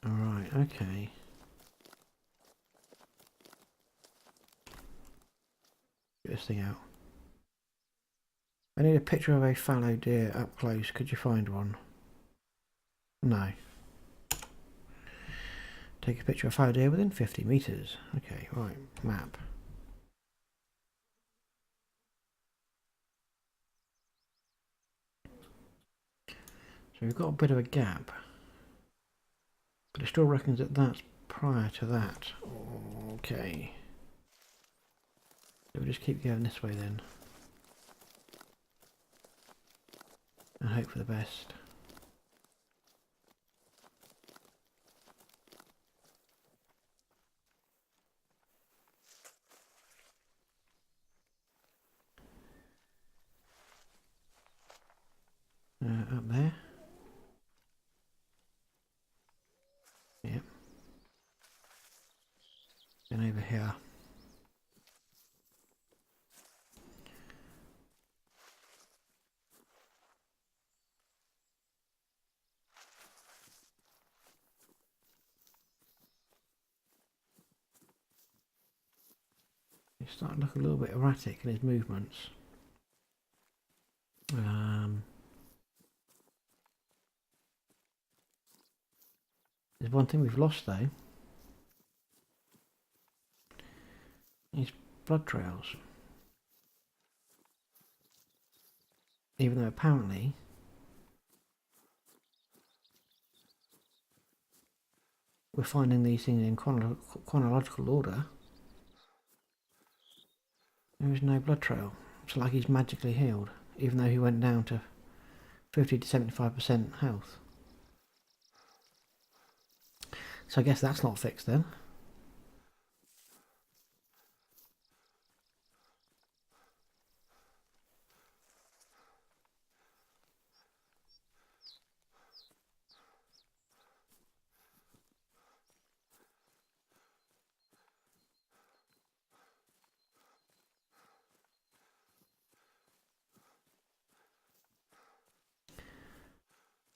[SPEAKER 1] Alright, okay. Get this thing out. I need a picture of a fallow deer up close. Could you find one? No. Take a picture of a fallow deer within 50 metres. Okay, right, map. So we've got a bit of a gap. But it still reckons that that's prior to that. Okay. So we'll just keep going this way then. And hope for the best. Up there. Yep. And over here. He's starting to look a little bit erratic in his movements. There's one thing we've lost though. His blood trails. Even though apparently we're finding these things in chronological order, there is no blood trail. It's like he's magically healed, even though he went down to 50 to 75% health. So I guess that's not fixed then.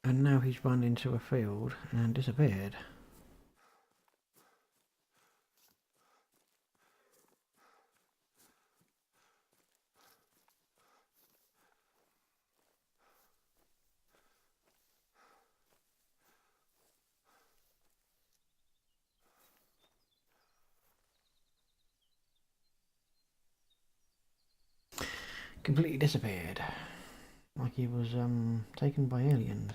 [SPEAKER 1] And now he's run into a field and disappeared. completely disappeared. Like he was taken by aliens.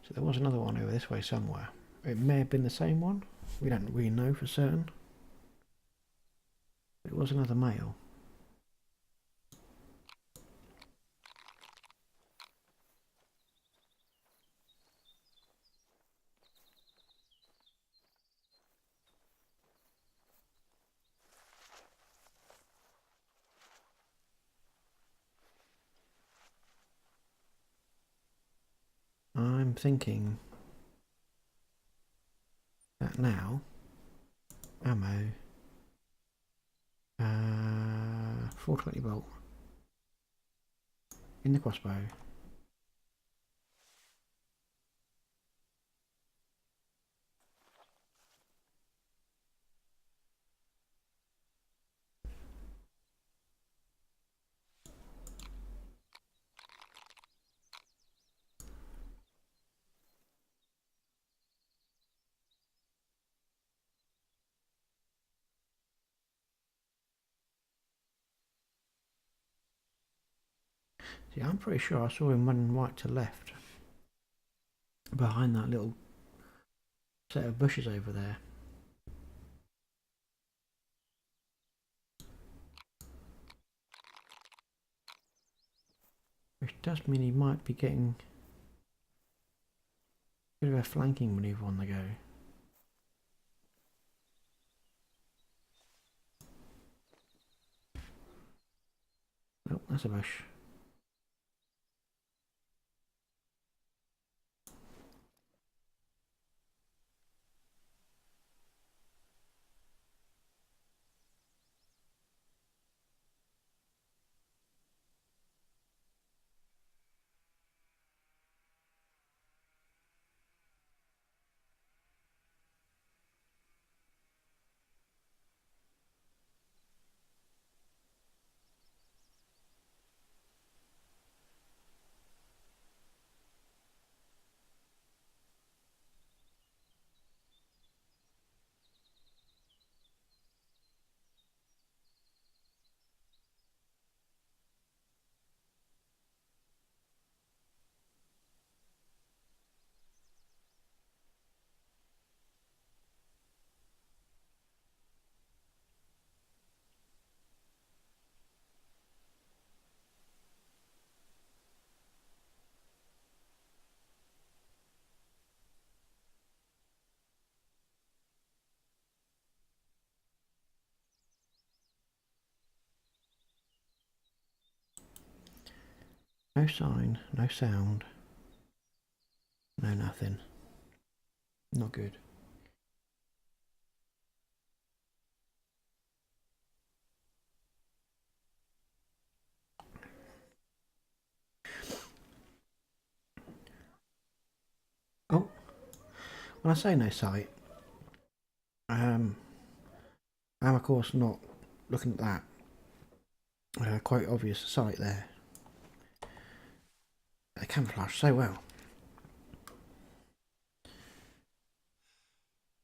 [SPEAKER 1] So there was another one over this way somewhere. It may have been the same one. We don't really know for certain. It was another male. I'm thinking that now ammo 420 bolt in the crossbow. See, I'm pretty sure I saw him running right to left behind that little set of bushes over there. Which does mean he might be getting a bit of a flanking manoeuvre on the go. Oh, that's a bush. No sign, no sound, no nothing. Not good. Oh, when I say no sight, I'm of course not looking at that. Quite obvious sight there. They camouflage so well.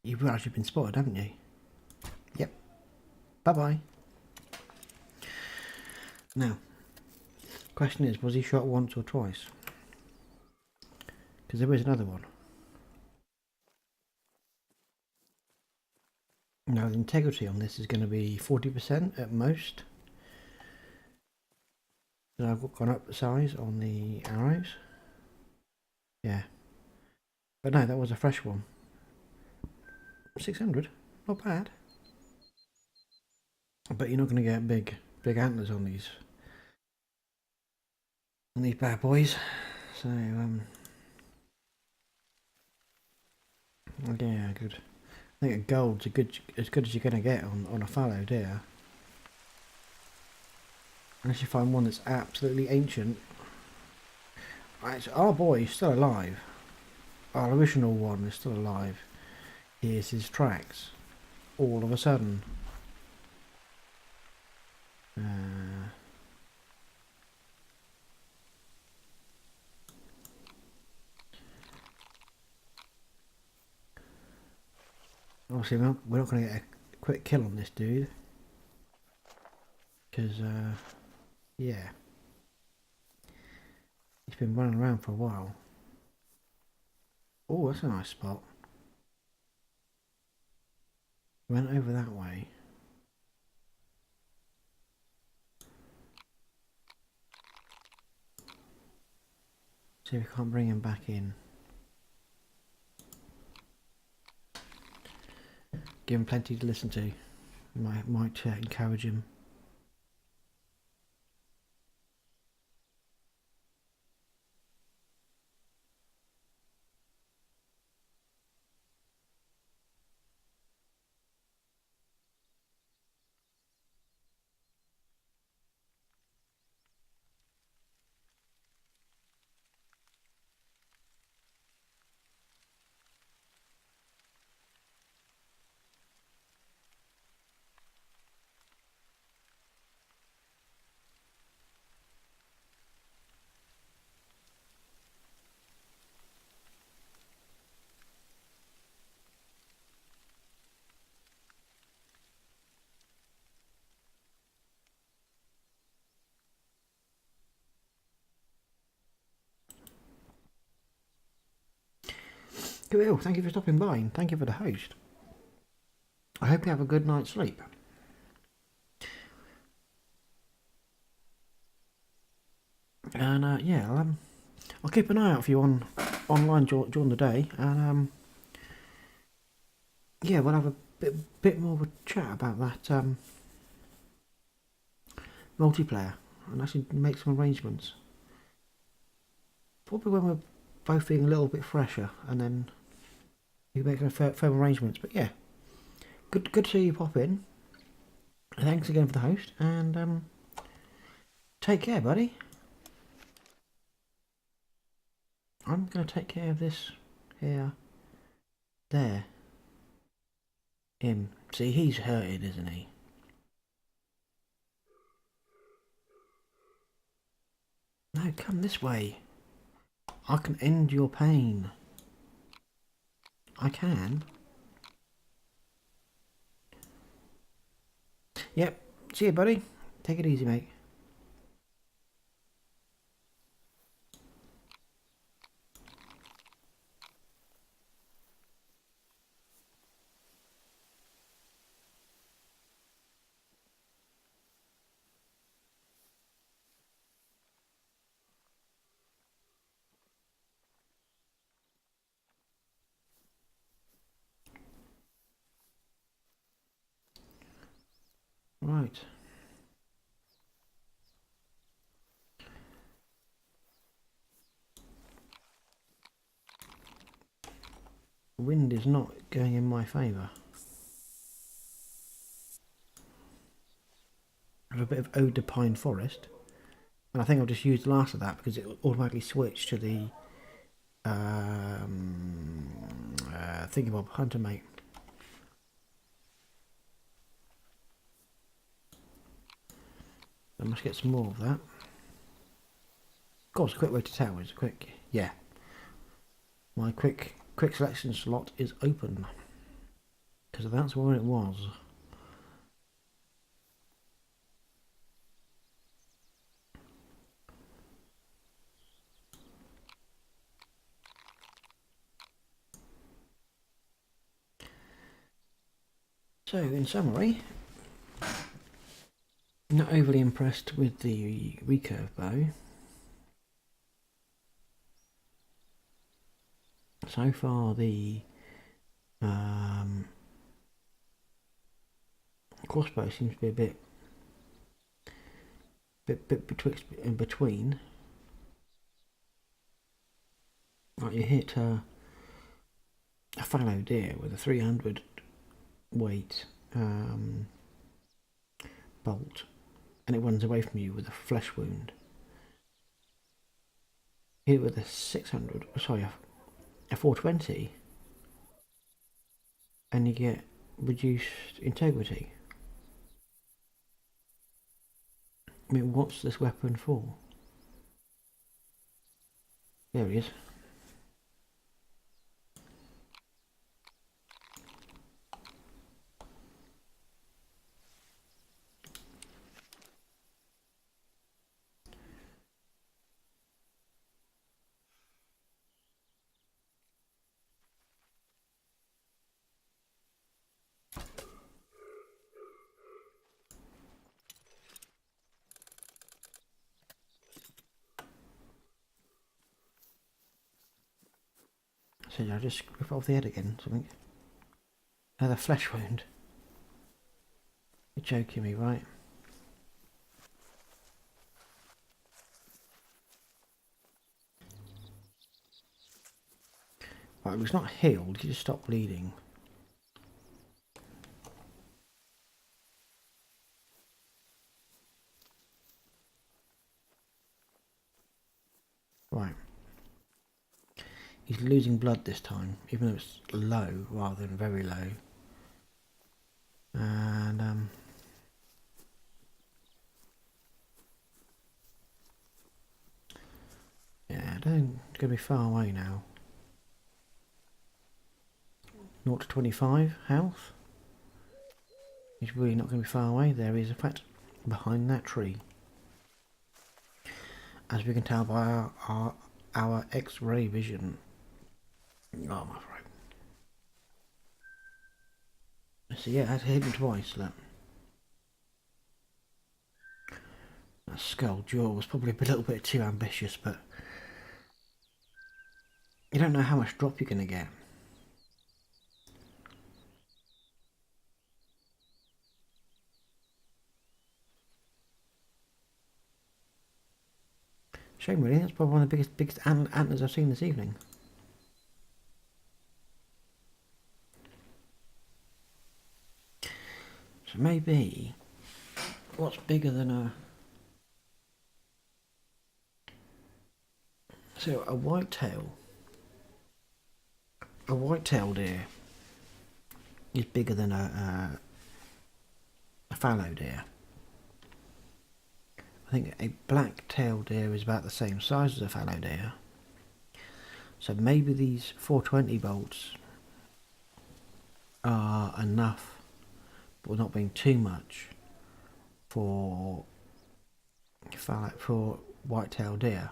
[SPEAKER 1] You've realise you've been spotted, haven't you? Yep. Bye bye. Now, question is, was he shot once or twice? Because there is another one. Now, the integrity on this is going to be 40% at most. So I've gone up the size on the arrows. Yeah. But no, that was a fresh one. 600. Not bad. But you're not going to get big antlers on these bad boys. So yeah, good. I think a gold's as good as you're going to get on a fallow deer. Unless you find one that's absolutely ancient. Right, so our boy is still alive. Our original one is still alive. Here's his tracks. All of a sudden. Obviously, we're not going to get a quick kill on this dude. Because, yeah. He's been running around for a while. Oh, that's a nice spot. Went over that way. See if we can't bring him back in. Give him plenty to listen to. Might encourage him. Cool, thank you for stopping by and thank you for the host. I hope you have a good night's sleep. And yeah, I'll keep an eye out for you online during the day, and yeah, we'll have a bit more of a chat about that multiplayer and actually make some arrangements. Probably when we're both feeling a little bit fresher, and then you make firm arrangements. But yeah, good to see you pop in. Thanks again for the host, and take care, buddy. I'm going to take care of this here. There. Him. See, he's hurting, isn't he? No, come this way. I can end your pain. I can. Yep. See you, buddy. Take it easy, mate. Right. The wind is not going in my favour. I have a bit of Ode to Pine Forest. And I think I'll just use the last of that because it will automatically switch to the Thingybob Hunter Mate. I must get some more of that. Of course, a quick way to tell is quick. Yeah. My quick selection slot is open. Because that's where it was. So, in summary, not overly impressed with the recurve bow. So far, the crossbow seems to be a bit betwixt in between. Like you hit a fallow deer with a 300 weight bolt, and it runs away from you with a flesh wound. Hit it with a 600, sorry, a 420, and you get reduced integrity. I mean, what's this weapon for? There he is. So I just rip off the head again, something. Another flesh wound. You're joking me, right? Right, if it's not healed, you just stop bleeding. Right. He's losing blood this time, even though it's low rather than very low. And yeah, I don't gonna be far away now. 0 to 25 health. He's really not going to be far away. There he is, in fact, behind that tree. As we can tell by our X-ray vision. Oh, my throat. So yeah, I had to hit him twice. That skull jaw was probably a little bit too ambitious, but you don't know how much drop you're going to get. Shame really, that's probably one of the biggest antlers I've seen this evening. So maybe, what's bigger than a... So a whitetail deer is bigger than a fallow deer. I think a black-tailed deer is about the same size as a fallow deer. So maybe these 420 bolts are enough, but not being too much, for white-tailed deer.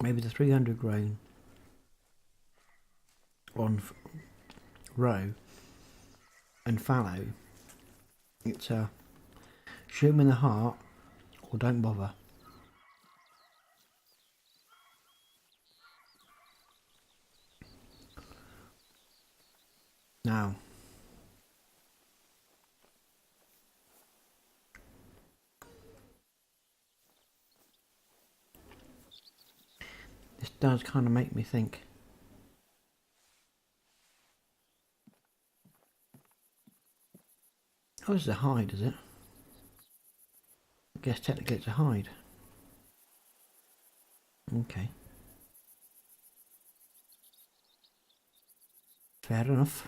[SPEAKER 1] Maybe the 300 grain on roe and fallow, it's shoot them in the heart or don't bother. Now, this does kind of make me think. Oh, this is a hide, is it? I guess technically it's a hide. Okay. Fair enough.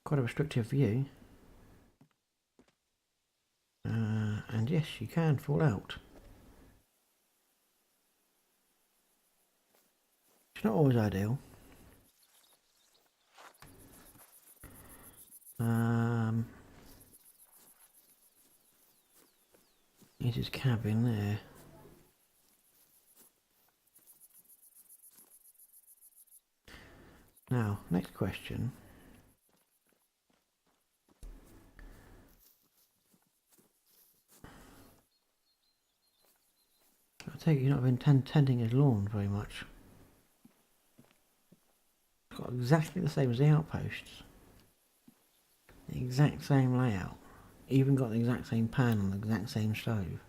[SPEAKER 1] Quite a restrictive view. And yes, you can fall out. It's not always ideal. Here's his cabin there. Now, next question. I take it you've not been tending his lawn very much. It's got exactly the same as the outposts. The exact same layout. Even got the exact same pan on the exact same stove.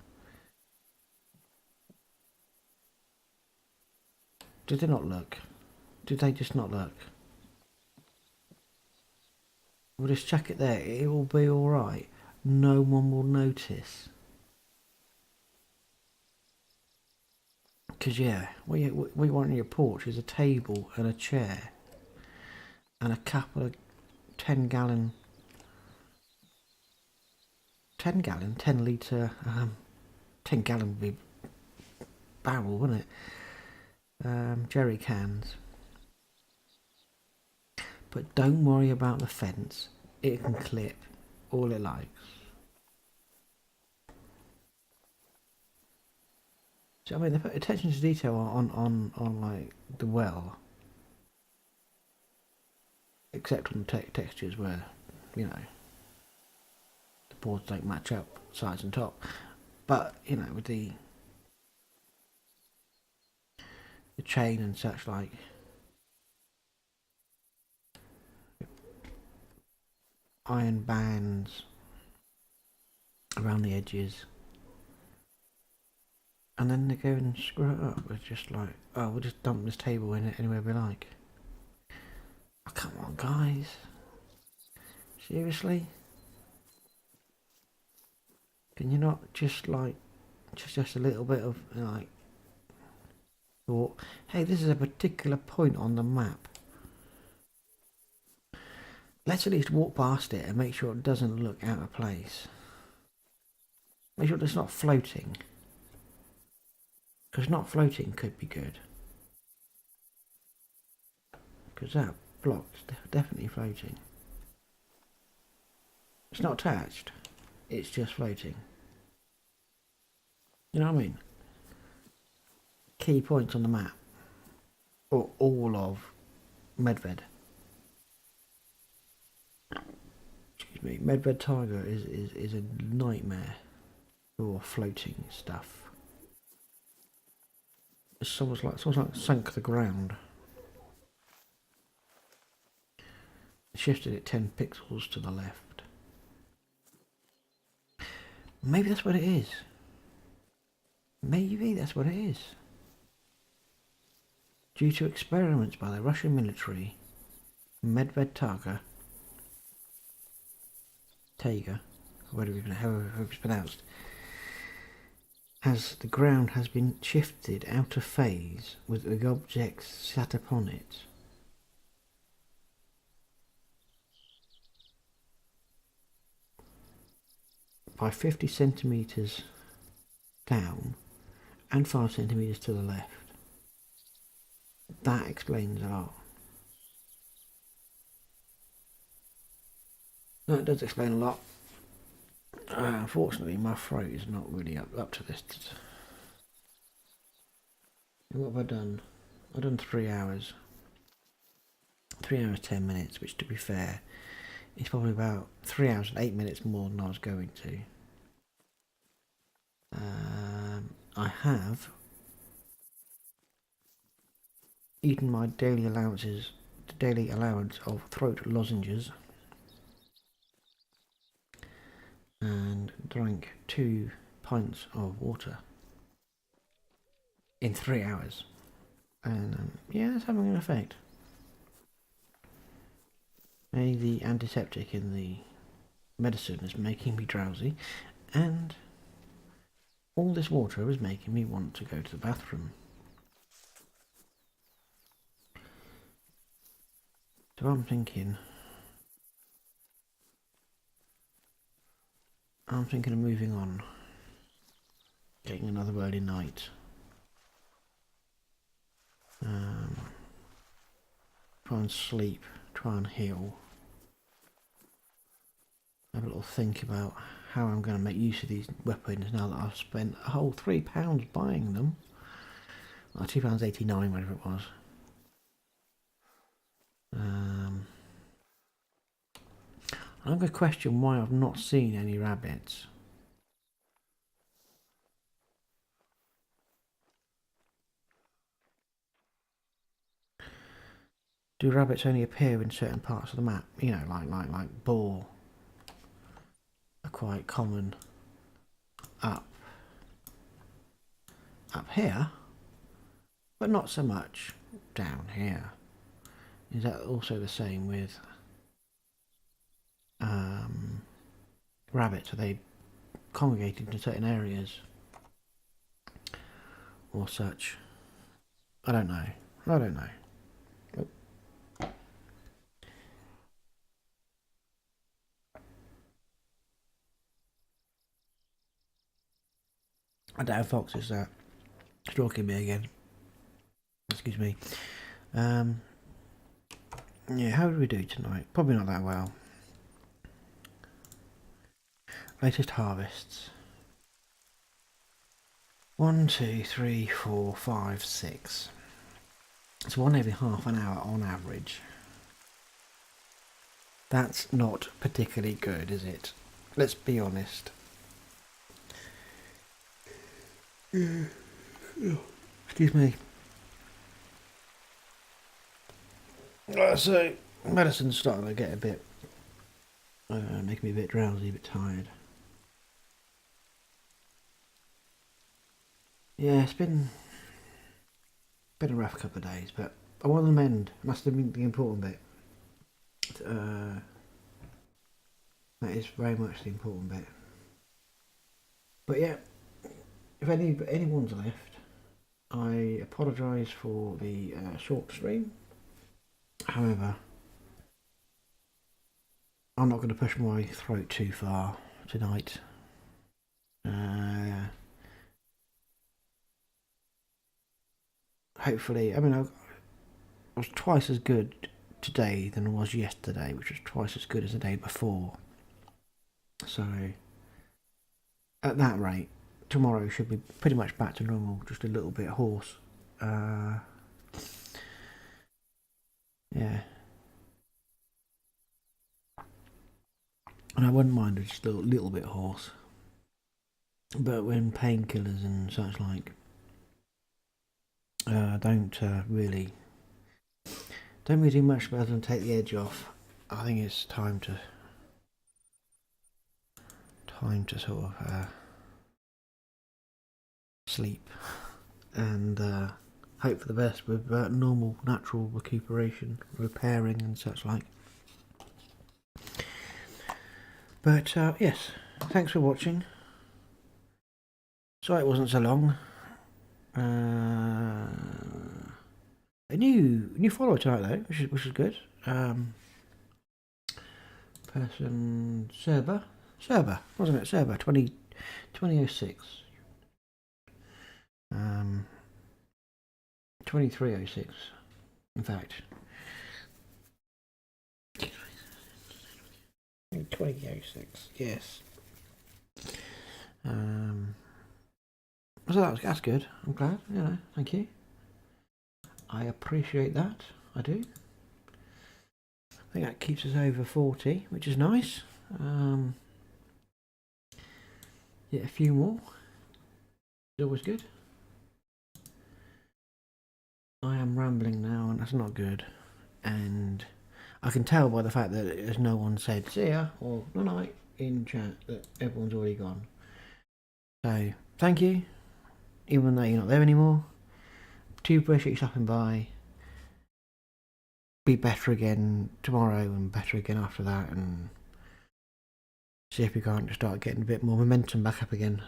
[SPEAKER 1] Did they not look? Did they just not look? We'll just chuck it there. It will be alright. No one will notice. Because, yeah, what you want on your porch is a table and a chair. And a couple of 10 gallon, 10 litre, 10 gallon would be barrel, wouldn't it? Jerry cans. But don't worry about the fence. It can clip all it likes. So I mean, they put attention to detail on like the well, except on the textures where, you know, the boards don't match up sides and top. But you know, with the chain and such like. Iron bands around the edges, and then they go and screw it up with just like, oh, we'll just dump this table in it anywhere we like. Oh, come on, guys, seriously, can you not just like just a little bit of like thought, hey, this is a particular point on the map, let's at least walk past it and make sure it doesn't look out of place. Make sure it's not floating. Because not floating could be good. Because that block's definitely floating. It's not attached. It's just floating. You know what I mean? Key points on the map. Or all of Medved. Excuse me. Medved Tiger is a nightmare for floating stuff. It's almost like sunk the ground. Shifted it 10 pixels to the left. Maybe that's what it is. Maybe that's what it is. Due to experiments by the Russian military, Medved Tiger, however it's pronounced, as the ground has been shifted out of phase with the objects sat upon it. By 50 centimetres down and 5 centimetres to the left. That explains a lot. That does explain a lot. Unfortunately, my throat is not really up to this. What have I done? I've done 3 hours. 3 hours 10 minutes, which to be fair, is probably about 3 hours and 8 minutes more than I was going to. I have eaten my daily allowance of throat lozenges and drank 2 pints of water in 3 hours, and yeah, that's having an effect. The antiseptic in the medicine is making me drowsy, and all this water is making me want to go to the bathroom. So I'm thinking of moving on, getting another early night. Try and sleep, try and heal. Have a little think about how I'm going to make use of these weapons now that I've spent a whole £3 buying them. Or £2.89, whatever it was. I'm going to question why I've not seen any rabbits. Do rabbits only appear in certain parts of the map? You know, like boar are quite common up here, but not so much down here. Is that also the same with rabbits? Are they congregated in certain areas or such? I don't know. I don't know. I doubt Fox is stalking me again. Excuse me. Yeah, how did we do tonight? Probably not that well. Latest harvests. 1, 2, 3, 4, 5, 6. It's one every half an hour on average. That's not particularly good, is it? Let's be honest. Excuse me. So, medicine's starting to get a bit, making me a bit drowsy, a bit tired. Yeah, it's been a rough couple of days, but I want to mend. That's the important bit. That is very much the important bit. But yeah, if anyone's left, I apologise for the short stream. However, I'm not going to push my throat too far tonight. Hopefully, I mean, I was twice as good today than I was yesterday, which was twice as good as the day before. So, at that rate, tomorrow should be pretty much back to normal, just a little bit hoarse. Yeah. And I wouldn't mind just a little bit hoarse. But when painkillers and such like don't really do much better than take the edge off, I think it's time to sort of sleep and hope for the best with normal natural recuperation, repairing and such like. But yes, thanks for watching. Sorry it wasn't so long. A new follower tonight though, which is good. Person Serba, wasn't it? Serba 2006. 2306. In fact. 2006. Yes. So that's good. I'm glad. Thank you. I appreciate that. I do. I think that keeps us over 40, which is nice. Yeah, a few more. It's always good. I am rambling now, and that's not good. And I can tell by the fact that there's no one said see ya or good night in chat that everyone's already gone. So thank you, even though you're not there anymore. Too appreciate you stopping by. Be better again tomorrow and better again after that, and see if we can't start getting a bit more momentum back up again.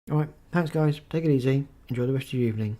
[SPEAKER 1] Alright, thanks guys, take it easy, enjoy the rest of your evening.